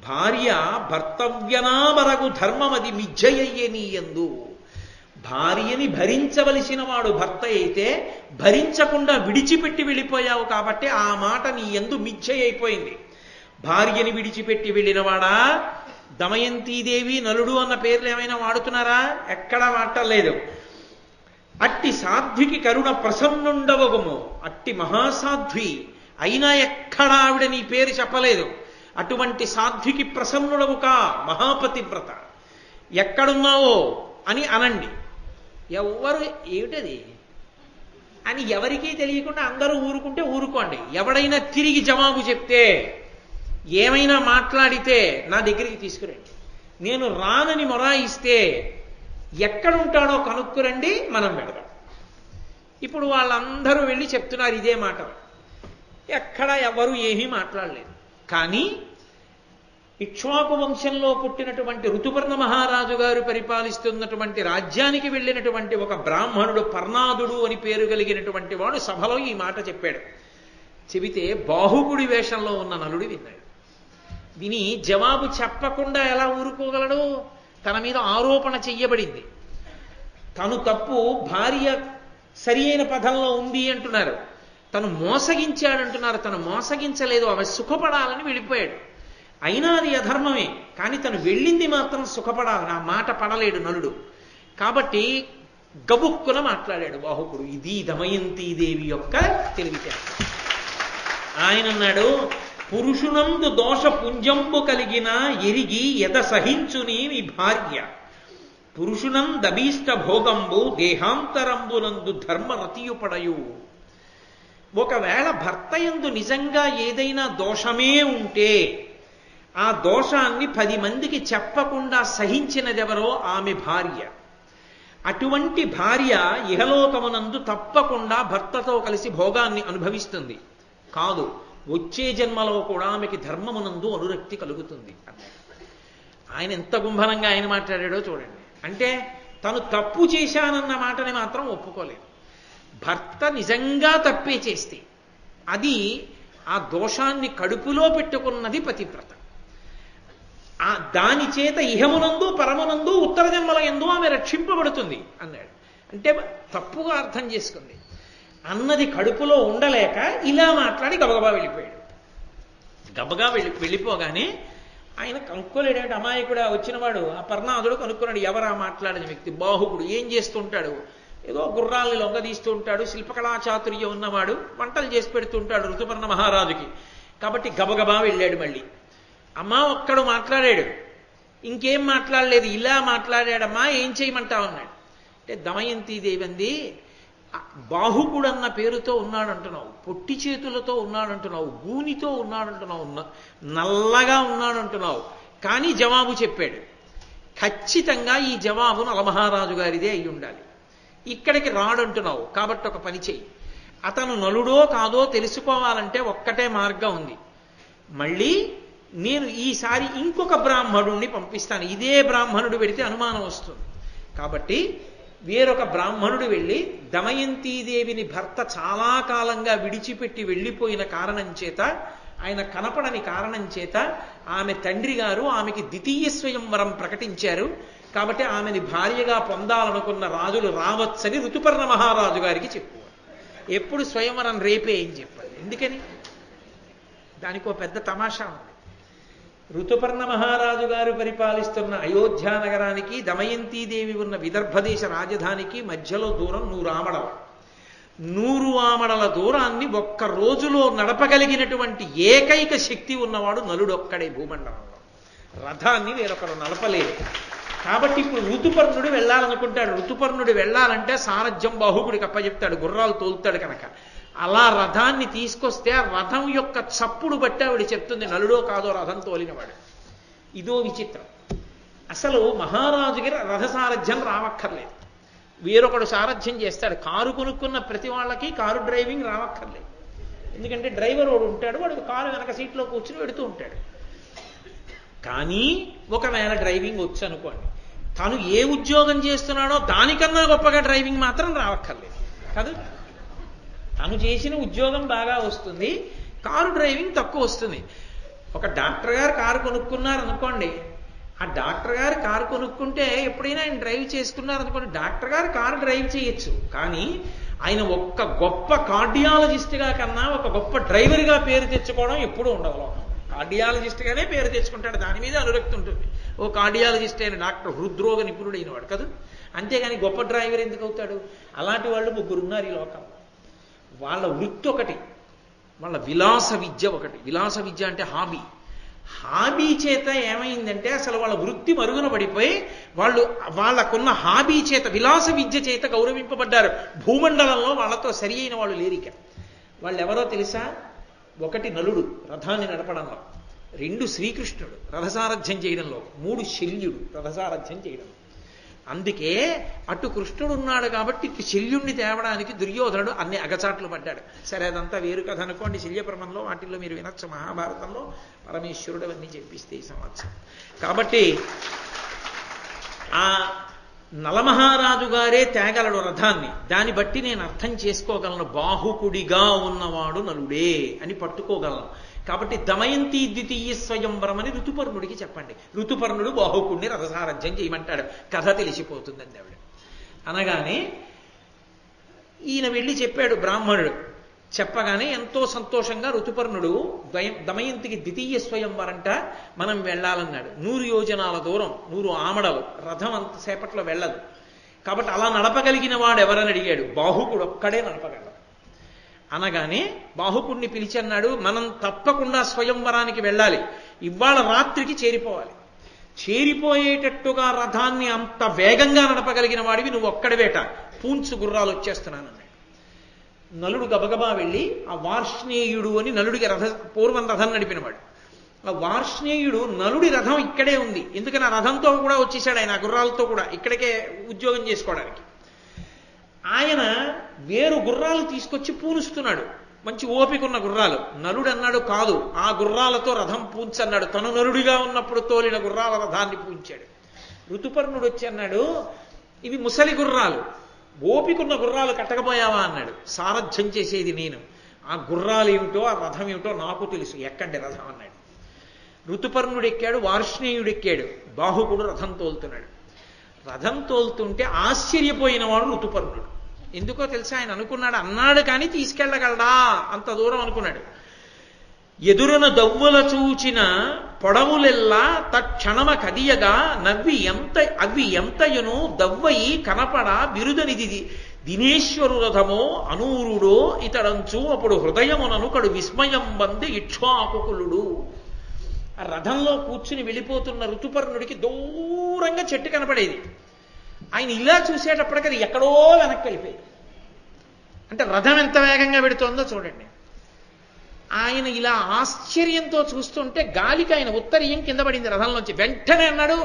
భార్య భర్తవ్యనాబరగు ధర్మమది మిథ్యయ్యే నీ యందు. భార్యని భరించవలసిన వాడు భర్త అయితే భరించకుండా విడిచిపెట్టి వెళ్ళిపోయావు కాబట్టి ఆ మాట నీ యందు మిథ్య అయిపోయింది. భార్యని విడిచిపెట్టి వెళ్ళినవాడా? దమయంతీదేవి, నలుడు అన్న పేర్లు ఏమైనా వాడుతున్నారా? ఎక్కడా వాడలేదు. అట్టి సాధ్వికి కరుణ ప్రసన్నుండవగుము, అట్టి మహాసాధ్వి అయినా ఎక్కడా ఆవిడ నీ పేరు చెప్పలేదు. అటువంటి సాధ్వికి ప్రసన్నుడవు కా, మహాపతివ్రత, ఎక్కడున్నావో అని అనండి. ఎవ్వరు ఏమిటది అని ఎవరికీ తెలియకుండా అందరూ ఊరుకుంటే ఊరుకోండి. ఎవడైనా తిరిగి జవాబు చెప్తే, ఏమైనా మాట్లాడితే నా దగ్గరికి తీసుకురండి. నేను రానని మొరాయిస్తే ఎక్కడుంటాడో కనుక్కురండి, మనం పెడదాం. ఇప్పుడు వాళ్ళందరూ వెళ్ళి చెప్తున్నారు ఇదే మాట. ఎక్కడ ఎవరు ఏమీ మాట్లాడలేదు. కానీ ఇక్ష్వాకు వంశంలో పుట్టినటువంటి ఋతుపర్ణ మహారాజు గారు పరిపాలిస్తున్నటువంటి రాజ్యానికి వెళ్ళినటువంటి ఒక బ్రాహ్మణుడు, పర్ణాదుడు అని పేరు కలిగినటువంటి వాడు సభలో ఈ మాట చెప్పాడు. చెబితే బాహుకుడి వేషంలో ఉన్న నలుడు విన్నాడు. విని జవాబు చెప్పకుండా ఎలా ఊరుకోగలడు? తన మీద ఆరోపణ చెయ్యబడింది. తను తప్పు, భార్య సరి అయిన పదంలో ఉంది అంటున్నారు. తను మోసగించాడంటున్నారు. తను మోసగించలేదు, ఆమె సుఖపడాలని వెళ్ళిపోయాడు. అయినా అది అధర్మమే. కానీ తను వెళ్ళింది మాత్రం సుఖపడాలని ఆ మాట పడలేడు నలుడు. కాబట్టి గబుక్కున మాట్లాడాడు బాహుకుడు. ఇది దమయంతీదేవి యొక్క తెలివితేట. ఆయన అన్నాడు, పురుషునందు దోష పుంజంబు కలిగిన ఎరిగి ఎద సహించుని నీ భార్య, పురుషునందభీష్ట భోగంబు దేహాంతరంబునందు ధర్మరతియుపడయు. ఒకవేళ భర్త యందు నిజంగా ఏదైనా దోషమే ఉంటే ఆ దోషాన్ని 10 మందికి చెప్పకుండా సహించినదెవరో ఆమె భార్య. అటువంటి భార్య ఇహలోకమునందు తప్పకుండా భర్తతో కలిసి భోగాన్ని అనుభవిస్తుంది. కాదు, వచ్చే జన్మలో కూడా ఆమెకి ధర్మమునందు అనురక్తి కలుగుతుంది. ఆయన ఎంత గుంభనంగా ఆయన మాట్లాడాడో చూడండి. అంటే తను తప్పు చేశానన్న మాటని మాత్రం ఒప్పుకోలేదు. భర్త నిజంగా తప్పే చేస్తే అది ఆ దోషాన్ని కడుపులో పెట్టుకున్నది పతివ్రత. దాని చేత ఇహమునందు పరమునందు ఉత్తర జన్మల యందు ఆమె రక్షింపబడుతుంది అన్నాడు. అంటే తప్పుగా అర్థం చేసుకుంది. అన్నది కడుపులో ఉండలేక ఇలా మాట్లాడి గబగబా వెళ్ళిపోయాడు. గబగా వెళ్ళిపోగానే ఆయన కనుక్కోలేడంటే, అమాయకుడు వచ్చినవాడు ఆ పర్ణాదుడు కనుక్కున్నాడు, ఎవరా మాట్లాడిన వ్యక్తి? బాహుకుడు. ఏం చేస్తుంటాడు? ఏదో గుర్రాల్ని లొంగదీస్తూ ఉంటాడు, శిల్పకళా చాతుర్యం ఉన్నవాడు, వంటలు చేసి పెడుతుంటాడు ఋతుపర్ణ మహారాజుకి. కాబట్టి గబగబా వెళ్ళాడు. మళ్ళీ అమ్మా ఒక్కడు మాట్లాడాడు, ఇంకేం మాట్లాడలేదు, ఇలా మాట్లాడాడమ్మా, ఏం చేయమంటావు అన్నాడు. అంటే దమయంతీదేవి అంది, బాహుకుడన్న పేరుతో ఉన్నాడంటున్నావు, పొట్టి చేతులతో ఉన్నాడంటున్నావు, గూనితో ఉన్నాడంటున్నావు, నల్లగా ఉన్నాడంటున్నావు, కానీ జవాబు చెప్పాడు. ఖచ్చితంగా ఈ జవాబు నలమహారాజు గారిదే అయి ఉండాలి. ఇక్కడికి రాడంటున్నావు కాబట్టి ఒక పని చెయ్యి. అతను నలుడో కాదో తెలుసుకోవాలంటే ఒక్కటే మార్గం ఉంది. మళ్ళీ నేను ఈసారి ఇంకొక బ్రాహ్మణుడిని పంపిస్తాను. ఇదే బ్రాహ్మణుడు పెడితే అనుమానం వస్తుంది. కాబట్టి వేరొక బ్రాహ్మణుడు వెళ్ళి దమయంతీదేవిని భర్త చాలా కాలంగా విడిచిపెట్టి వెళ్ళిపోయిన కారణం చేత, ఆయన కనపడని కారణం చేత ఆమె తండ్రి గారు ఆమెకి ద్వితీయ స్వయంవరం ప్రకటించారు. కాబట్టి ఆమెని భార్యగా పొందాలనుకున్న రాజులు రావచ్చని ఋతుపర్ణ మహారాజు గారికి చెప్పు. ఎప్పుడు స్వయంవరం రేపే ఏం చెప్పాలి. ఎందుకని? దానికో పెద్ద తమాషా ఉంది. ఋతుపర్ణ మహారాజు గారు పరిపాలిస్తున్న అయోధ్య నగరానికి దమయంతీదేవి ఉన్న విదర్భదేశ రాజధానికి మధ్యలో దూరం 100 ఆమడల. 100 ఆమడల దూరాన్ని ఒక్క రోజులో నడపగలిగినటువంటి ఏకైక శక్తి ఉన్నవాడు నలుడొక్కడే భూమండలంలో. రథాన్ని వేరొకరు నడపలేరు. కాబట్టి ఇప్పుడు ఋతుపర్ణుడు వెళ్ళాలనుకుంటాడు. ఋతుపర్ణుడు వెళ్ళాలంటే సారథ్యం బాహుకుడికి అప్పచెప్తాడు, గుర్రాలు తోలుతాడు కనుక. అలా రథాన్ని తీసుకొస్తే ఆ రథం యొక్క చప్పుడు బట్టి ఆవిడ చెప్తుంది నలుడో కాదో రథం తోలినవాడు. ఇదో విచిత్రం. అసలు మహారాజుకి రథ సారథ్యం రావక్కర్లేదు, వేరొకడు సారథ్యం చేస్తాడు. కారు కొనుక్కున్న ప్రతి వాళ్ళకి కారు డ్రైవింగ్ రావక్కర్లేదు. ఎందుకంటే డ్రైవర్ వాడు ఉంటాడు, వాడు కారు వెనక సీట్లో కూర్చుని వెడుతూ ఉంటాడు. కానీ ఒకవేళ డ్రైవింగ్ వచ్చు అనుకోండి, తను ఏ ఉద్యోగం చేస్తున్నాడో దానికన్నా గొప్పగా డ్రైవింగ్ మాత్రం రావక్కర్లేదు కాదు. తను చేసిన ఉద్యోగం బాగా వస్తుంది, కారు డ్రైవింగ్ తక్కువ వస్తుంది. ఒక డాక్టర్ గారు కారు కొనుక్కున్నారనుకోండి, ఆ డాక్టర్ గారు కారు కొనుక్కుంటే ఎప్పుడైనా ఆయన డ్రైవ్ చేసుకున్నారనుకోండి, డాక్టర్ గారు కారు డ్రైవ్ చేయొచ్చు. కానీ ఆయన ఒక్క గొప్ప కార్డియాలజిస్ట్గా కన్నా ఒక గొప్ప డ్రైవర్గా పేరు తెచ్చుకోవడం ఎప్పుడూ ఉండదు. కార్డియాలజిస్ట్గానే పేరు తెచ్చుకుంటాడు, దాని మీద అనురక్తి ఉంటుంది. ఓ కార్డియాలజిస్ట్ అయిన డాక్టర్, హృద్రోగ నిపుణుడైన వాడు కదా. అంతేగాని గొప్ప డ్రైవర్ ఎందుకు అవుతాడు? అలాంటి వాళ్ళు 3 ఉన్నారు ఈ లోకంలో. వాళ్ళ వృత్తి ఒకటి, వాళ్ళ విలాస విద్య ఒకటి. విలాస విద్య అంటే హాబీ చేత ఏమైందంటే అసలు వాళ్ళ వృత్తి మరుగున పడిపోయి వాళ్ళకున్న హాబీ చేత, విలాస విద్య చేత గౌరవింపబడ్డారు. భూమండలంలో వాళ్ళతో సరి అయిన వాళ్ళు లేరిక. వాళ్ళు ఎవరో తెలుసా? 1 నలుడు రథాన్ని నడపడంలో, 2 శ్రీకృష్ణుడు రథసారథ్యం చేయడంలో, 3 శల్యుడు రథసారథ్యం చేయడంలో. అందుకే అటు కృష్ణుడు ఉన్నాడు కాబట్టి ఇటు శల్యుణ్ణి తేవడానికి దుర్యోధనుడు అన్ని అగచాట్లు పడ్డాడు. సరే, అదంతా వేరు కథ అనుకోండి. శల్యపర్వంలో వాటిల్లో మీరు వినొచ్చు. మహాభారతంలో పరమేశ్వరుడు అవన్నీ చెప్పిస్తే ఈ సంవత్సరం. కాబట్టి ఆ నలమహారాజు గారే తేగలడు రథాన్ని. దాన్ని బట్టి నేను అర్థం చేసుకోగలను, బాహుకుడిగా ఉన్నవాడు నలుడే అని పట్టుకోగలను. కాబట్టి దమయంతి ద్వితీయ స్వయంవరం అని ఋతుపర్ణుడికి చెప్పండి. ఋతుపర్ణుడు బాహుకుడిని రథసారథ్యం చేయమంటాడు. కథ తెలిసిపోతుందండి ఆవిడ. అనగానే ఈయన వెళ్ళి చెప్పాడు బ్రాహ్మణుడు. చెప్పగానే ఎంతో సంతోషంగా ఋతుపర్ణుడు దమయంతికి ద్వితీయ స్వయంవరంట మనం వెళ్ళాలన్నాడు. 100 యోజనాల దూరం, 100 ఆమడలు. రథం అంతసేపట్లో వెళ్ళదు. కాబట్టి అలా నడపగలిగిన వాడు ఎవరని అడిగాడు. బాహుకుడు ఒక్కడే నడపగలడు. అనగానే బాహుకుడిని పిలిచి అన్నాడు, మనం తప్పకుండా స్వయంవరానికి వెళ్ళాలి, ఇవాళ రాత్రికి చేరిపోవాలి. చేరిపోయేటట్టుగా రథాన్ని అంత వేగంగా నడపగలిగిన వాడివి నువ్వు ఒక్కడవేట, పూంచు గుర్రాలు వచ్చేస్తున్నానన్నాడు. నలుడు గబగబా వెళ్ళి ఆ వార్ష్ణేయుడు అని నలుడికి పూర్వం రథం నడిపినవాడు. ఆ వార్ష్ణేయుడు నలుడి రథం ఇక్కడే ఉంది. ఎందుకని ఆ రథంతో కూడా వచ్చేసాడు ఆయన, ఆ గుర్రాలతో కూడా ఇక్కడికే ఉద్యోగం చేసుకోవడానికి. ఆయన వేరు గుర్రాలు తీసుకొచ్చి పూనుస్తున్నాడు, మంచి ఓపికన్న గుర్రాలు. నలుడు అన్నాడు, కాదు, ఆ గుర్రాలతో రథం పూంచన్నాడు. తను నలుడిగా ఉన్నప్పుడు తోలిన గుర్రాల రథాన్ని పూంచాడు. ఋతుపర్ణుడు వచ్చి అన్నాడు, ఇవి ముసలి గుర్రాలు, ఓపికన్న గుర్రాలు కట్టకపోయావా అన్నాడు. సారథ్యం చేసేది నేను, ఆ గుర్రాలు ఏమిటో ఆ రథం ఏమిటో నాకు తెలుసు, ఎక్కండి రథం అన్నాడు. ఋతుపర్ణుడు ఎక్కాడు, వార్ష్ణేయుడు ఎక్కాడు, బాహుకుడు రథం తోలుతున్నాడు. రథం తోలుతుంటే ఆశ్చర్యపోయినవాడు ఋతుపర్ణుడు. ఎందుకో తెలుసా? ఆయన అనుకున్నాడు, అన్నాడు కానీ తీసుకెళ్ళగలడా అంత దూరం అనుకున్నాడు. ఎదురున దవ్వుల చూచిన పొడవులెల్లా తక్షణమ కదియగా అవి ఎంతయును దవ్వయి కనపడ బిరుదనిది దినేశ్వరు రథమో అనూరుడో ఇతడంచు అప్పుడు హృదయముననుకడు విస్మయం బంది ఇక్ష్వాకుకులుడు. ఆ రథంలో కూర్చుని వెళ్ళిపోతున్న ఋతుపర్ణుడికి దూరంగా చెట్టు కనపడేది. ఆయన ఇలా చూసేటప్పటికి అది ఎక్కడో వెనక్కి వెళ్ళిపోయేది. అంటే రథం ఎంత వేగంగా పెడుతోందో చూడండి. ఆయన ఇలా ఆశ్చర్యంతో చూస్తుంటే గాలికి ఆయన ఉత్తరీయం కింద పడింది రథంలోంచి. వెంటనే అన్నాడు,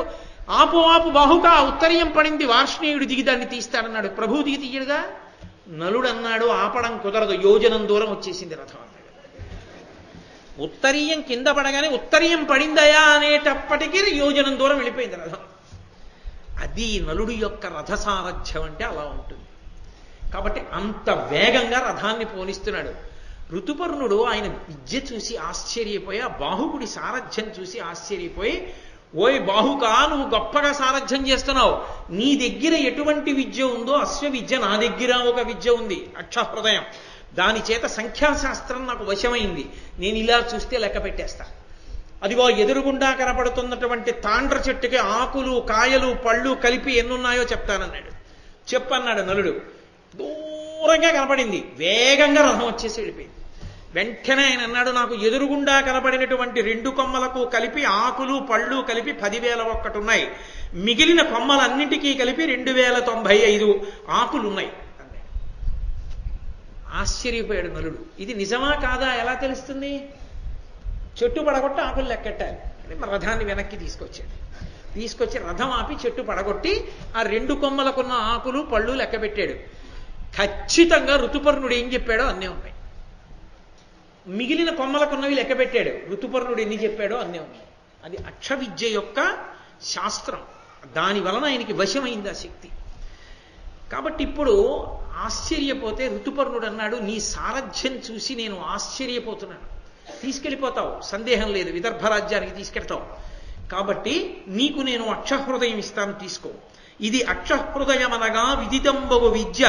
ఆపు ఆపు బాహుక, ఉత్తరీయం పడింది, వార్ష్ణేయుడు దిగి దాన్ని తీస్తాడన్నాడు. ప్రభువు దిగి తీయడుగా. నలుడు అన్నాడు, ఆపడం కుదరదు, యోజనం దూరం వచ్చేసింది రథం అన్నాడు. ఉత్తరీయం కింద పడగానే ఉత్తరీయం పడిందయా అనేటప్పటికీ యోజనం దూరం వెళ్ళిపోయింది రథం. అది నలుడు యొక్క రథసారథ్యం అంటే అలా ఉంటుంది. కాబట్టి అంత వేగంగా రథాన్ని పోనిస్తున్నాడు. ఋతుపర్ణుడు ఆయన విద్య చూసి ఆశ్చర్యపోయి, ఆ బాహుకుడి సారథ్యం చూసి ఆశ్చర్యపోయి, ఓయ్ బాహుకా, నువ్వు గొప్పగా సారథ్యం చేస్తున్నావు, నీ దగ్గర ఎటువంటి విద్య ఉందో అశ్వ విద్య నా దగ్గర ఒక విద్య ఉంది, అక్షహృదయం, దాని చేత సంఖ్యాశాస్త్రం నాకు వశమైంది, నేను ఇలా చూస్తే లెక్క పెట్టేస్తా. అదిగో ఎదురుగుండా కనపడుతున్నటువంటి తాండ్ర చెట్టుకి ఆకులు కాయలు పళ్ళు కలిపి ఎన్నున్నాయో చెప్తానన్నాడు. చెప్పన్నాడు నలుడు. దూరంగా కనపడింది. వేగంగా రథం వచ్చేసి వెళ్ళిపోయింది. వెంటనే ఆయన అన్నాడు, నాకు ఎదురుగుండా కనపడినటువంటి 2 కొమ్మలకు కలిపి ఆకులు పళ్ళు కలిపి 10,001 ఉన్నాయి. మిగిలిన కొమ్మలన్నింటికీ కలిపి 2,095 ఆకులున్నాయి అన్నాడు. ఆశ్చర్యపోయాడు నలుడు. ఇది నిజమా కాదా ఎలా తెలుస్తుంది? చెట్టు పడగొట్టి ఆకులు లెక్కెట్టాలి అని రథాన్ని వెనక్కి తీసుకొచ్చి రథం ఆపి చెట్టు పడగొట్టి ఆ 2 కొమ్మలకున్న ఆకులు పళ్ళు లెక్క పెట్టాడు. ఖచ్చితంగా ఋతుపర్ణుడు ఏం చెప్పాడో అన్నీ ఉన్నాయి. మిగిలిన కొమ్మలకున్నవి లెక్క పెట్టాడు. ఋతుపర్ణుడు ఎన్ని చెప్పాడో అన్నీ ఉన్నాయి. అది అక్షవిద్య యొక్క శాస్త్రం. దాని వలన ఆయనకి వశమైంది ఆ శక్తి. కాబట్టి ఇప్పుడు ఆశ్చర్యపోతే ఋతుపర్ణుడు అన్నాడు, నీ సారథ్యం చూసి నేను ఆశ్చర్యపోతున్నాను. తీసుకెళ్ళిపోతావు, సందేహం లేదు, విదర్భ రాజ్యానికి తీసుకెళ్తావు. కాబట్టి నీకు నేను అక్షహృదయం ఇస్తాను, తీసుకో. ఇది అక్షహృదయమనగా విదితంబగు విద్య.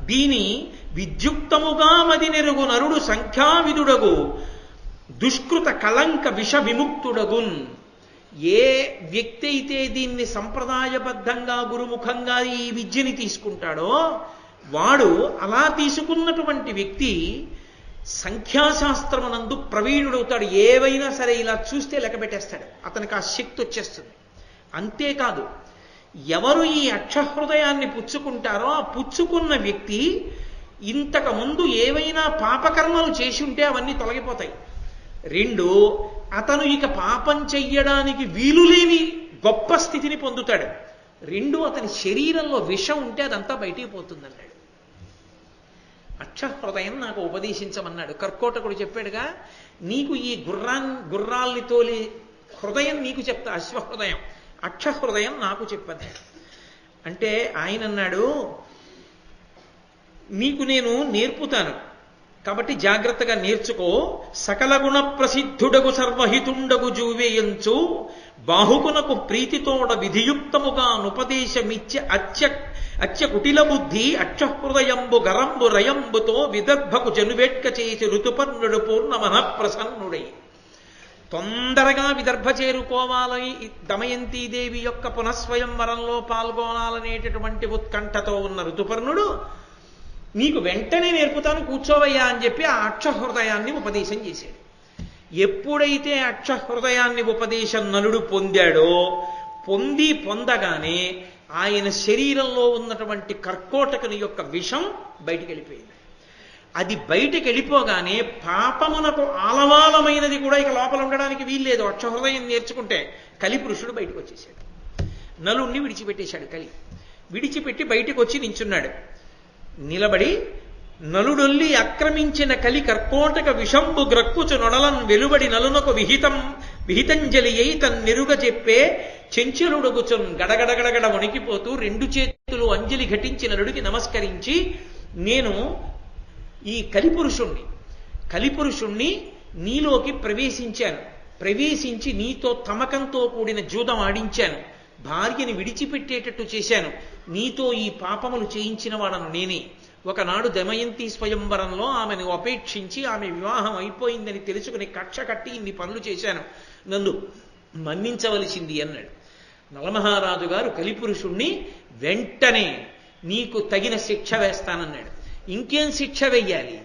దీని విద్యుక్తముగా మది నెరుగు నరుడు సంఖ్యావిదుడగు దుష్కృత కళంక విష విముక్తుడగున్. ఏ వ్యక్తి అయితే దీన్ని సంప్రదాయబద్ధంగా గురుముఖంగా ఈ విద్యని తీసుకుంటాడో వాడు అలా తీసుకున్నటువంటి వ్యక్తి సంఖ్యాశాస్త్రమునందు ప్రవీణుడవుతాడు. ఏవైనా సరే ఇలా చూస్తే లెక్క పెట్టేస్తాడు. అతనికి ఆ శక్తి వచ్చేస్తుంది. అంతేకాదు, ఎవరు ఈ అక్షహృదయాన్ని పుచ్చుకుంటారో ఆ పుచ్చుకున్న వ్యక్తి ఇంతకు ముందు ఏవైనా పాపకర్మలు చేసి ఉంటే అవన్నీ తొలగిపోతాయి. 2, అతను ఇక పాపం చెయ్యడానికి వీలులేని గొప్ప స్థితిని పొందుతాడు. 2, అతని శరీరంలో విషం ఉంటే అదంతా బయటికి పోతుందన్నాడు. అక్షహృదయం నాకు ఉపదేశించమన్నాడు. కర్కోటకుడు చెప్పాడుగా, నీకు ఈ గుర్రాల్ని తోలి హృదయం నీకు చెప్తా, అశ్వహృదయం. అక్షహృదయం నాకు చెప్పన్నాడు. అంటే ఆయన అన్నాడు, నీకు నేను నేర్పుతాను, కాబట్టి జాగ్రత్తగా నేర్చుకో. సకల గుణ ప్రసిద్ధుడగు సర్వహితుండగు జూవేయంచు బాహుకునకు ప్రీతితోడ విధియుక్తముగా నుపదేశమిచ్చ అత్య కుటిల బుద్ధి అక్షహృదయంబు గరంబు రయంబుతో విదర్భకు జనువేట్క చేసి ఋతుపర్ణుడు పూర్ణమన ప్రసన్నుడై. తొందరగా విదర్భ చేరుకోవాలని దమయంతీదేవి యొక్క పునఃస్వయంవరంలో పాల్గొనాలనేటటువంటి ఉత్కంఠతో ఉన్న ఋతుపర్ణుడు, నీకు వెంటనే నేర్పుతాను, కూర్చోవయ్యా అని చెప్పి ఆ అక్షహృదయాన్ని ఉపదేశం చేశాడు. ఎప్పుడైతే అక్షహృదయాన్ని ఉపదేశం నలుడు పొందాడో, పొందగానే ఆయన శరీరంలో ఉన్నటువంటి కర్కోటకుని యొక్క విషం బయటికి వెళ్ళిపోయింది. అది బయటికి వెళ్ళిపోగానే పాపమునకు ఆలవాలమైనది కూడా ఇక లోపల ఉండడానికి వీల్లేదు. అక్షహృదయం నేర్చుకుంటే కలిపురుషుడు బయటకు వచ్చేసాడు. నలుణ్ణి విడిచిపెట్టేశాడు. విడిచిపెట్టి బయటికి వచ్చి నించున్నాడు. నిలబడి, నలుడొల్లి ఆక్రమించిన కలి కర్కోటక విషంబు గ్రక్కుచు నొడలన్ వెలుబడి నలునకు విహితంజలి అయి తన్నెరుగ చెప్పే చెంచలుడగుచున్. గడగడగడగడ వణికిపోతూ 2 చేతులు అంజలి ఘటించి నలుడికి నమస్కరించి, నేను ఈ కలిపురుషుణ్ణి నీలోకి ప్రవేశించి నీతో తమకంతో కూడిన జూదం ఆడించాను, భార్యని విడిచిపెట్టేటట్టు చేశాను, నీతో ఈ పాపములు చేయించిన వాడను నేనే. ఒకనాడు దమయంతి స్వయంవరంలో ఆమెను అపేక్షించి ఆమె వివాహం అయిపోయిందని తెలుసుకుని కక్ష కట్టి ఇన్ని పనులు చేశాను, నన్ను మన్నించవలసింది అన్నాడు. నలమహారాజు గారు కలిపురుషుణ్ణి వెంటనే నీకు తగిన శిక్ష వేస్తానన్నాడు. ఇంకేం శిక్ష వెయ్యాలి?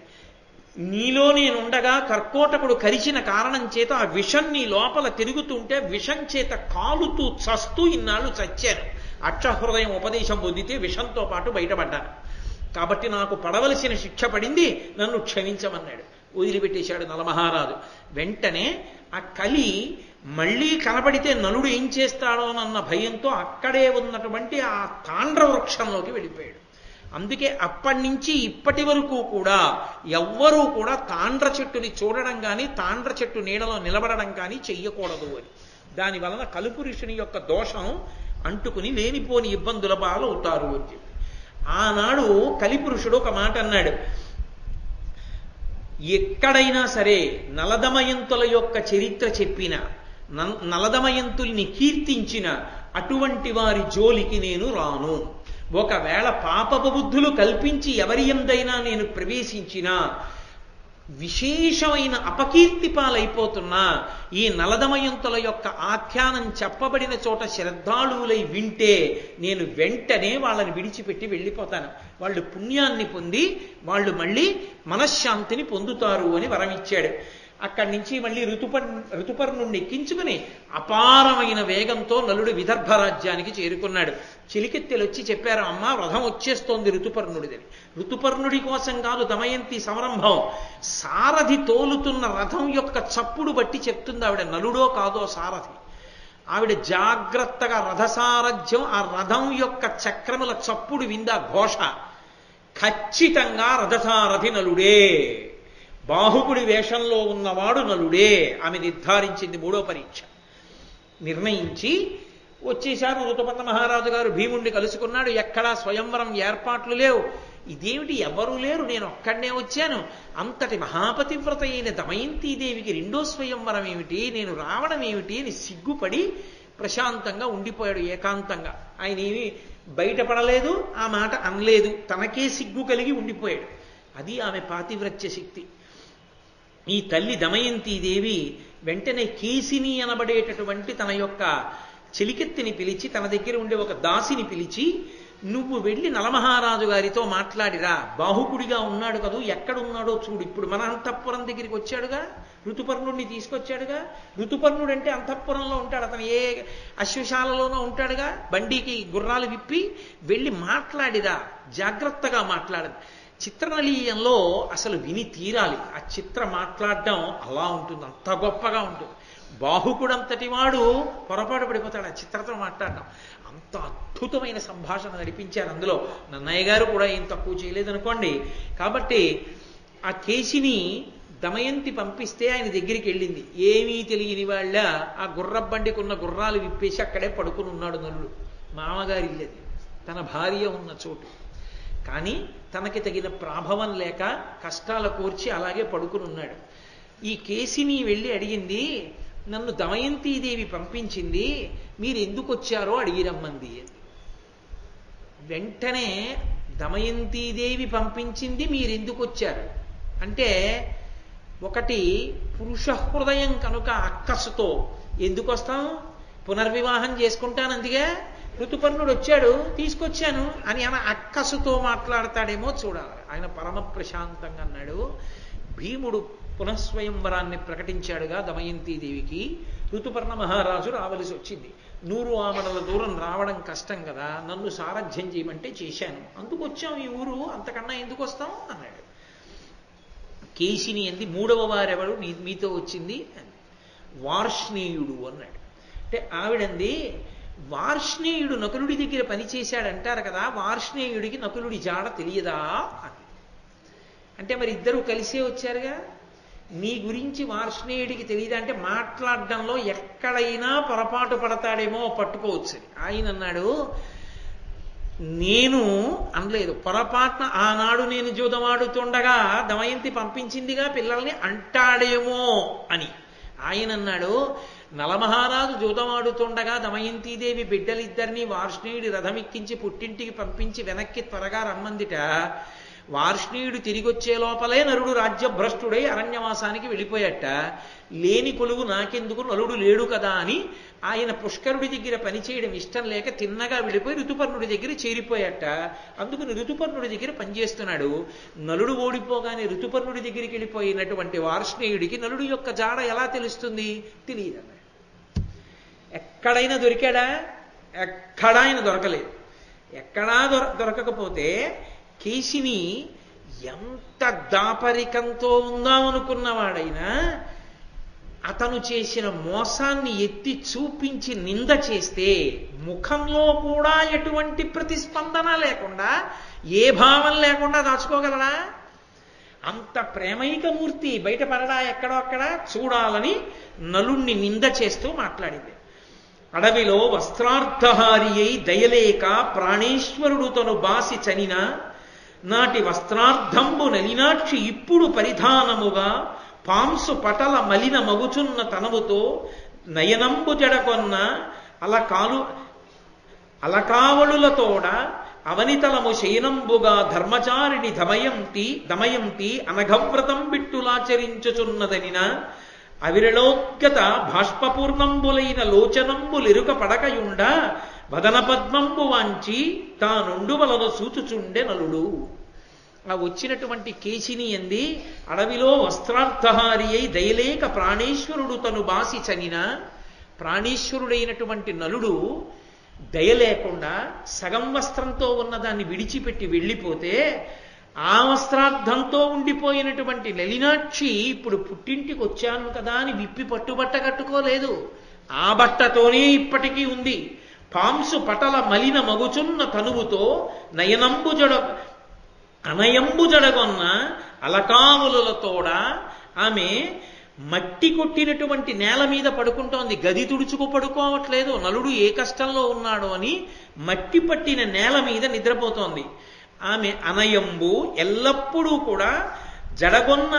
నీలో నేనుండగా కర్కోటకుడు కరిచిన కారణం చేత ఆ విషం నీ లోపల తిరుగుతుంటే విషం చేత కాలుతూ చస్తూ ఇన్నాళ్ళు చచ్చాను. అక్షహృదయం ఉపదేశం పొందితే విషంతో పాటు బయటపడ్డాను. కాబట్టి నాకు పడవలసిన శిక్ష పడింది, నన్ను క్షమించమన్నాడు. వదిలిపెట్టేశాడు నలమహారాజు. వెంటనే ఆ కలి మళ్ళీ కనపడితే నలుడు ఏం చేస్తాడోనన్న భయంతో అక్కడే ఉన్నటువంటి ఆ తాండ్ర వృక్షంలోకి వెళ్ళిపోయాడు. అందుకే అప్పటి నుంచి ఇప్పటి వరకు కూడా ఎవ్వరూ కూడా తాండ్ర చెట్టుని చూడడం కానీ తాండ్ర చెట్టు నీడలో నిలబడడం కానీ చెయ్యకూడదు అని. దాని వలన కలుపురుషుని యొక్క దోషం అంటుకుని లేనిపోని ఇబ్బందుల పాలవుతారు అని చెప్పి ఆనాడు కలిపురుషుడు ఒక మాట అన్నాడు, ఎక్కడైనా సరే నలదమయంతుల యొక్క చరిత్ర చెప్పిన, నలదమయంతుల్ని కీర్తించిన అటువంటి వారి జోలికి నేను రాను. ఒకవేళ పాపపు బుద్ధులు కల్పించి ఎవరి యందైనా నేను ప్రవేశించినా విశేషమైన అపకీర్తి పాలైపోతున్నా ఈ నలదమయంతుల యొక్క ఆఖ్యానం చెప్పబడిన చోట శ్రద్ధాళువులై వింటే నేను వెంటనే వాళ్ళని విడిచిపెట్టి వెళ్ళిపోతాను. వాళ్ళు పుణ్యాన్ని పొంది వాళ్ళు మళ్ళీ మనశ్శాంతిని పొందుతారు అని వరమిచ్చాడు. అక్కడి నుంచి మళ్ళీ ఋతుపర్ణుణ్ణి ఎక్కించుకుని అపారమైన వేగంతో నలుడు విదర్భ రాజ్యానికి చేరుకున్నాడు. చిలికెత్తెలు వచ్చి చెప్పారు, అమ్మా రథం వచ్చేస్తోంది ఋతుపర్ణుడిదని. ఋతుపర్ణుడి కోసం కాదు దమయంతి సంరంభం, సారథి తోలుతున్న రథం యొక్క చప్పుడు బట్టి చెప్తుంది ఆవిడ, నలుడో కాదో సారథి. ఆవిడ జాగ్రత్తగా రథసారథ్యం, ఆ రథం యొక్క చక్రముల చప్పుడు విందా ఘోష, ఖచ్చితంగా రథసారథి నలుడే, బాహుకుడి వేషంలో ఉన్నవాడు నలుడే. ఆమె నిర్ధారించింది. మూడో పరీక్ష నిర్ణయించి వచ్చేశారు. ఋతుపర్ణ మహారాజు గారు భీముణ్ణి కలుసుకున్నాడు. ఎక్కడా స్వయంవరం ఏర్పాట్లు లేవు. ఇదేమిటి ఎవరూ లేరు, నేను ఒక్కడనే వచ్చాను, అంతటి మహాపతివ్రత అయిన దమయంతీదేవికి రెండో స్వయంవరం ఏమిటి, నేను రావడం ఏమిటి అని సిగ్గుపడి ప్రశాంతంగా ఉండిపోయాడు ఏకాంతంగా. ఆయన ఏమి బయటపడలేదు, ఆ మాట అనలేదు, తనకే సిగ్గు కలిగి ఉండిపోయాడు. అది ఆమె పాతివ్రత్య శక్తి. ఈ తల్లి దమయంతీదేవి వెంటనే కేసిని అనబడేటటువంటి తన యొక్క చెలికెత్తిని పిలిచి, తన దగ్గర ఉండే ఒక దాసిని పిలిచి, నువ్వు వెళ్ళి నలమహారాజు గారితో మాట్లాడిరా, బాహుకుడిగా ఉన్నాడు కదూ, ఎక్కడున్నాడో చూడు. ఇప్పుడు మన అంతఃపురం దగ్గరికి వచ్చాడుగా, ఋతుపర్ణుడిని తీసుకొచ్చాడుగా. ఋతుపర్ణుడు అంటే అంతఃపురంలో ఉంటాడు, అతను ఏ అశ్వశాలలోనో ఉంటాడుగా. బండికి గుర్రాలు విప్పి వెళ్ళి మాట్లాడిరా, జాగ్రత్తగా మాట్లాడదు. చిత్రనలీయంలో అసలు విని తీరాలి. ఆ చిత్ర మాట్లాడడం అలా ఉంటుంది, అంత గొప్పగా ఉంటుంది. బాహుకుడంతటి వాడు పొరపాటు పడిపోతాడు ఆ చిత్రతో మాట్లాడడం. అంత అద్భుతమైన సంభాషణ నడిపించారు అందులో. నన్నయ్య గారు కూడా ఏం తక్కువ చేయలేదనుకోండి. కాబట్టి ఆ కేసిని దమయంతి పంపిస్తే ఆయన దగ్గరికి వెళ్ళింది. ఏమీ తెలియని వాళ్ళ ఆ గుర్రబండికి ఉన్న గుర్రాలు విప్పేసి అక్కడే పడుకుని ఉన్నాడు నల్లుడు. మామగారి ఇల్లది, తన భార్య ఉన్న చోటు. కానీ తనకి తగిన ప్రాభవం లేక కష్టాల కూర్చి అలాగే పడుకుని ఉన్నాడు. ఈ కేసిని వెళ్ళి అడిగింది, నన్ను దమయంతీదేవి పంపించింది, మీరు ఎందుకు వచ్చారో అడిగి రమ్మంది. వెంటనే దమయంతీదేవి పంపించింది, మీరెందుకు వచ్చారు అంటే, ఒకటి పురుష హృదయం కనుక అక్కసుతో ఎందుకు వస్తాం, పునర్వివాహం చేసుకుంటాను అందుకే ఋతుపర్ణుడు వచ్చాడు తీసుకొచ్చాను అని ఆయన అక్కసుతో మాట్లాడతాడేమో చూడాలి. ఆయన పరమ ప్రశాంతంగా అన్నాడు. భీముడు పునఃస్వయంవరాన్ని ప్రకటించాడుగా దమయంతీదేవికి. ఋతుపర్ణ మహారాజు రావలసి వచ్చింది. 100 ఆమడల దూరం రావడం కష్టం కదా, నన్ను సారథ్యం చేయమంటే చేశాను, అందుకు వచ్చాం ఈ ఊరు, అంతకన్నా ఎందుకు వస్తాం అన్నాడు. కేసిని అంది, 3వ వారెవడు మీతో వచ్చింది అని. వార్ష్ణేయుడు అన్నాడు. అంటే ఆవిడంది, వార్ష్ణేయుడు నకులుడి దగ్గర పనిచేశాడంటారు కదా, వార్ష్ణేయుడికి నకులుడి జాడ తెలియదా అని. అంటే మరి ఇద్దరు కలిసే వచ్చారుగా, నీ గురించి వార్ష్ణేయుడికి తెలియదా అంటే మాట్లాడడంలో ఎక్కడైనా పొరపాటు పడతాడేమో పట్టుకోవచ్చు. ఆయన అన్నాడు, నేను అనలేదు, పొరపాటున ఆనాడు నేను జూదమాడుతుండగా దమయంతి పంపించిందిగా పిల్లల్ని అంటాడేమో అని. ఆయన అన్నాడు, నలమహారాజు జూదమాడుతుండగా దమయంతీదేవి బిడ్డలిద్దరినీ వార్ష్ణేయుడి రథమెక్కించి పుట్టింటికి పంపించి వెనక్కి త్వరగా రమ్మందిట. వార్ష్ణేయుడు తిరిగొచ్చే లోపలే నలుడు రాజ్యభ్రష్టుడై అరణ్యవాసానికి వెళ్ళిపోయట. లేని కొలువు నాకెందుకు, నలుడు లేడు కదా అని ఆయన పుష్కరుడి దగ్గర పనిచేయడం ఇష్టం లేక తిన్నగా వెళ్ళిపోయి ఋతుపర్ణుడి దగ్గర చేరిపోయట. అందుకని ఋతుపర్ణుడి దగ్గర పనిచేస్తున్నాడు. నలుడు ఓడిపోగానే ఋతుపర్ణుడి దగ్గరికి వెళ్ళిపోయినటువంటి వార్ష్ణేయుడికి నలుడు యొక్క జాడ ఎలా తెలుస్తుంది, తెలియదన్నాడు. ఎక్కడైనా దొరికాడా, ఎక్కడా ఆయన దొరకలేదు. ఎక్కడా దొరకకపోతే కేసిని ఎంత దాపరికంతో ఉందామనుకున్నవాడైనా అతను చేసిన మోసాన్ని ఎత్తి చూపించి నింద చేస్తే ముఖంలో కూడా ఎటువంటి ప్రతిస్పందన లేకుండా, ఏ భావం లేకుండా దాచుకోగలరా? అంత ప్రేమైకమూర్తి బయటపడడా ఎక్కడో అక్కడ చూడాలని నలుణ్ణి నింద చేస్తూ మాట్లాడింది. అడవిలో వస్త్రార్థహారి అయి దయలేక ప్రాణేశ్వరుడు తను బాసి చనిన నాటి వస్త్రార్థంబు నలినాక్షి ఇప్పుడు పరిధానముగా పాంసు పటల మలిన మగుచున్న తనముతో నయనంబు జడకొన్న అలకావళులతోడ అవనితలము శయనంబుగా ధర్మచారిణి దమయంతి అనఘవ్రతం బిట్టులాచరించుచున్నదనిన అవిరళోద్గత బాష్పపూర్ణంబులైన లోచనంబులిరుక పడకయుండ వదన పద్మంబు వాంచి తానుండు వలన సూచుచుండె నలుడు. ఆ వచ్చినటువంటి కేశిని ఎంది అడవిలో వస్త్రార్థహారి అయి దయలేక ప్రాణేశ్వరుడు తను బాసి చనిన ప్రాణేశ్వరుడైనటువంటి నలుడు దయలేకుండా సగం వస్త్రంతో ఉన్నదాన్ని విడిచిపెట్టి వెళ్ళిపోతే ఆ వస్త్రార్థంతో ఉండిపోయినటువంటి నలినాక్షి ఇప్పుడు పుట్టింటికి వచ్చాను కదా అని విప్పి పట్టుబట్ట కట్టుకోలేదు. ఆ బట్టతోనే ఇప్పటికీ ఉంది. పాంసు పటల మలిన మగుచున్న తనువుతో అనయంబు జడగొన్న అలకాములతోడ ఆమె మట్టి కొట్టినటువంటి నేల మీద పడుకుంటోంది. గది తుడుచుకు పడుకోవట్లేదు. నలుడు ఏ కష్టంలో ఉన్నాడో అని మట్టి పట్టిన నేల మీద నిద్రపోతోంది. ఆమె అనయంబు ఎల్లప్పుడూ కూడా జడగొన్న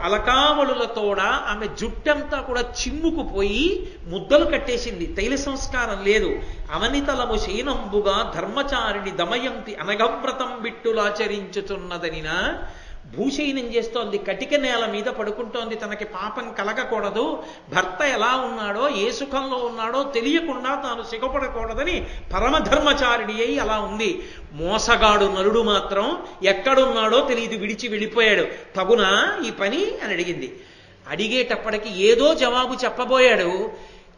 అలకావళులతోడ ఆమె జుట్టంతా కూడా చిమ్ముకుపోయి ముద్దలు కట్టేసింది. తైల సంస్కారం లేదు. అవనితలము శయనంబుగా ధర్మచారిణి దమయంతి అనఘవ్రతం బిట్టులాచరించుచున్నదనిన భూశయనం చేస్తోంది. కటిక నేల మీద పడుకుంటోంది. తనకి పాపం కలగకూడదు, భర్త ఎలా ఉన్నాడో ఏ సుఖంలో ఉన్నాడో తెలియకుండా తాను సిగపడకూడదని పరమధర్మచారిణి అయి అలా ఉంది. మోసగాడు నలుడు మాత్రం ఎక్కడున్నాడో తెలియదు, విడిచి వెళ్ళిపోయాడు. తగునా ఈ పని అని అడిగింది. అడిగేటప్పటికి ఏదో జవాబు చెప్పబోయాడు.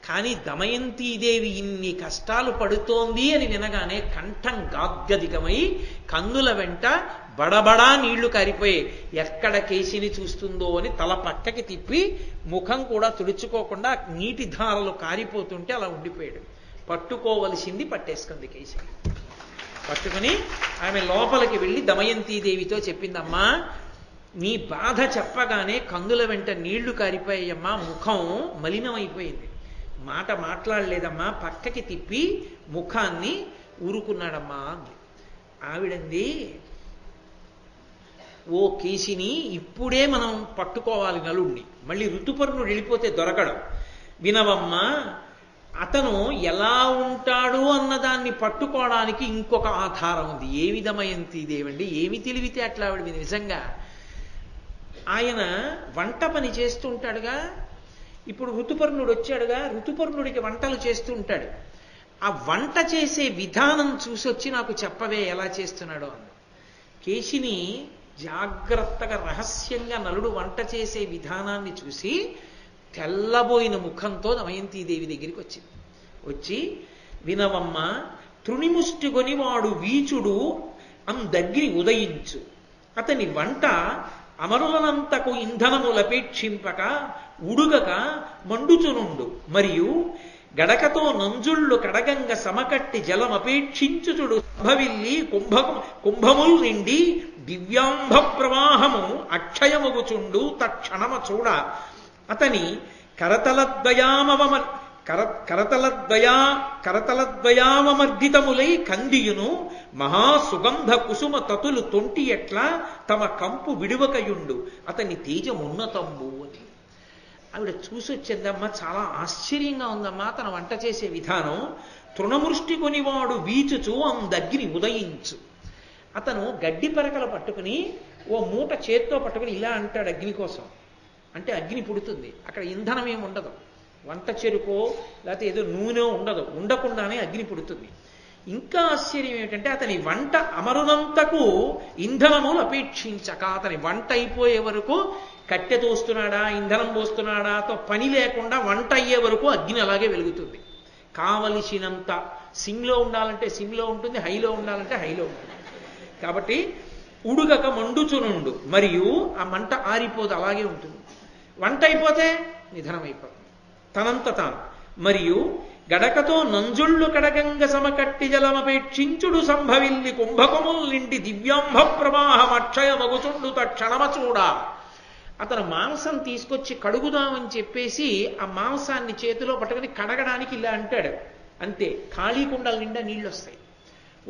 కానీ దమయంతీదేవి ఇన్ని కష్టాలు పడుతోంది అని వినగానే కంఠం గాద్గదికమై కన్నుల వెంట బడబడా నీళ్లు కారిపోయి ఎక్కడ కేశిని చూస్తుందో అని తల పక్కకి తిప్పి ముఖం కూడా తుడుచుకోకుండా నీటి ధారలు కారిపోతుంటే అలా ఉండిపోయాడు. పట్టుకోవలసింది పట్టేసుకుంది కేశిని. పట్టుకుని ఆమె లోపలికి వెళ్ళి దమయంతీదేవితో చెప్పిందమ్మా, నీ బాధ చెప్పగానే కన్నుల వెంట నీళ్లు కారిపోయాయమ్మా, ముఖం మలినమైపోయింది, మాట మాట్లాడలేదమ్మా, పక్కకి తిప్పి ముఖాన్ని ఊరుకున్నాడమ్మా అంది. ఆవిడంది, ఓ కేశిని, ఇప్పుడే మనం పట్టుకోవాలి నలుణ్ణి, మళ్ళీ ఋతుపర్ణుడు వెళ్ళిపోతే దొరకడం. వినవమ్మా, అతను ఎలా ఉంటాడు అన్నదాన్ని పట్టుకోవడానికి ఇంకొక ఆధారం ఉంది. ఏ విధమయంతిదేవండి, ఏమి తెలివితే అట్లా ఆవిడ నిజంగా. ఆయన వంట పని చేస్తూ ఉంటాడుగా. ఇప్పుడు ఋతుపర్ణుడు వచ్చాడుగా, ఋతుపర్ణుడికి వంటలు చేస్తూ ఉంటాడు. ఆ వంట చేసే విధానం చూసి వచ్చి నాకు చెప్పవే ఎలా చేస్తున్నాడో అన్న. కేశిని జాగ్రత్తగా రహస్యంగా నలుడు వంట చేసే విధానాన్ని చూసి తెల్లబోయిన ముఖంతో దమయంతీదేవి దగ్గరికి వచ్చింది. వచ్చి, వినవమ్మ, తృణిముష్టి కొనివాడు వీచుడు అందగ్ని ఉదయించు, అతని వంట అమరులనంతకు ఇంధనములపేక్షింపక ఉడుగక మండుచునుండు, మరియు గడకతో నంజుళ్ళు కడగంగ సమకట్టి జలమపేక్షించుచుడు భవిల్లి కుంభముల్ నిండి దివ్యాంభ ప్రవాహము అక్షయమగుచుండు తక్షణమ చూడ, అతని కరతలద్వయామర్దితములై కందియును మహాసుగంధ కుసుమ తతులు తొంటి ఎట్లా తమ కంపు విడువకయుండు, అతని తేజమున్నతంబు అని. ఆవిడ చూసొచ్చిందమ్మా, చాలా ఆశ్చర్యంగా ఉందమ్మా తన వంట చేసే విధానం. తృణమృష్టి కొనివాడు వీచుచు అందగ్ని ఉదయించు. అతను గడ్డి పరకలు పట్టుకుని ఓ మూట చేత్తో పట్టుకుని ఇలా అంటాడు అగ్ని కోసం. అంటే అగ్ని పుడుతుంది. అక్కడ ఇంధనం ఏమి ఉండదు, వంట చెరుకో లేకపోతే ఏదో నూనె ఉండదు, ఉండకుండానే అగ్ని పుడుతుంది. ఇంకా ఆశ్చర్యం ఏమిటంటే అతని వంట అమరునంతకు ఇంధనములు అపేక్షించక, అతని వంట అయిపోయే వరకు కట్టె తోస్తున్నాడా ఇంధనం పోస్తున్నాడా తో పని లేకుండా వంట అయ్యే వరకు అగ్ని అలాగే వెలుగుతుంది. కావలసినంత సిమ్లో ఉండాలంటే సిమ్లో ఉంటుంది, హైలో ఉండాలంటే హైలో ఉంటుంది. కాబట్టి ఉడుగక మండుచునుండు, మరియు ఆ మంట ఆరిపోదు, అలాగే ఉంటుంది. వంట అయిపోతే నిధనం అయిపోతుంది తనంత తాను. మరియు గడకతో నంజుళ్ళు కడగంగ సమకట్టి జలమపేక్షించుడు సంభవిల్లి కుంభకముల్ నిండి దివ్యాంభ ప్రవాహం అక్షయమగుచుండు తక్షణమ చూడ. అతను మాంసం తీసుకొచ్చి కడుగుదామని చెప్పేసి ఆ మాంసాన్ని చేతిలో పట్టుకుని కడగడానికి ఇలా అంటాడు. అంతే, ఖాళీ కుండల నిండా నీళ్ళు వస్తాయి.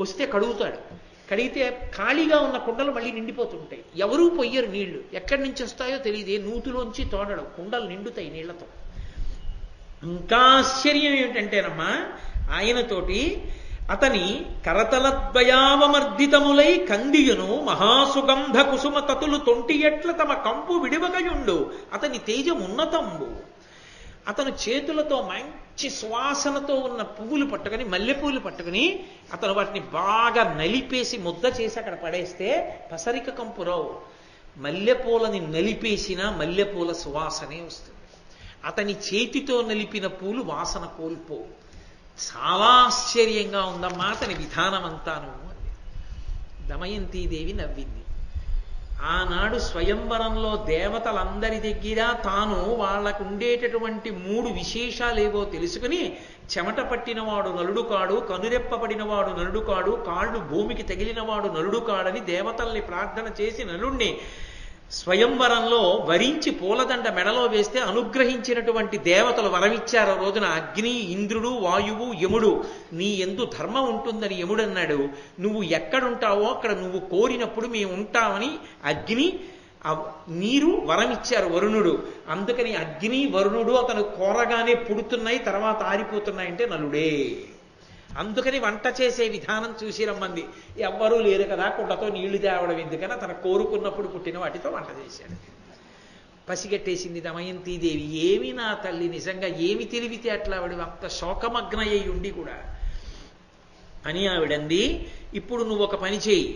వస్తే కడుగుతాడు. కడిగితే ఖాళీగా ఉన్న కుండలు మళ్ళీ నిండిపోతుంటాయి. ఎవరూ పొయ్యరు నీళ్లు, ఎక్కడి నుంచి వస్తాయో తెలియదు, నూతులోంచి తోడడం, కుండలు నిండుతాయి నీళ్లతో. ఇంకా ఆశ్చర్యం ఏమిటంటేనమ్మా, ఆయనతోటి అతని కరతలద్వయావమర్దితములై కందియును మహాసుగంధ కుసుమ తతులు తొంటి ఎట్ల తమ కంపు విడివగయుండు అతని తేజమున్నతంబు. అతను చేతులతో మంచి సువాసనతో ఉన్న పువ్వులు పట్టుకుని, మల్లెపూలు పట్టుకుని అతను వాటిని బాగా నలిపేసి ముద్ద చేసి అక్కడ పడేస్తే పసరిక కంపురావు. మల్లెపూలని నలిపేసిన మల్లెపూల సువాసనే వస్తుంది. అతని చేతితో నలిపిన పూలు వాసన కోల్పో. చాలా ఆశ్చర్యంగా ఉందమ్మా అతని విధానం అంతాను అంది. దమయంతీదేవి నవ్వింది. ఆనాడు స్వయంవరంలో దేవతలందరి దగ్గర తాను వాళ్లకు ఉండేటటువంటి 3 విశేషాలేవో తెలుసుకుని, చెమట పట్టినవాడు నలుడు కాడు, కనురెప్పబడినవాడు నలుడు కాడు, కాళ్ళు భూమికి తగిలినవాడు నలుడు కాడని దేవతల్ని ప్రార్థన చేసి నలుణ్ణి స్వయంవరంలో వరించి పూలదండ మెడలో వేస్తే అనుగ్రహించినటువంటి దేవతలు వరమిచ్చారు. రోజున అగ్ని, ఇంద్రుడు, వాయువు, యముడు నీ యందు ధర్మం ఉంటుందని యముడన్నాడు. నువ్వు ఎక్కడుంటావో అక్కడ నువ్వు కోరినప్పుడు మేము ఉంటామని అగ్ని, నీరు వరమిచ్చారు వరుణుడు. అందుకని అగ్ని, వరుణుడు అతను కోరగానే పుడుతున్నాయి, తర్వాత ఆరిపోతున్నాయంటే నలుడే. అందుకని వంట చేసే విధానం చూసి రమ్మంది. ఎవ్వరూ లేరు కదా, కుండతో నీళ్లు తేవడం ఎందుకని తన కోరుకున్నప్పుడు పుట్టిన వాటితో వంట చేశాడు. పసిగట్టేసింది దమయంతీదేవి. ఏమి నా తల్లి, నిజంగా ఏమి తెలివితే అట్లా ఆవిడ అంత శోకమగ్నయ్యి ఉండి కూడా అని ఆవిడంది. ఇప్పుడు నువ్వు ఒక పని చేయి,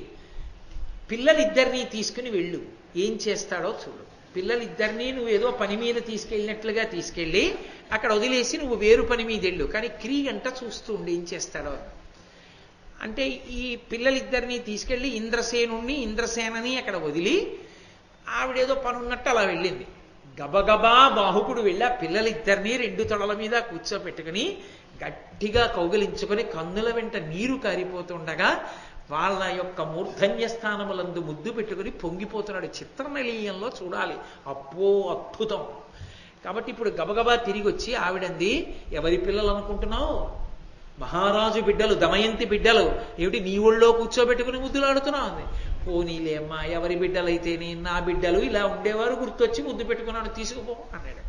పిల్లలిద్దరినీ తీసుకుని వెళ్ళు, ఏం చేస్తాడో చూడు. పిల్లలిద్దరినీ నువ్వు ఏదో పని మీద తీసుకెళ్ళినట్లుగా తీసుకెళ్ళి అక్కడ వదిలేసి నువ్వు వేరు పని మీద వెళ్ళు, కానీ క్రీగంట చూస్తూ ఉండి ఏం చేస్తాడో. అంటే ఈ పిల్లలిద్దరినీ తీసుకెళ్ళి ఇంద్రసేనని అక్కడ వదిలి ఆవిడేదో పనున్నట్టు అలా వెళ్ళింది. గబగబా బాహుకుడు వెళ్ళి ఆ పిల్లలిద్దరినీ 2 తొడల మీద కూర్చోపెట్టుకుని గట్టిగా కౌగిలించుకొని కన్నుల వెంట నీరు కారిపోతుండగా వాళ్ళ యొక్క మూర్ధన్య స్థానములందు ముద్దు పెట్టుకుని పొంగిపోతున్నాడు. చిత్రనలీయంలో చూడాలి, అప్పో అద్భుతం. కాబట్టి ఇప్పుడు గబగబా తిరిగి వచ్చి ఆవిడంది, ఎవరి పిల్లలు అనుకుంటున్నావు? మహారాజు బిడ్డలు, దమయంతి బిడ్డలు. ఏమిటి నీ ఒళ్ళో కూర్చోబెట్టుకుని ముద్దులాడుతున్నావు అంది. పోనీలే అమ్మా, ఎవరి బిడ్డలైతేనే నా బిడ్డలు ఇలా ఉండేవారు, గుర్తొచ్చి ముద్దు పెట్టుకున్నాడు, తీసుకుపో అన్నాడు.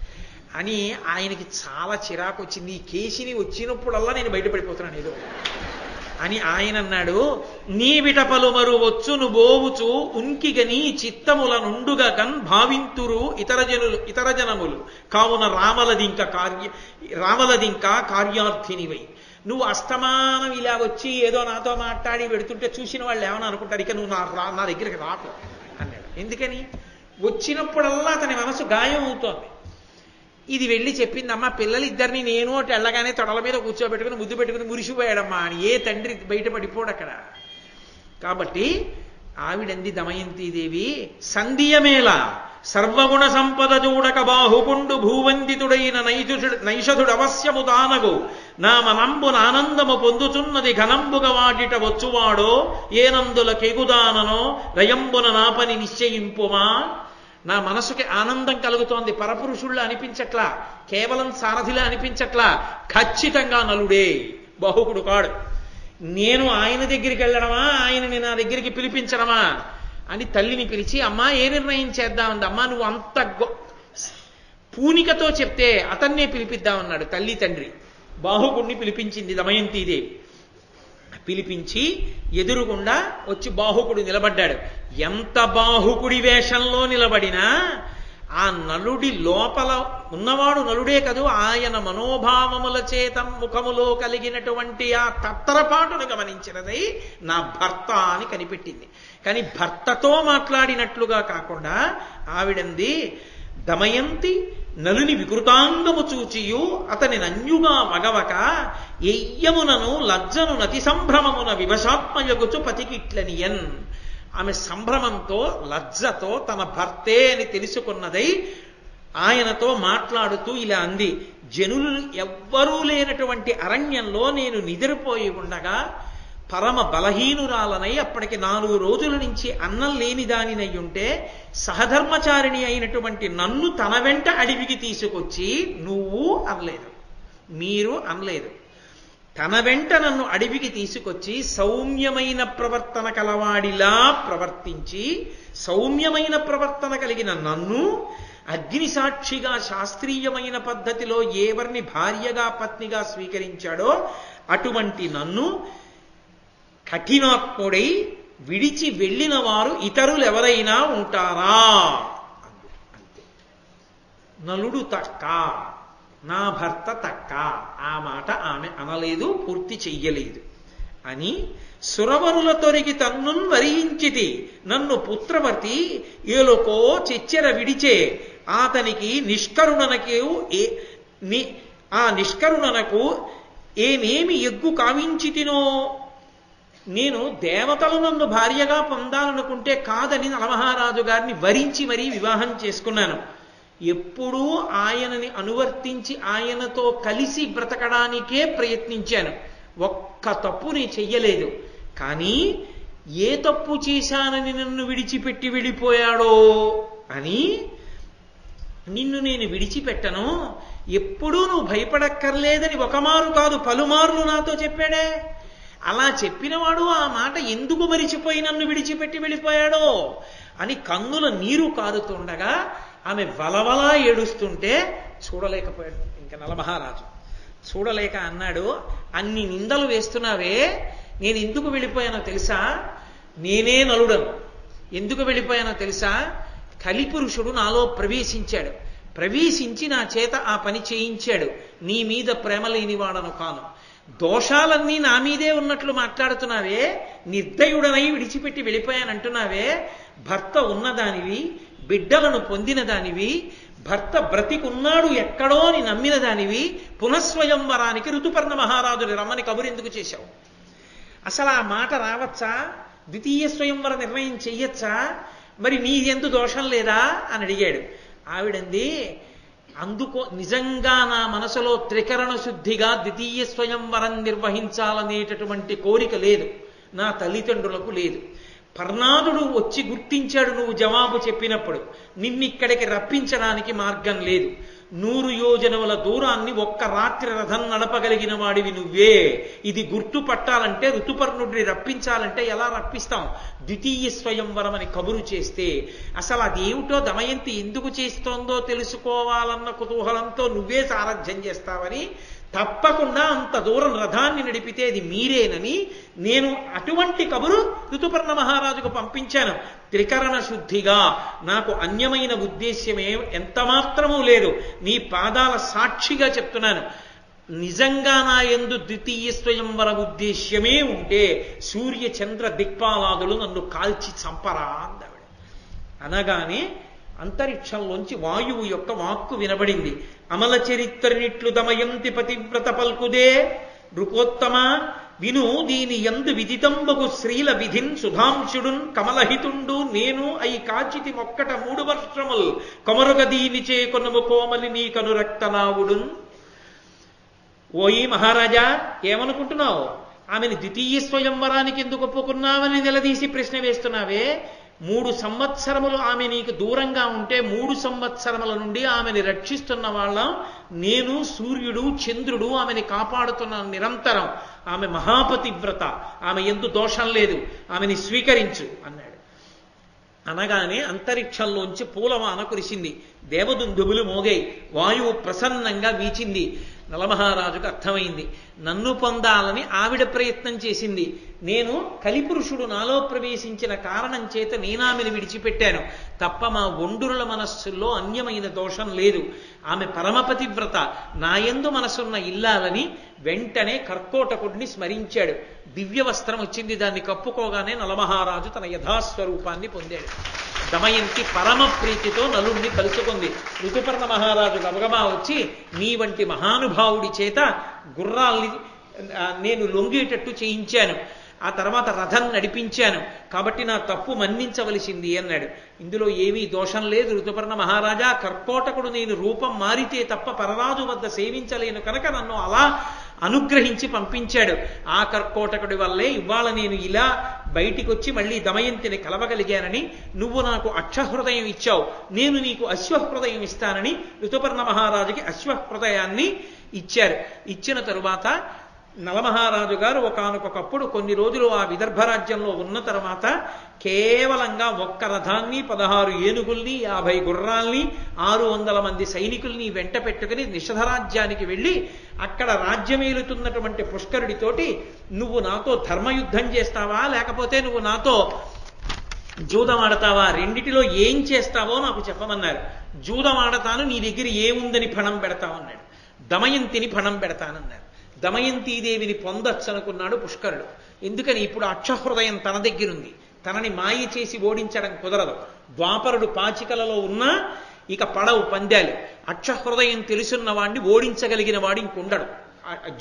అని ఆయనకి చాలా చిరాకు వచ్చింది. ఈ కేసిని వచ్చినప్పుడల్లా నేను బయటపడిపోతున్నాను ఏదో అని ఆయన అన్నాడు. నీ విటపలు మరు వచ్చును బోవుచు ఉన్కిగని చిత్తముల నుండుగా గన్ భావింతురు ఇతర జనములు కావున రామలదింకా కార్యార్థినివై. నువ్వు అస్తమానం ఇలా వచ్చి ఏదో నాతో మాట్లాడి పెడుతుంటే చూసిన వాళ్ళు ఏమని అనుకుంటారు, ఇక నువ్వు నా దగ్గరికి రాకు అన్నాడు. ఎందుకని? వచ్చినప్పుడల్లా అతని మనసు గాయం అవుతోంది. ఇది వెళ్ళి చెప్పిందమ్మా, పిల్లలిద్దరిని నేను అటు వెళ్ళగానే తొడల మీద కూర్చోబెట్టుకుని ముద్దు పెట్టుకుని మురిసిపోయాడమ్మా అని. ఏ తండ్రి బయటపడిపోడు అక్కడ. కాబట్టి ఆవిడంది దమయంతీదేవి, సంధియమేళ సర్వగుణ సంపద చూడక బాహుకుండు భూవందితుడైన నైషధుడు అవశ్యము దానగు నా మనంబున ఆనందము పొందుచున్నది ఘనంబుగా వాటిట వచ్చువాడో ఏనందుల కెగుదాననో రయంబున నా పని నిశ్చయింపుమా. నా మనసుకి ఆనందం కలుగుతోంది, పరపురుషుళ్ళ అనిపించట్లా, కేవలం సారథిలా అనిపించట్లా, ఖచ్చితంగా నలుడే, బాహుకుడు కాడు. నేను ఆయన దగ్గరికి వెళ్ళడమా, ఆయనని నా దగ్గరికి పిలిపించడమా అని తల్లిని పిలిచి, అమ్మా ఏ నిర్ణయం చేద్దామంది. అమ్మా నువ్వు అంత పూనికతో చెప్తే అతన్నే పిలిపిద్దామన్నాడు తల్లి తండ్రి. బాహుకుడిని పిలిపించింది దమయంతీదేవి. పిలిపించి ఎదురుగుండా వచ్చి బాహుకుడు నిలబడ్డాడు. ఎంత బాహుకుడి వేషంలో నిలబడినా ఆ నలుడి లోపల ఉన్నవాడు నలుడే కదూ, ఆయన మనోభావముల చేత ముఖములో కలిగినటువంటి ఆ తత్తరపాటును గమనించినదై నా భర్త అని కనిపెట్టింది. కానీ భర్తతో మాట్లాడినట్లుగా కాకుండా ఆవిడంది, దమయంతి నలుని వికృతాంగము చూచియు అతని నన్యుగా మగవక ఎయ్యమునను లజ్జను నతి సంభ్రమమున వివశాత్మయగుచు పతికిట్లనియన్. ఆమె సంభ్రమంతో లజ్జతో తన భర్తే అని తెలుసుకున్నదై ఆయనతో మాట్లాడుతూ ఇలా అంది, జనులు ఎవ్వరూ లేనటువంటి అరణ్యంలో నేను నిద్రపోయి ఉండగా పరమ బలహీనురాలనై అప్పటికి 4 రోజుల నుంచి అన్నం లేని దానినై ఉంటే సహధర్మచారిణి అయినటువంటి నన్ను తన వెంట అడవికి తీసుకొచ్చి నువ్వు అనలేదు, మీరు అనలేదు, తన వెంట నన్ను అడవికి తీసుకొచ్చి సౌమ్యమైన ప్రవర్తన కలవాడిలా ప్రవర్తించి సౌమ్యమైన ప్రవర్తన కలిగిన నన్ను అగ్ని సాక్షిగా శాస్త్రీయమైన పద్ధతిలో ఎవరిని భార్యగా పత్నిగా స్వీకరించాడో అటువంటి నన్ను కఠినాత్ముడై విడిచి వెళ్ళిన వారు ఇతరులు ఎవరైనా ఉంటారా? అంతే. నలుడు తక్క, నా భర్త తక్క, ఆ మాట ఆమె అనలేదు, పూర్తి చెయ్యలేదు. అని సురవరుల తొరిగి తన్నున్ వరించితి, నన్ను పుత్రవతి ఏలుకో చెచ్చెర విడిచే, అతనికి నిష్కరుణనకు ఏమేమి ఎగ్గు కావించితినో. నేను దేవతలు నన్ను భార్యగా పొందాలనుకుంటే కాదని నలమహారాజు గారిని వరించి మరీ వివాహం చేసుకున్నాను. ఎప్పుడూ ఆయనని అనువర్తించి ఆయనతో కలిసి బ్రతకడానికే ప్రయత్నించాను. ఒక్క తప్పు నేను చెయ్యలేదు. కానీ ఏ తప్పు చేశానని నన్ను విడిచిపెట్టి వెళ్ళిపోయాడో అని, నిన్ను నేను విడిచిపెట్టను, ఎప్పుడూ నువ్వు భయపడక్కర్లేదని ఒకమారు కాదు పలుమార్లు నాతో చెప్పాడే. అలా చెప్పినవాడు ఆ మాట ఎందుకు మరిచిపోయి నన్ను విడిచిపెట్టి వెళ్ళిపోయాడో అని కన్నుల నీరు కారుతుండగా ఆమె వలవలా ఏడుస్తుంటే చూడలేకపోయాడు ఇంకా నలమహారాజు. చూడలేక అన్నాడు, అన్ని నిందలు వేస్తున్నావే, నేను ఎందుకు వెళ్ళిపోయానో తెలుసా? నేనే నలుడను. ఎందుకు వెళ్ళిపోయానో తెలుసా? కలిపురుషుడు నాలో ప్రవేశించాడు. ప్రవేశించి నా చేత ఆ పని చేయించాడు. నీ మీద ప్రేమ లేనివాడను కాను. దోషాలన్నీ నా మీదే ఉన్నట్లు మాట్లాడుతున్నావే, నిర్దయుడనై విడిచిపెట్టి వెళ్ళిపోయానంటున్నావే. భర్త ఉన్నదానివి, బిడ్డలను పొందిన దానివి, భర్త బ్రతికున్నాడు ఎక్కడో అని నమ్మిన దానివి, పునఃస్వయంవరానికి ఋతుపర్ణ మహారాజుని రమ్మని కబురెందుకు చేశావు? అసలు ఆ మాట రావచ్చా? ద్వితీయ స్వయంవర నిర్ణయం చెయ్యొచ్చా? మరి నీ ఎందు దోషం లేదా అని అడిగాడు. ఆవిడంది, అందుకో నిజంగా నా మనసులో త్రికరణ శుద్ధిగా ద్వితీయ స్వయంవరం నిర్వహించాలనేటటువంటి కోరిక లేదు, నా తల్లిదండ్రులకు లేదు. పర్ణాదుడు వచ్చి గుర్తించాడు నువ్వు జవాబు చెప్పినప్పుడు. నిన్నిక్కడికి రప్పించడానికి మార్గం లేదు. 100 యోజనముల దూరాన్ని ఒక్క రాత్రి రథం నడపగలిగిన వాడివి నువ్వే. ఇది గుర్తుపట్టాలంటే, ఋతుపర్ణుడిని రప్పించాలంటే ఎలా రప్పిస్తాం? ద్వితీయ స్వయంవరం అని కబురు చేస్తే అసలు అదేమిటో దమయంతి ఎందుకు చేస్తోందో తెలుసుకోవాలన్న కుతూహలంతో నువ్వే సారథ్యం చేస్తావని, తప్పకుండా అంత దూరం రథాన్ని నడిపితే అది మీరేనని నేను అటువంటి కబురు ఋతుపర్ణ మహారాజుకు పంపించాను. త్రికరణ శుద్ధిగా నాకు అన్యమైన ఉద్దేశ్యమే ఎంత మాత్రమూ లేదు. నీ పాదాల సాక్షిగా చెప్తున్నాను, నిజంగా నా యందు ద్వితీయ స్వయంవర ఉద్దేశ్యమే ఉంటే సూర్య చంద్ర దిక్పాలాదులు నన్ను కాల్చి చంపరా అందవిడ. అనగానే అంతరిక్షంలోంచి వాయువు యొక్క వాక్కు వినబడింది. అమల చరిత్రనిట్లు దమయంతి పతివ్రత పల్కుదే, నృపోత్తమ విను దీని యందు విదితంబగు శ్రీల విధిన్ సుధాంశుడున్ కమలహితుండు నేను అయి కాచితి మొక్కట 3 వర్షముల్ కొమరుగ దీని చేకొనుము కోమలి నీ కనురక్తనావుడున్. ఓయి మహారాజా, ఏమనుకుంటున్నావు? ఆమెను ద్వితీయ స్వయంవరానికి ఎందుకు ఒప్పుకున్నావని నిలదీసి ప్రశ్న వేస్తున్నావే. 3 సంవత్సరములు ఆమె నీకు దూరంగా ఉంటే 3 సంవత్సరముల నుండి ఆమెని రక్షిస్తున్న వాళ్ళం నేను, సూర్యుడు, చంద్రుడు ఆమెని కాపాడుతున్న నిరంతరం. ఆమె మహాపతివ్రత, ఆమె యందు దోషం లేదు, ఆమెని స్వీకరించు అన్నాడు. అనగానే అంతరిక్షంలోంచి పూలవాన కురిసింది, దేవదుందుబులు మోగాయి, వాయువు ప్రసన్నంగా వీచింది. నలమహారాజుకు అర్థమైంది, నన్ను పొందాలని ఆవిడ ప్రయత్నం చేసింది. నేను కలిపురుషుడు నాలో ప్రవేశించిన కారణం చేత నేనామెను విడిచిపెట్టాను తప్ప మా ఒండురుల మనస్సుల్లో అన్యమైన దోషం లేదు. ఆమె పరమపతివ్రత, నాయందు మనసున్న ఇల్లాలని వెంటనే కర్కోటకుడిని స్మరించాడు. దివ్య వస్త్రం వచ్చింది, దాన్ని కప్పుకోగానే నలమహారాజు తన యథాస్వరూపాన్ని పొందాడు. దమయంతి పరమ ప్రీతితో నలుణ్ణి కలుసుకుంది. ఋతుపర్ణ మహారాజు గబగబా వచ్చి, నీ వంటి మహానుభావుడి చేత గుర్రాల్ని నేను లొంగేటట్టు చేయించాను, ఆ తర్వాత రథం నడిపించాను, కాబట్టి నా తప్పు మన్నించవలసింది అన్నాడు. ఇందులో ఏమీ దోషం లేదు ఋతుపర్ణ మహారాజా. కర్కోటకుడు నేను రూపం మారితే తప్ప పరరాజు వద్ద సేవించలేను కనుక నన్ను అలా అనుగ్రహించి పంపించాడు. ఆ కర్కోటకుడి వల్లే ఇవాళ నేను ఇలా బయటికి వచ్చి మళ్ళీ దమయంతిని కలవగలిగానని, నువ్వు నాకు అక్షహృదయం ఇచ్చావు, నేను నీకు అశ్వహృదయం ఇస్తానని ఋతుపర్ణ మహారాజుకి అశ్వహృదయాన్ని ఇచ్చారు. ఇచ్చిన తరువాత నలమహారాజు గారు ఒకానొకప్పుడు కొన్ని రోజులు ఆ విదర్భ రాజ్యంలో ఉన్న తర్వాత కేవలంగా ఒక్క రథాన్ని 16 ఏనుగుల్ని 50 గుర్రాల్ని 600 మంది సైనికుల్ని వెంట పెట్టుకుని నిషధరాజ్యానికి వెళ్ళి అక్కడ రాజ్యమేలుతున్నటువంటి పుష్కరుడితోటి నువ్వు నాతో ధర్మయుద్ధం చేస్తావా లేకపోతే నువ్వు నాతో జూదం ఆడతావా, రెండిటిలో ఏం చేస్తావో నాకు చెప్పమన్నారు. జూదం ఆడతాను, నీ దగ్గర ఏముందని ఫణం పెడతామన్నాడు. దమయంతిని ఫణం పెడతానన్నారు. దమయంతీదేవిని పొందొచ్చనుకున్నాడు పుష్కరుడు. ఎందుకని ఇప్పుడు అక్షహృదయం తన దగ్గరుంది, తనని మాయ చేసి ఓడించడం కుదరదు. ద్వాపరుడు పాచికలలో ఉన్నా ఇక పడవు పందాలు. అక్షహృదయం తెలుసున్న వాడిని ఓడించగలిగిన వాడు ఇంకొండడు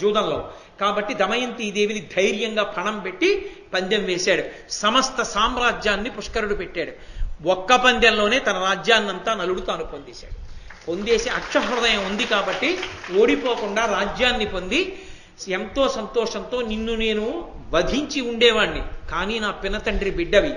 జూదంలో. కాబట్టి దమయంతీదేవిని ధైర్యంగా పణం పెట్టి పందెం వేశాడు. సమస్త సామ్రాజ్యాన్ని పుష్కరుడు పెట్టాడు. ఒక్క పందెంలోనే తన రాజ్యాన్నంతా నలుడు తాను పొందేశాడు. పొందేసి అక్షహృదయం ఉంది కాబట్టి ఓడిపోకుండా రాజ్యాన్ని పొంది ఎంతో సంతోషంతో నిన్ను నేను వధించి ఉండేవాణ్ణి, కానీ నా పినతండ్రి బిడ్డవి,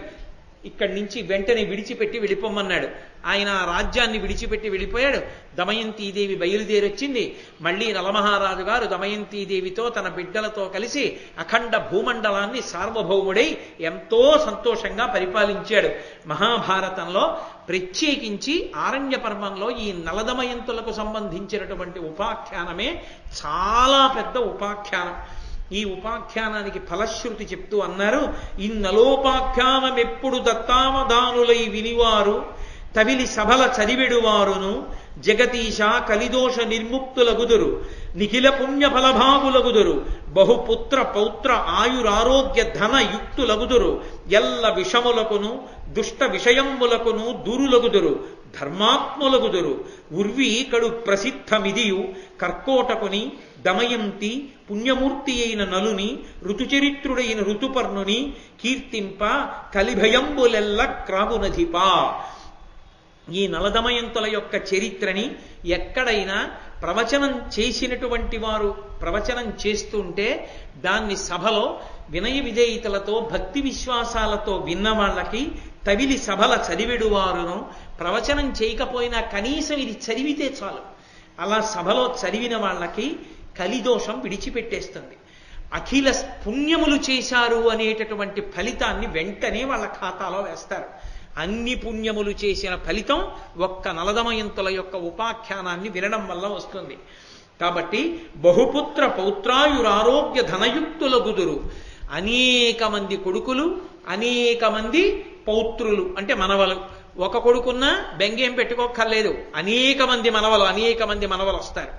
ఇక్కడి నుంచి వెంటనే విడిచిపెట్టి వెళ్ళిపోమన్నాడు. ఆయన ఆ రాజ్యాన్ని విడిచిపెట్టి వెళ్ళిపోయాడు. దమయంతీదేవి బయలుదేరొచ్చింది. మళ్ళీ నలమహారాజు గారు దమయంతీదేవితో తన బిడ్డలతో కలిసి అఖండ భూమండలాన్ని సార్వభౌముడై ఎంతో సంతోషంగా పరిపాలించాడు. మహాభారతంలో ప్రత్యేకించి ఆరణ్య పర్వంలో ఈ నలదమయంతులకు సంబంధించినటువంటి ఉపాఖ్యానమే చాలా పెద్ద ఉపాఖ్యానం. ఈ ఉపాఖ్యానానికి ఫలశ్రుతి చెప్తూ అన్నారు, ఇన్నలోపాఖ్యానమెప్పుడు దత్తావధానులై వినివారు తవిలి సభల చదివెడువారును జగతీశ కలిదోష నిర్ముక్తులగుదురు నిఖిల పుణ్య ఫలభాగులగుదురు బహుపుత్ర పౌత్ర ఆయురారోగ్య ధన యుక్తులగుదురు ఎల్ల విషములకును దుష్ట విషయములకును దూరులగుదురు ధర్మాత్ములగుదురు ఉర్వి కడు ప్రసిద్ధమిదియు కర్కోటకుని దమయంతి పుణ్యమూర్తి అయిన నలుని ఋతుచరిత్రుడైన ఋతుపర్ణుని కీర్తింప కలిభయంబులెల్ల క్రాగునధిపా. ఈ నలదమయంతుల యొక్క చరిత్రని ఎక్కడైనా ప్రవచనం చేసినటువంటి వారు ప్రవచనం చేస్తుంటే దాన్ని సభలో వినయ విధేయతలతో భక్తి విశ్వాసాలతో విన్న వాళ్ళకి తవిలి సభల చదివెడువారును, ప్రవచనం చేయకపోయినా కనీసం ఇది చదివితే చాలు, అలా సభలో చదివిన వాళ్ళకి కలిదోషం విడిచిపెట్టేస్తుంది. అఖిల పుణ్యములు చేశారు అనేటటువంటి ఫలితాన్ని వెంటనే వాళ్ళ ఖాతాలో వేస్తారు. అన్ని పుణ్యములు చేసిన ఫలితం ఒక్క నలదమయంతుల యొక్క ఉపాఖ్యానాన్ని వినడం వల్ల వస్తుంది. కాబట్టి బహుపుత్ర పౌత్రాయురారోగ్య ధనయుక్తులగుదురు, అనేక మంది కొడుకులు అనేక మంది పౌత్రులు అంటే మనవలు. ఒక కొడుకున్నా బెంగేం పెట్టుకోక్కర్లేదు, అనేక మంది మనవలు వస్తారు.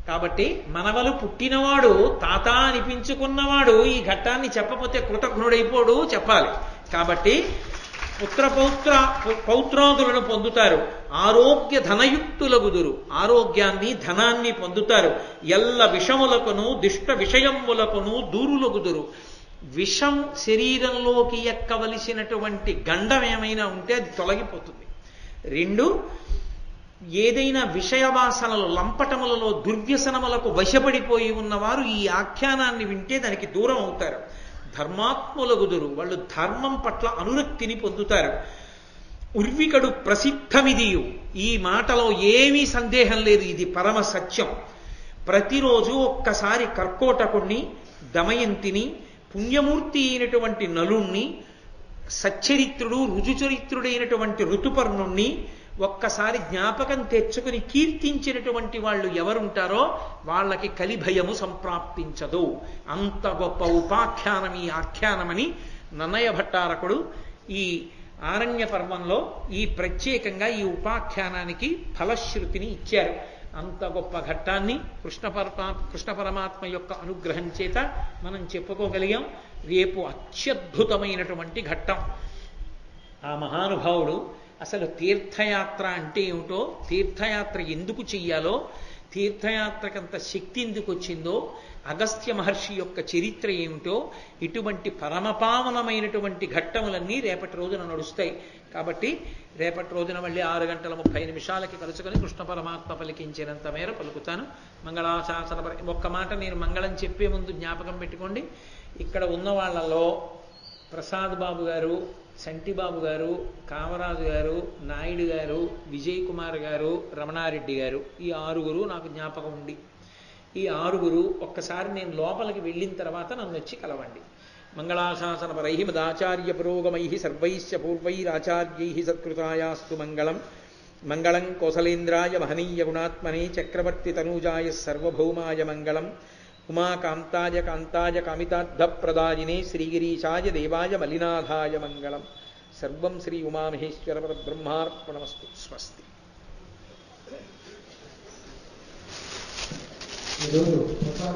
కాబట్టి మనవలు పుట్టినవాడు తాత అనిపించుకున్నవాడు ఈ ఘట్టాన్ని చెప్పకపోతే కృతజ్ఞుడైపోడు, చెప్పాలి. కాబట్టి పౌత్రాదులను పొందుతారు, ఆరోగ్య ధనయుక్తులగుదురు, ఆరోగ్యాన్ని ధనాన్ని పొందుతారు, ఎల్ల విషములకును దుష్ట విషయములకును దూరులగుదురు. విషం శరీరంలోకి ఎక్కవలసినటువంటి గండం ఏమైనా ఉంటే అది తొలగిపోతుంది. 2, ఏదైనా విషయవాసనలు లంపటములలో దుర్వ్యసనములకు వశపడిపోయి ఉన్నవారు ఈ ఆఖ్యానాన్ని వింటే దానికి దూరం అవుతారు. ధర్మాత్ములగుదురు, వాళ్ళు ధర్మం పట్ల అనురక్తిని పొందుతారు. ఉర్వికడు ప్రసిద్ధమిదియు, ఈ మాటలో ఏమీ సందేహం లేదు, ఇది పరమ సత్యం. ప్రతిరోజు ఒక్కసారి కర్కోటకుణ్ణి, దమయంతిని, పుణ్యమూర్తి అయినటువంటి నలుణ్ణి, సచ్చరిత్రుడు రుజుచరిత్రుడైనటువంటి ఋతుపర్ణుణ్ణి ఒక్కసారి జ్ఞాపకం తెచ్చుకుని కీర్తించినటువంటి వాళ్ళు ఎవరుంటారో వాళ్ళకి కలిభయము సంప్రాప్తించదు. అంత గొప్ప ఉపాఖ్యానం ఈ ఆఖ్యానమని నన్నయ భట్టారకుడు ఈ ఆరణ్య పర్వంలో ఈ ప్రత్యేకంగా ఈ ఉపాఖ్యానానికి ఫలశ్రుతిని ఇచ్చారు. అంత గొప్ప ఘట్టాన్ని కృష్ణ పరమాత్మ యొక్క అనుగ్రహం చేత మనం చెప్పుకోగలిగాం. రేపు అత్యద్భుతమైనటువంటి ఘట్టం. ఆ మహానుభావుడు అసలు తీర్థయాత్ర అంటే ఏమిటో, తీర్థయాత్ర ఎందుకు చెయ్యాలో, తీర్థయాత్రకంత శక్తి ఎందుకు వచ్చిందో, అగస్త్య మహర్షి యొక్క చరిత్ర ఏమిటో, ఇటువంటి పరమపావనమైనటువంటి ఘట్టములన్నీ రేపటి రోజున నడుస్తాయి. కాబట్టి రేపటి రోజున మళ్ళీ 6:30 కలుసుకొని కృష్ణ పరమాత్మ పలికించినంత మేర పలుకుతాను. మంగళాశాసన ఒక్క మాట నేను మంగళం చెప్పే ముందు జ్ఞాపకం పెట్టుకోండి. ఇక్కడ ఉన్న వాళ్ళలో ప్రసాద్ బాబు గారు, సంటిబాబు గారు, కామరాజు గారు, నాయుడు గారు, విజయ్ కుమార్ గారు, రమణారెడ్డి గారు, ఈ 6 నాకు జ్ఞాపకం ఉంది. ఈ 6 ఒక్కసారి నేను లోపలికి వెళ్ళిన తర్వాత నన్ను వచ్చి కలవండి. మంగళాశాసనపరై మదాచార్య పురోగమై సర్వైశ్చ పూర్వైరాచార్యై సత్కృతాయాస్తు మంగళం. మంగళం కోసలేంద్రాయ మహనీయ గుణాత్మనే చక్రవర్తి తనూజాయ సర్వభౌమాయ మంగళం. ఉమాకాంతాయ కాంతాయ కామితార్థప్రదాయినే శ్రీగిరీశాయ దేవాయ మలినాథాయ మంగళం. సర్వం శ్రీ ఉమామహేశ్వర పరబ్రహ్మార్పణమస్తు. స్వస్తి.
ఈరోజు ప్రసాద